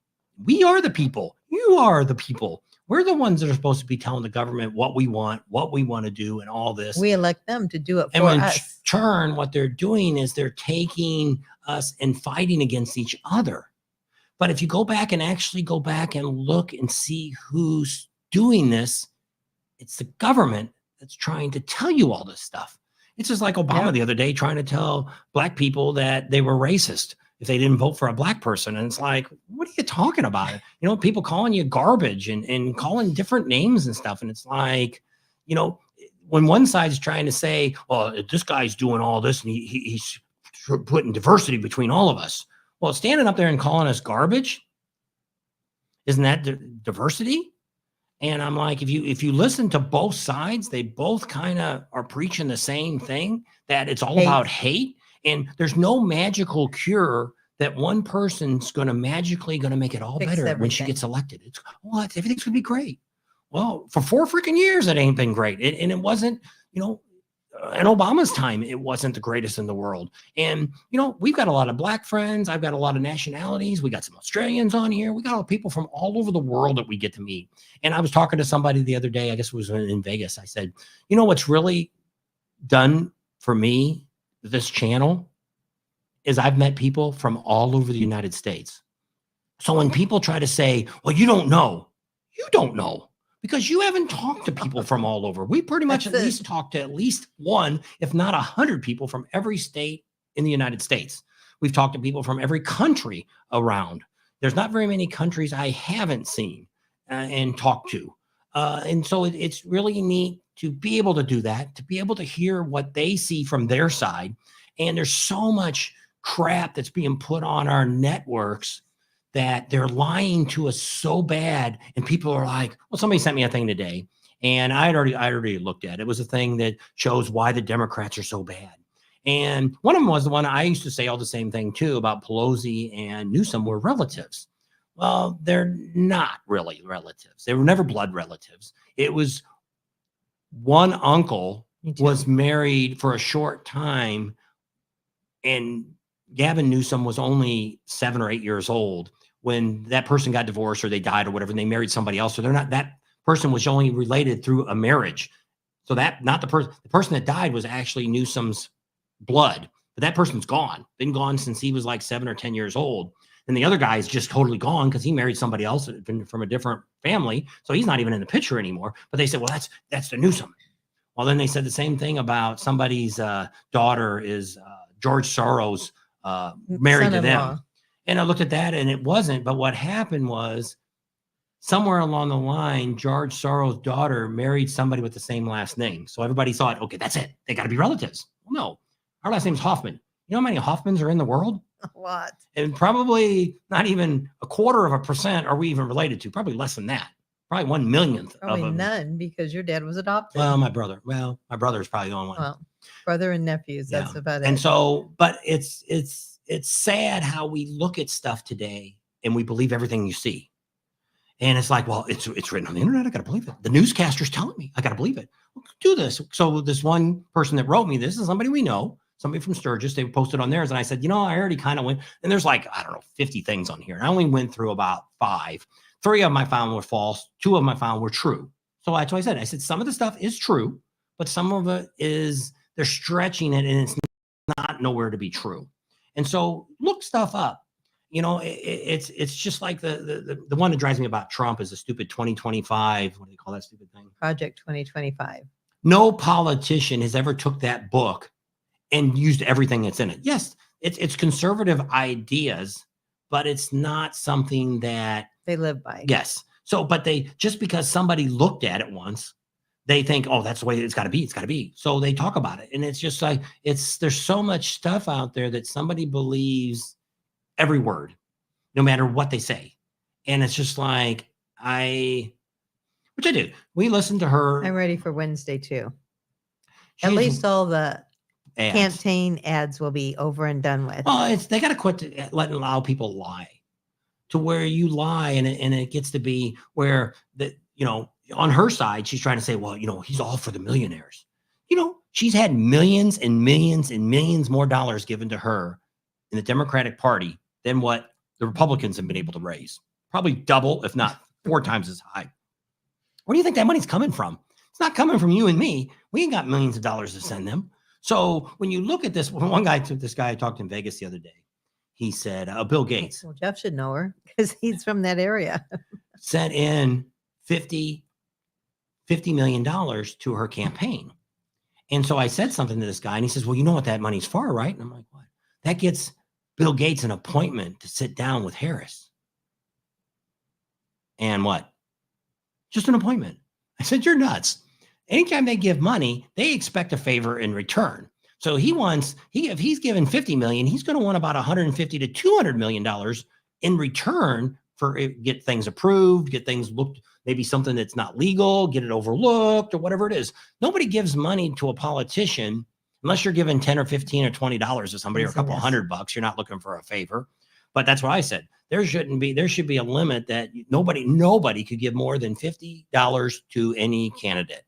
We are the people. You are the people. We're the ones that are supposed to be telling the government what we want to do and all this. We elect them to do it for us. And in turn, what they're doing is they're taking us and fighting against each other. But if you go back and look and see who's doing this, it's the government that's trying to tell you all this stuff. It's just like Obama the other day trying to tell black people that they were racist if they didn't vote for a black person. And it's like, what are you talking about? People calling you garbage and calling different names and stuff. And it's like, when one side's trying to say, well, this guy's doing all this and he's putting diversity between all of us. Well, standing up there and calling us garbage, isn't that diversity? And I'm like, if you listen to both sides, they both kind of are preaching the same thing, that it's all about hate. And there's no magical cure that one person's magically going to make it all better everything. When she gets elected. It's everything's going to be great. Well, for 4 freaking years, it ain't been great. And it wasn't, in Obama's time, it wasn't the greatest in the world. And, we've got a lot of black friends. I've got a lot of nationalities. We got some Australians on here. We got a lot of people from all over the world that we get to meet. And I was talking to somebody the other day, I guess it was in Vegas. I said, what's really done for me, this channel, is I've met people from all over the United States. So when people try to say, well, you don't know, because you haven't talked to people from all over. We pretty much at least talked to at least one, if not 100 people from every state in the United States. We've talked to people from every country around. There's not very many countries I haven't seen and talked to. And so it's really neat to be able to do that, to be able to hear what they see from their side. And there's so much crap that's being put on our networks that they're lying to us so bad. And people are like, well, somebody sent me a thing today, and I already looked at it. It was a thing that shows why the Democrats are so bad. And one of them was the one I used to say all the same thing too, about Pelosi and Newsom were relatives. Well, they're not really relatives. They were never blood relatives. It was one uncle Me too. was married for a short time, and Gavin Newsom was only 7 or 8 years old when that person got divorced or they died or whatever, and they married somebody else. So they're not, that person was only related through a marriage. So that, not the person that died was actually Newsom's blood, but that person's gone, been gone since he was like 7 or 10 years old. And the other guy is just totally gone because he married somebody else from a different family. So he's not even in the picture anymore. But they said, well, that's the Newsom. Well, then they said the same thing about somebody's daughter is George Soros married to them. Son-in-law. And I looked at that and it wasn't. But what happened was somewhere along the line, George Soros' daughter married somebody with the same last name. So everybody thought, okay, that's it. They got to be relatives. Well, no, our last name's Hoffman. You know how many Hoffmans are in the world? A lot. And probably not even 1/4% are we even related to. Probably less than that. Probably 1/1,000,000th Probably of them. none because your dad was adopted. Well, my brother is probably the only one. Well, brother and nephews. Yeah. That's about it. And so, but it's sad how we look at stuff today and we believe everything you see. And it's like, well, it's written on the internet. I got to believe it. The newscaster's telling me I got to believe it. Well, do this. So this one person that wrote me, this is somebody we know, somebody from Sturgis. They posted on theirs. And I said, I already kind of went, and there's like, I don't know, 50 things on here. And I only went through about 5. 3 of them I found were false. 2 of them I found were true. So that's what I said, some of the stuff is true, but some of it is, they're stretching it and it's not nowhere to be true. And so look stuff up. It's just like the one that drives me about Trump is the stupid 2025. What do they call that stupid thing? Project 2025. No politician has ever took that book and used everything that's in it. Yes, it's conservative ideas, but it's not something that they live by. Yes. So, but just because somebody looked at it once, they think, oh, that's the way it's got to be. It's got to be. So they talk about it. And it's just like, there's so much stuff out there that somebody believes every word, no matter what they say. And it's just like, which I do. We listen to her. I'm ready for Wednesday too. At least all the campaign ads will be over and done with. Well, they got to quit allow people lie, to where you lie and it gets to be where on her side, she's trying to say, well, he's all for the millionaires. She's had millions and millions and millions more dollars given to her in the Democratic Party than what the Republicans have been able to raise. Probably double, if not 4 times as high. Where do you think that money's coming from? It's not coming from you and me. We ain't got millions of dollars to send them. So when you look at this, this guy I talked in Vegas the other day, he said, Bill Gates. Well, Jeff should know her because he's from that area. Sent in $50 million to her campaign. And so I said something to this guy and he says, well, you know what that money's for, right? And I'm like, what? That gets Bill Gates an appointment to sit down with Harris. And what? Just an appointment. I said, you're nuts. Anytime they give money, they expect a favor in return. So if he's given 50 million, he's going to want about 150 to 200 million dollars in return for get things approved, get things looked, maybe something that's not legal, get it overlooked or whatever it is. Nobody gives money to a politician unless you're giving 10 or 15 or $20 to somebody or a couple $100. You're not looking for a favor. But that's what I said. There should be a limit that nobody could give more than $50 to any candidate.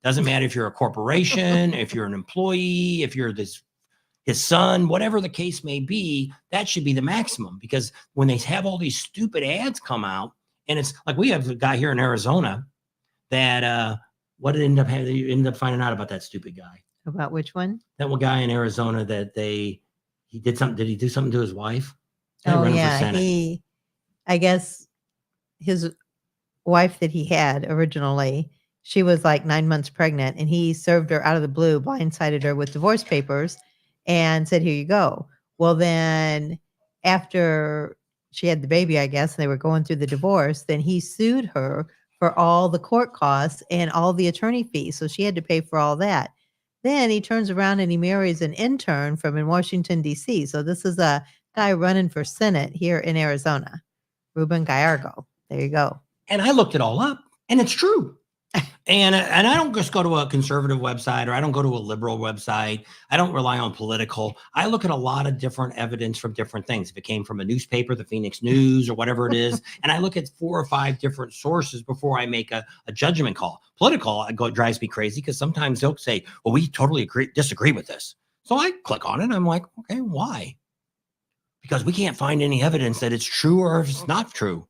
Doesn't matter if you're a corporation, if you're an employee, if you're his son, whatever the case may be, that should be the maximum. Because when they have all these stupid ads come out, and it's like we have a guy here in Arizona that what did you end up finding out about that stupid guy? About which one? That one guy in Arizona that he did something. Did he do something to his wife? Oh yeah, I guess his wife that he had originally, she was like 9 months pregnant, and he served her out of the blue, blindsided her with divorce papers, and said, "Here you go." Well, then after she had the baby, I guess, and they were going through the divorce, then he sued her for all the court costs and all the attorney fees. So she had to pay for all that. Then he turns around and he marries an intern from in Washington, D.C. So this is a guy running for Senate here in Arizona, Ruben Gallardo. There you go. And I looked it all up, and it's true. And I don't just go to a conservative website or I don't go to a liberal website. I don't rely on political. I look at a lot of different evidence from different things. If it came from a newspaper, the Phoenix News or whatever it is, and I look at 4 or 5 different sources before I make a judgment call. Political, it drives me crazy because sometimes they'll say, well, we totally disagree with this. So I click on it. And I'm like, okay, why? Because we can't find any evidence that it's true or if it's not true.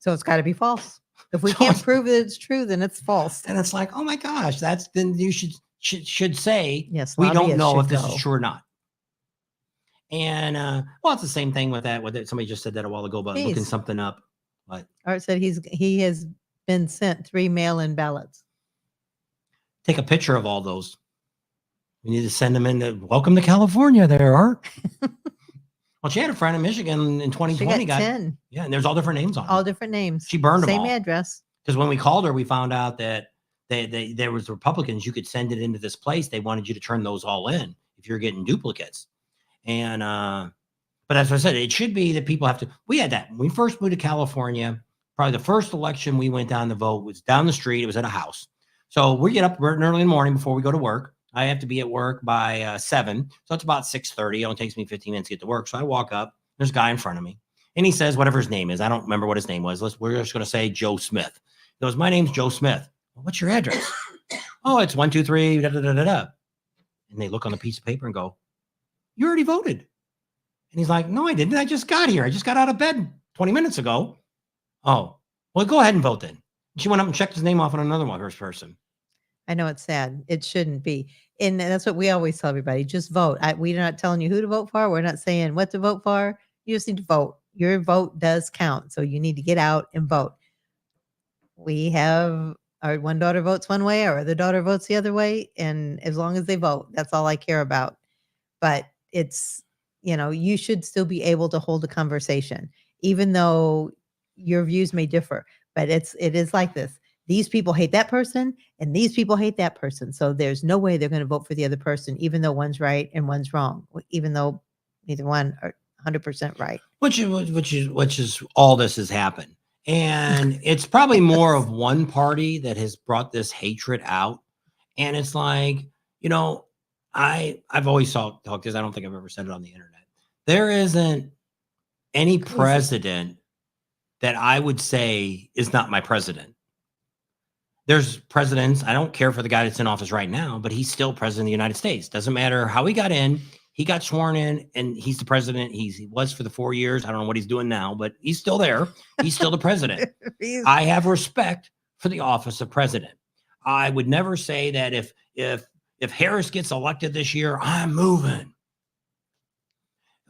So it's got to be false. If we So can't prove that it's true, then it's false. And it's like, oh my gosh, then you should say, Yes, we don't lobbyists know if should this go. is true or not. And well, it's the same thing with that. Somebody just said that a while ago about looking Jeez. something up. But Art said he has been sent 3 mail-in ballots. take a picture of all those. We need to send them in. Welcome to California, there, Art. Well, she had a friend in Michigan in 2020. She got 10. Yeah, and there's all different names on All them. different names. She burned them Same all. address. Because when we called her, we found out that there was Republicans. You could send it into this place. They wanted you to turn those all in if you're getting duplicates. And but as I said, it should be that people have to. We had that when we first moved to California. Probably the first election we went down to vote was down the street. It was at a house. So we get up early in the morning before we go to work. I have to be at work by 7. So it's about 6:30. It only takes me 15 minutes to get to work. So I walk up. There's a guy in front of me. And he says whatever his name is. I don't remember what his name was. We're just going to say Joe Smith. He goes, my name's Joe Smith. Well, what's your address? Oh, it's 123. Da, da, da, da, da. And they look on the piece of paper and go, you already voted. And he's like, no, I didn't. I just got here. I just got out of bed 20 minutes ago. Oh, well, go ahead and vote then. She went up and checked his name off on another person. I know it's sad. It shouldn't be. And that's what we always tell everybody. Just vote. We're not telling you who to vote for. We're not saying what to vote for. You just need to vote. Your vote does count. So you need to get out and vote. We have our one daughter votes one way, our other daughter votes the other way. And as long as they vote, that's all I care about. But it's, you should still be able to hold a conversation, even though your views may differ. But it is like this. These people hate that person and these people hate that person. So there's no way they're going to vote for the other person, even though one's right and one's wrong, even though neither one are 100% right. Which is all this has happened. And it's probably more of one party that has brought this hatred out. And it's like, I've always talked this. I don't think I've ever said it on the internet. There isn't any president that I would say is not my president. There's presidents. I don't care for the guy that's in office right now, but he's still president of the United States. Doesn't matter how he got in. He got sworn in and he's the president. He was for the 4 years. I don't know what he's doing now, but he's still there. He's still the president. I have respect for the office of president. I would never say that if Harris gets elected this year, I'm moving.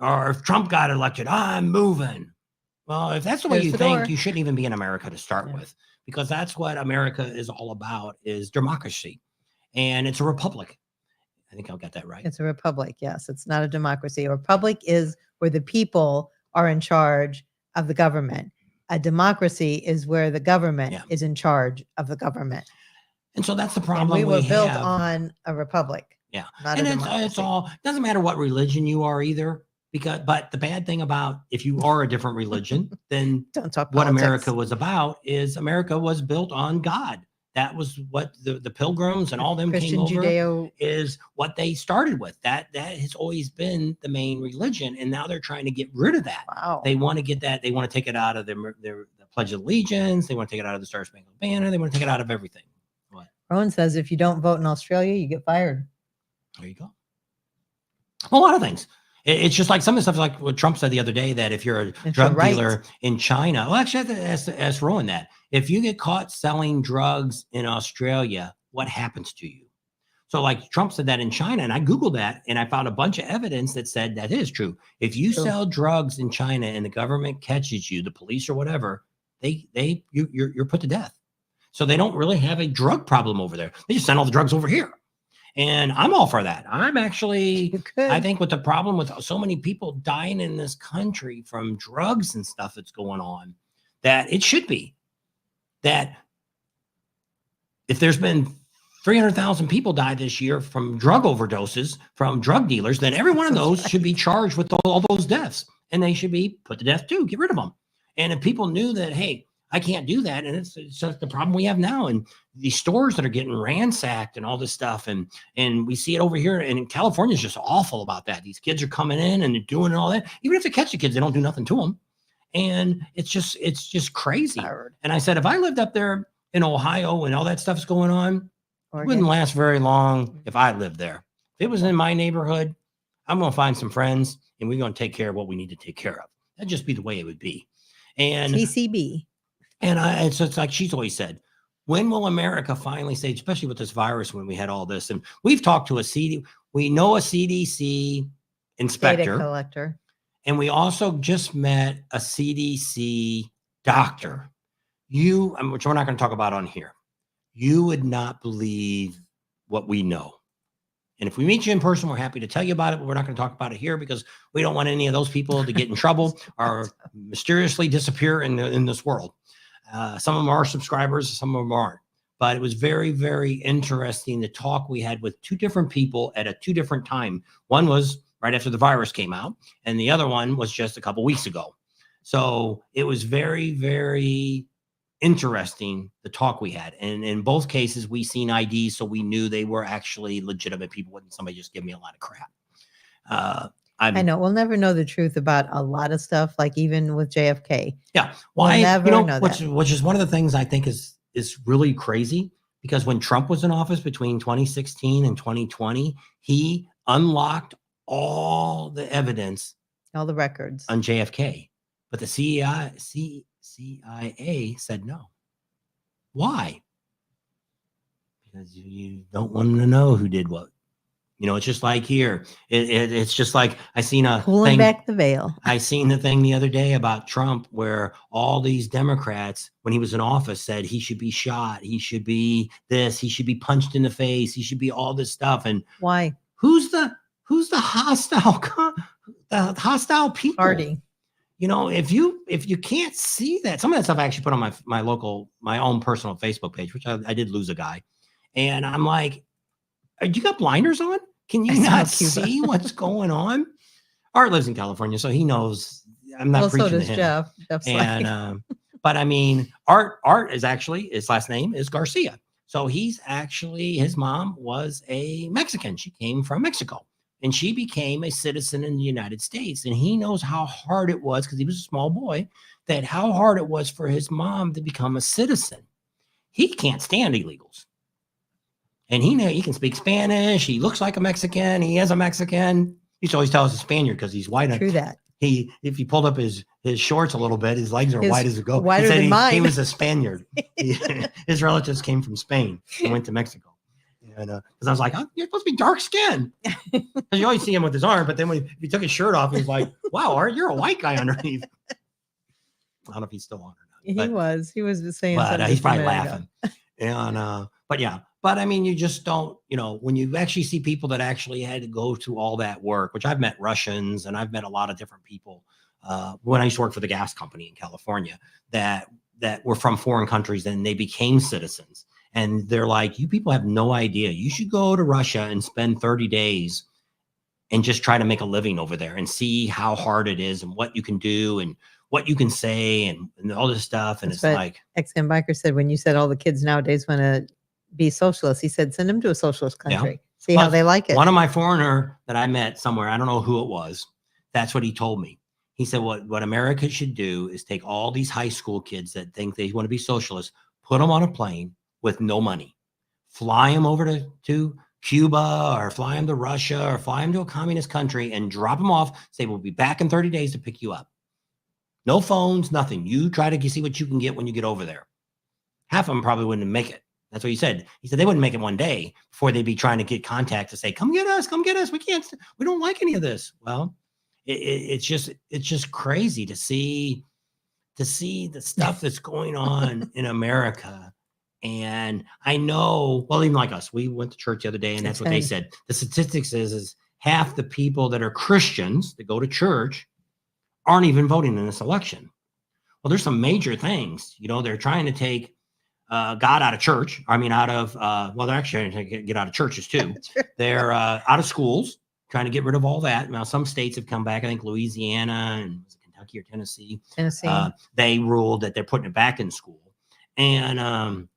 Or if Trump got elected, I'm moving. Well, if that's the way you think, you shouldn't even be in America to start with, because that's what America is all about, is democracy. And it's a republic. I think I'll get that right. It's a republic. Yes. It's not a democracy. A republic is where the people are in charge of the government. A democracy is where the government is in charge of the government. And so that's the problem. And we were built on a republic. Yeah. Not and a it's all, doesn't matter what religion you are either. But the bad thing about if you are a different religion, then don't talk what politics. America was about is America was built on God. That was what the Pilgrims and all them Christian came over Judeo is what they started with. That has always been the main religion, and now they're trying to get rid of that. Wow. They want to get that. They want to take it out of their Pledge of Allegiance. They want to take it out of the Star Spangled Banner. They want to take it out of everything. What? Rowan says if you don't vote in Australia, you get fired. There you go. A lot of things. It's just like some of the stuff, like what Trump said the other day, that if you're a drug dealer in China, well, actually, I have to ask Rowan that. If you get caught selling drugs in Australia, what happens to you? So like Trump said that in China, and I Googled that, and I found a bunch of evidence that said that is true. If you sell drugs in China and the government catches you, the police or whatever, you're put to death. So they don't really have a drug problem over there. They just send all the drugs over here. And I'm all for that. I'm actually, I think with the problem with so many people dying in this country from drugs and stuff that's going on, that it should be that if there's been 300,000 people die this year from drug overdoses, from drug dealers, then every one of those should be charged with all those deaths, and they should be put to death too. Get rid of them. And if people knew that, hey, I can't do that. And it's just the problem we have now. And these stores that are getting ransacked and all this stuff. And we see it over here. And in California is just awful about that. These kids are coming in and they're doing all that. Even if they catch the kids, they don't do nothing to them. And it's just crazy. And I said, if I lived up there in Ohio and all that stuff's going on, it wouldn't last very long if I lived there. If it was in my neighborhood, I'm going to find some friends and we're going to take care of what we need to take care of. That'd just be the way it would be. And TCB. And so it's like she's always said, when will America finally say, especially with this virus, when we had all this, and we've talked to we know a CDC inspector, Data collector. and we also just met a CDC doctor. Which we're not going to talk about on here. You would not believe what we know. And if we meet you in person, we're happy to tell you about it, but we're not going to talk about it here because we don't want any of those people to get in trouble or mysteriously disappear in this world. Some of them are subscribers, some of them aren't. But it was very, very interesting, the talk we had with two different people at a two different time. One was right after the virus came out, and the other one was just a couple weeks ago. So it was very, very interesting, the talk we had. And in both cases, we seen IDs, so we knew they were actually legitimate people. Wasn't somebody just give me a lot of crap. I know we'll never know the truth about a lot of stuff, like even with JFK. Yeah. Why? We'll never know which is one of the things I think is really crazy, because when Trump was in office between 2016 and 2020, he unlocked all the evidence, all the records on JFK, but the CIA said no. Why? Because you don't want them to know who did what. It's just like here. It's just like I seen a pulling thing, back the veil. I seen the thing the other day about Trump, where all these Democrats, when he was in office, said he should be shot, he should be this, he should be punched in the face, he should be all this stuff. And why? Who's the hostile people? Party. If you can't see that, some of that stuff I actually put on my own personal Facebook page, which I did lose a guy, and I'm like, you got blinders on? Can you not see what's going on? Art lives in California, so he knows. I'm not preaching so does to him. Jeff. Jeff's and but I mean, Art is actually, his last name is Garcia. So he's actually, his mom was a Mexican. She came from Mexico, and she became a citizen in the United States. And he knows how hard it was, because he was a small boy, that how hard it was for his mom to become a citizen. He can't stand illegals. And he can speak Spanish. He looks like a Mexican. He is a Mexican. He used to always tell us a Spaniard because he's white. True that. If you pulled up his shorts a little bit, his legs are white as a goat. Whiter than mine. He was a Spaniard. His relatives came from Spain and went to Mexico. And because I was like, oh, you're supposed to be dark skinned. Because you always see him with his arm, but then if he took his shirt off, he was like, wow, Art, you're a white guy underneath. I don't know if he's still on or not. He was just saying but something. He's probably laughing. And but yeah. But I mean, you just don't, when you actually see people that actually had to go through all that work, which I've met Russians and I've met a lot of different people when I used to work for the gas company in California that were from foreign countries, and they became citizens. And they're like, you people have no idea. You should go to Russia and spend 30 days and just try to make a living over there and see how hard it is and what you can do and what you can say and all this stuff. And That's it's like, XM Biker said, when you said all the kids nowadays want to be socialists, he said, send them to a socialist country. Yeah. See how they like it. One of my foreigner that I met somewhere, I don't know who it was, that's what he told me. He said, what America should do is take all these high school kids that think they want to be socialists, put them on a plane with no money, fly them over to Cuba or fly them to Russia or fly them to a communist country and drop them off, say, we'll be back in 30 days to pick you up. No phones, nothing. You try to see what you can get when you get over there. Half of them probably wouldn't make it. That's what he said. He said they wouldn't make it one day before they'd be trying to get contact to say, come get us. We don't like any of this. Well, it's just crazy to see the stuff that's going on in America. And I know, well, even like us, we went to church the other day, and that's what they said. The statistics is half the people that are Christians that go to church aren't even voting in this election. Well, there's some major things, they're trying to take God out of church. I mean, out of, well, they're actually trying to get out of churches too. They're out of schools, trying to get rid of all that. Now, some states have come back. I think Louisiana and Kentucky or Tennessee. Tennessee. They ruled that they're putting it back in school. And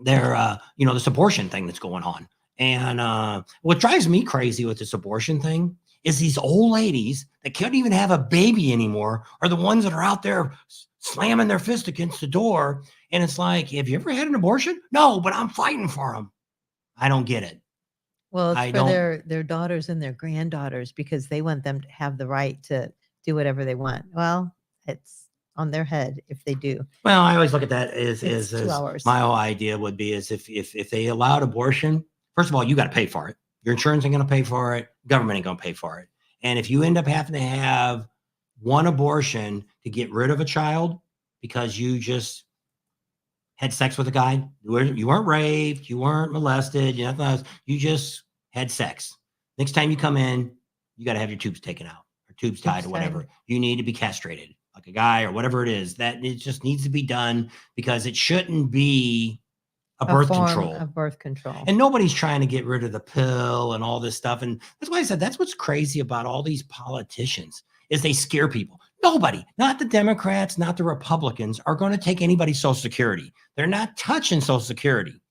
they're, this abortion thing that's going on. And what drives me crazy with this abortion thing is these old ladies that can't even have a baby anymore are the ones that are out there slamming their fist against the door. And it's like, have you ever had an abortion? No, but I'm fighting for them. I don't get it. Well, it's I for don't- their daughters and their granddaughters because they want them to have the right to do whatever they want. Well, it's on their head if they do. Well, I always look at that It's as 2 hours. my whole idea would be is if they allowed abortion, first of all, you got to pay for it. Your insurance ain't going to pay for it. Government ain't going to pay for it. And if you end up having to have one abortion to get rid of a child because you just had sex with a guy, you weren't raped, you weren't molested, nothing else, you just had sex. Next time you come in, you got to have your tubes taken out or tubes tied or whatever. tied. You need to be castrated like a guy or whatever it is. That it just needs to be done because it shouldn't be a birth form control. of birth control. And nobody's trying to get rid of the pill and all this stuff. And that's why I said that's what's crazy about all these politicians is they scare people. Nobody, not the Democrats, not the Republicans, are going to take anybody's Social Security. They're not touching Social Security.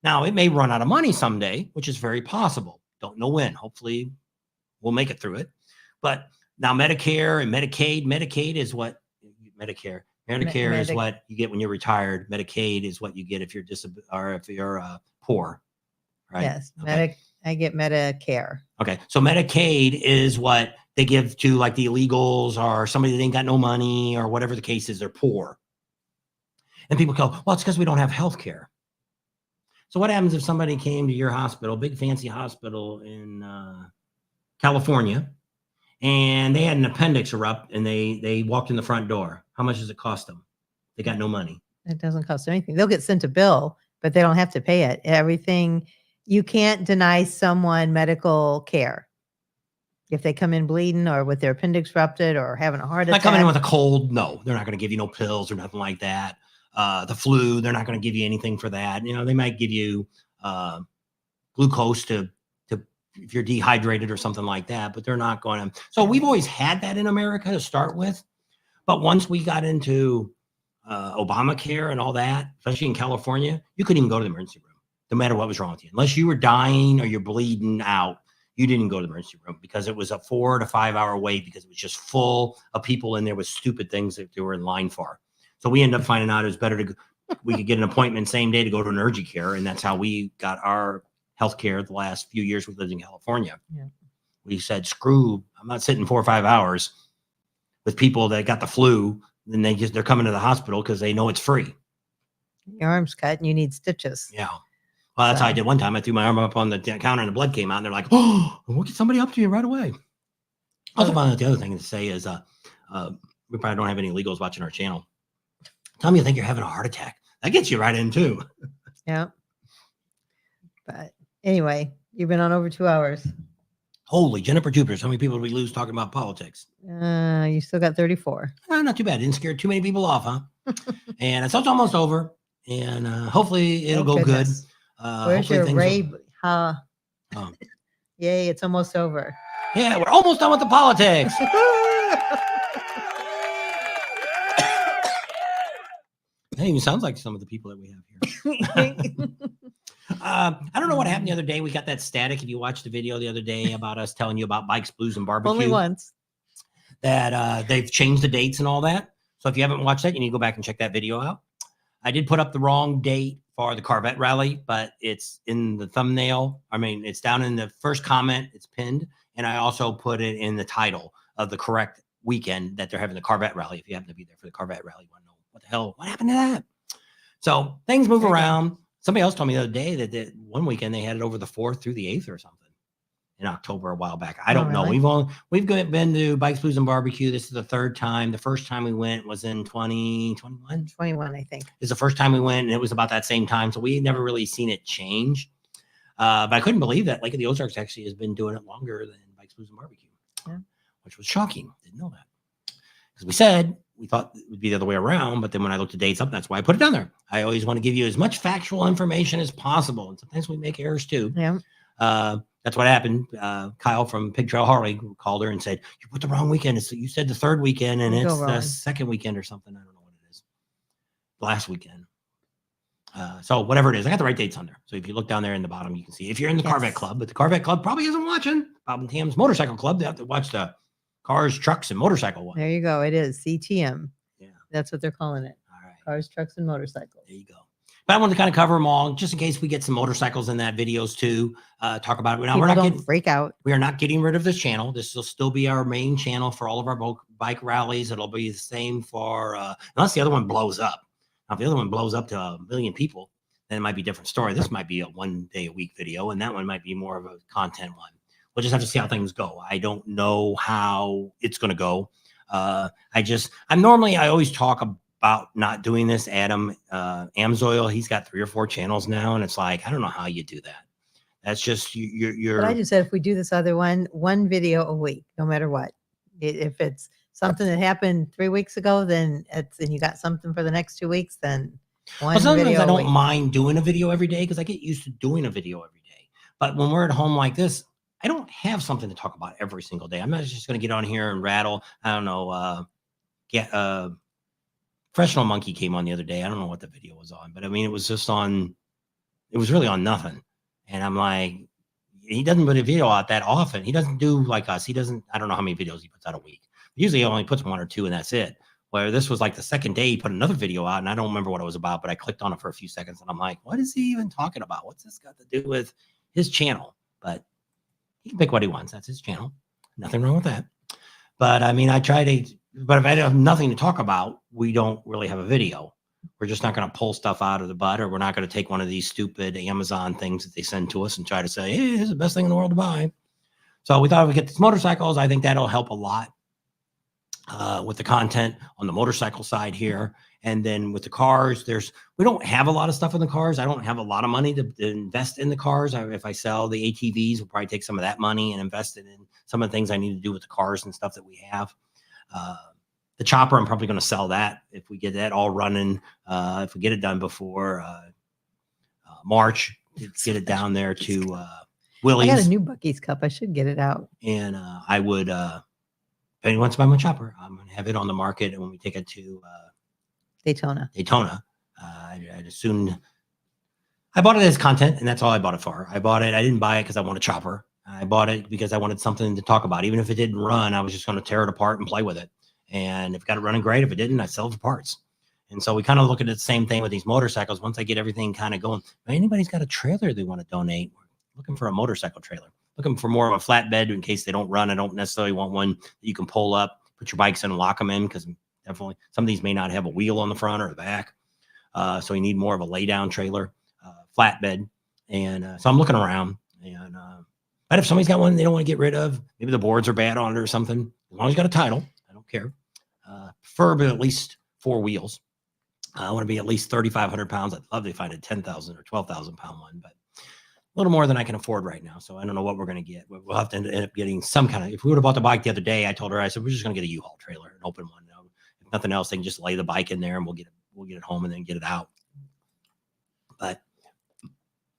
Now, it may run out of money someday, which is very possible. Don't know when. Hopefully, we'll make it through it. But now Medicare and Medicaid is what Medicare is what you get when you're retired. Medicaid is what you get if you're or if you're poor, right? Yes, Okay. I get Medicare. Okay, so Medicaid is what they give to like the illegals or somebody that ain't got no money or whatever the case is. They're poor, and people go, "Well, it's because we don't have health care." So what happens if somebody came to your hospital, big fancy hospital in California, and they had an appendix erupt and they walked in the front door? How much does it cost them? They got no money. It doesn't cost anything. They'll get sent a bill, but they don't have to pay it. Everything, you can't deny someone medical care. If they come in bleeding or with their appendix ruptured or having a heart Like attack. coming in with a cold, no, they're not going to give you no pills or nothing like that. The flu, they're not going to give you anything for that. They might give you glucose to if you're dehydrated or something like that, but they're not going to. So we've always had that in America to start with. But once we got into Obamacare and all that, especially in California, you couldn't even go to the emergency room, no matter what was wrong with you. Unless you were dying or you're bleeding out, you didn't go to the emergency room because it was a 4 to 5 hour wait because it was just full of people in there with stupid things that they were in line for. So we ended up finding out it was better we could get an appointment same day to go to an urgent care. And that's how we got our healthcare the last few years we lived in California. Yeah. We said, screw, I'm not sitting 4 or 5 hours with people that got the flu. Then they're coming to the hospital because they know it's free. Your arm's cut and you need stitches. Yeah. Well, that's how I did one time. I threw my arm up on the counter and the blood came out and they're like, oh, we'll get somebody up to you right away. Also found out the other thing to say is we probably don't have any illegals watching our channel. Tell me you think you're having a heart attack. That gets you right in too. Yeah. But anyway, you've been on over 2 hours. Holy Jennifer Jupiter. So many people we lose talking about politics. You still got 34. Not too bad. Didn't scare too many people off, huh? And so it's almost over. And hopefully it'll go goodness. good. Where's your hopefully rave? Yay, it's almost over. Yeah, we're almost done with the politics. That even sounds like some of the people that we have here. I don't know what happened the other day. We got that static. If you watched the video the other day about us telling you about Bikes, Blues, and Barbecue. Only once. That they've changed the dates and all that. So if you haven't watched that, you need to go back and check that video out. I did put up the wrong date for the Corvette rally, but it's in the thumbnail. I mean, it's down in the first comment. It's pinned. And I also put it in the title of the correct weekend that they're having the Corvette rally. If you happen to be there for the Corvette rally, you want to know what the hell, what happened to that? So things move around. Somebody else told me the other day that one weekend they had it over the 4th through the 8th or something in October a while back. I don't know. Really? We've been to Bikes, Blues, and Barbecue. This is the 3rd time. The first time we went was in 2021. 21, I think. It's the first time we went, and it was about that same time. So we never really seen it change. But I couldn't believe that Lake of the Ozarks actually has been doing it longer than Bikes, Blues, and Barbecue, which was shocking. Didn't know that. Because we thought it would be the other way around, but then when I looked the dates up, that's why I put it down there. I always want to give you as much factual information as possible. And sometimes we make errors too. Yeah. that's what happened. Kyle from Pig Trail Harley called her and said, "You put the wrong weekend. You said the third weekend, and it's the second weekend or something. I don't know what it is. Last weekend." So whatever it is, I got the right dates on there. So if you look down there in the bottom, you can see if you're in the Corvette Club, but the Corvette Club probably isn't watching Bob and Tam's Motorcycle Club. They have to watch the cars, trucks, and motorcycle one. There you go. It is CTM. Yeah. That's what they're calling it. All right. Cars, trucks, and motorcycles. There you go. But I wanted to kind of cover them all, just in case we get some motorcycles in that videos too. Talk about it. Now, we're not getting freak out. We are not getting rid of this channel. This will still be our main channel for all of our bike rallies. It'll be the same for unless the other one blows up. Now, if the other one blows up to 1 million people, then it might be a different story. This might be a 1 day a week video, and that one might be more of a content one. We'll just have to see how things go. I don't know how it's going to go. I always talk about not doing this. Adam Amsoil, he's got 3 or 4 channels now, and it's like, I don't know how you do that. That's just you're. But I just said, if we do this other one video a week, no matter what, if it's something that happened 3 weeks ago, then and you got something for the next 2 weeks, then one sometimes video I don't mind doing a video every day because I get used to doing a video every day. But when we're at home like this, I don't have something to talk about every single day. I'm not just going to get on here and rattle. I don't know. Professional Monkey came on the other day. I don't know what the video was on, but I mean, it was really on nothing. And I'm like, he doesn't put a video out that often. He doesn't do like us. I don't know how many videos he puts out a week. Usually he only puts 1 or 2 and that's it. Where this was like the second day he put another video out and I don't remember what it was about, but I clicked on it for a few seconds and I'm like, what is he even talking about? What's this got to do with his channel? But he can pick what he wants. That's his channel. Nothing wrong with that. But I mean, but if I have nothing to talk about, we don't really have a video. We're just not going to pull stuff out of the butt, or we're not going to take one of these stupid Amazon things that they send to us and try to say, hey, this is the best thing in the world to buy. So we thought if we get these motorcycles, I think that'll help a lot with the content on the motorcycle side here. And then with the cars, we don't have a lot of stuff in the cars. I don't have a lot of money to invest in the cars. If I sell the ATVs, we'll probably take some of that money and invest it in some of the things I need to do with the cars and stuff that we have. The chopper, I'm probably going to sell that if we get that all running. If we get it done before March, get it down there to Willie's. I got a new Bucky's cup. I should get it out. And I would, if anyone wants to buy my chopper, I'm going to have it on the market. And when we take it to Daytona, I'd assume I bought it as content, and that's all I bought it for. I didn't buy it because I want a chopper. I bought it because I wanted something to talk about. Even if it didn't run, I was just going to tear it apart and play with it. And if it got it running great, if it didn't, I sell it for parts. And so we kind of look at the same thing with these motorcycles. Once I get everything kind of going, if anybody's got a trailer they want to donate, we're looking for a motorcycle trailer, looking for more of a flatbed in case they don't run. I don't necessarily want one that you can pull up, put your bikes in and lock them in, because definitely some of these may not have a wheel on the front or the back. So you need more of a lay down trailer, flatbed. And so I'm looking around, and but if somebody's got one they don't want to get rid of, maybe the boards are bad on it or something, as long as you got a title, I don't care. Preferably at least 4 wheels. I want to be at least 3,500 pounds. I'd love to find a 10,000 or 12,000 pound one, but a little more than I can afford right now. So I don't know what we're going to get. We'll have to end up getting some kind of, if we would have bought the bike the other day, I told her, I said, we're just going to get a U-Haul trailer, an open one. If nothing else, they can just lay the bike in there and we'll get it home and then get it out. But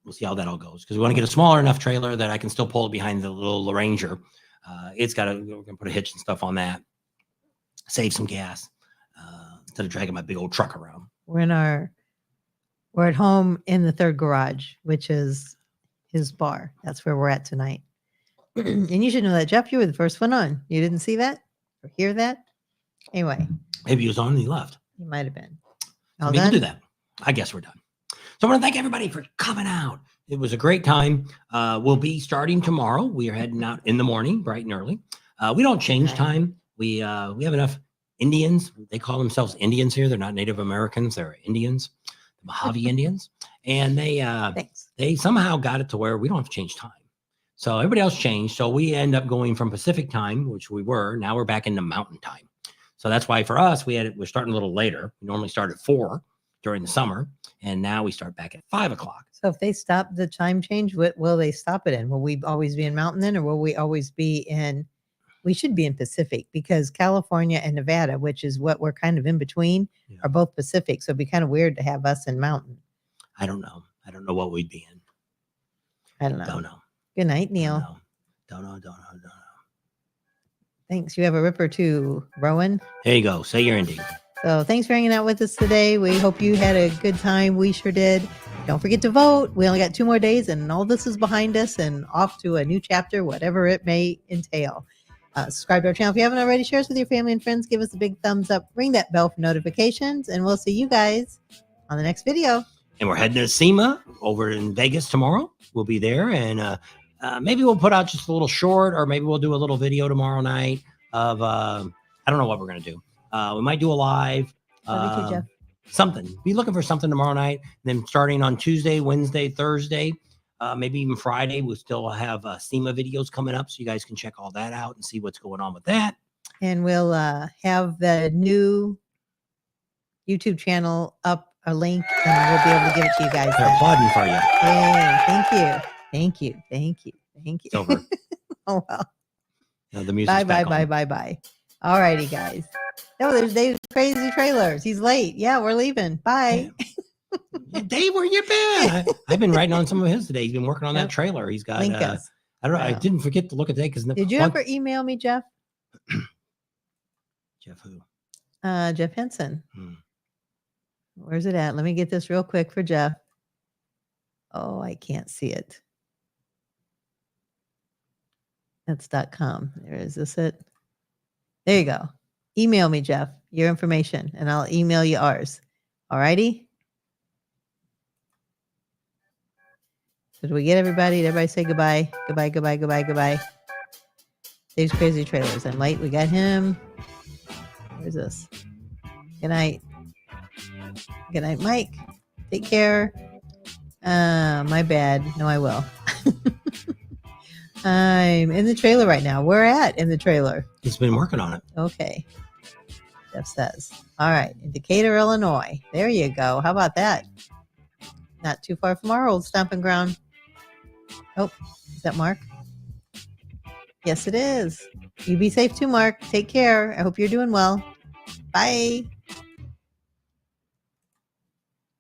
we'll see how that all goes, because we want to get a smaller enough trailer that I can still pull it behind the little Ranger. We're going to put a hitch and stuff on that, save some gas instead of dragging my big old truck around. We're at home in the third garage, which is his bar. That's where we're at tonight. And you should know that, Jeff, you were the first one on. You didn't see that or hear that? Anyway. Maybe he was on and he left. He might have been. So we can do that. I guess we're done. So I want to thank everybody for coming out. It was a great time. We'll be starting tomorrow. We are heading out in the morning, bright and early. We don't change time. We have enough Indians. They call themselves Indians here. They're not Native Americans. They're Indians, the Mojave Indians. And they somehow got it to where we don't have to change time. So everybody else changed. So we end up going from Pacific time, which we were. Now we're back into Mountain time. So that's why for us, we're starting a little later. We normally start at 4 during the summer. And now we start back at 5 o'clock. So if they stop the time change, what will they stop it in? Will we always be in Mountain then, or will we always be in? We should be in Pacific, because California and Nevada, which is what we're kind of in between, are both Pacific. So it'd be kind of weird to have us in Mountain. I don't know. I don't know what we'd be in. I don't know. Don't know. Good night, Neil. Don't know. Thanks. You have a ripper too, Rowan. There you go. Say your ending. So thanks for hanging out with us today. We hope you had a good time. We sure did. Don't forget to vote. We only got 2 more days and all this is behind us and off to a new chapter, whatever it may entail. Subscribe to our channel if you haven't already. Share us with your family and friends. Give us a big thumbs up. Ring that bell for notifications. And we'll see you guys on the next video. And we're heading to SEMA over in Vegas tomorrow. We'll be there. And maybe we'll put out just a little short, or maybe we'll do a little video tomorrow night of, I don't know what we're going to do. We might do a live. Love you too, Jeff. Something. Be looking for something tomorrow night. Then starting on Tuesday, Wednesday, Thursday, maybe even Friday, we'll still have SEMA videos coming up. So you guys can check all that out and see what's going on with that. And we'll have the new YouTube channel up, a link, and we'll be able to give it to you guys. They're applauding for you. Hey, thank you. Thank you. Thank you. Thank you. It's over. Oh, well. Now the music's Bye, back bye, on. bye, bye, bye. All righty, guys. No, there's Dave's crazy trailers. He's late. Yeah, we're leaving. Bye. Yeah, Dave, where you been? I've been writing on some of his today. He's been working on Yep. that trailer. He's got. Link us. I don't know. I Wow. didn't forget to look at that because. Did you ever email me, Jeff? Jeff who? Jeff Henson. Hmm. Where's it at? Let me get this real quick for Jeff. Oh, I can't see it. That's .com. Is this it? There you go. Email me, Jeff, your information, and I'll email you ours. All righty? So did we get everybody? Did everybody say goodbye? Goodbye, goodbye, goodbye, goodbye. Dave's Crazy Trailers. I'm late. We got him. Where's this? Good night. Good night, Mike. Take care. My bad. No, I will. I'm in the trailer right now. Where at in the trailer? He's been working on it. Okay. Jeff says. All right. In Decatur, Illinois. There you go. How about that? Not too far from our old stomping ground. Oh, is that Mark? Yes, it is. You be safe too, Mark. Take care. I hope you're doing well. Bye.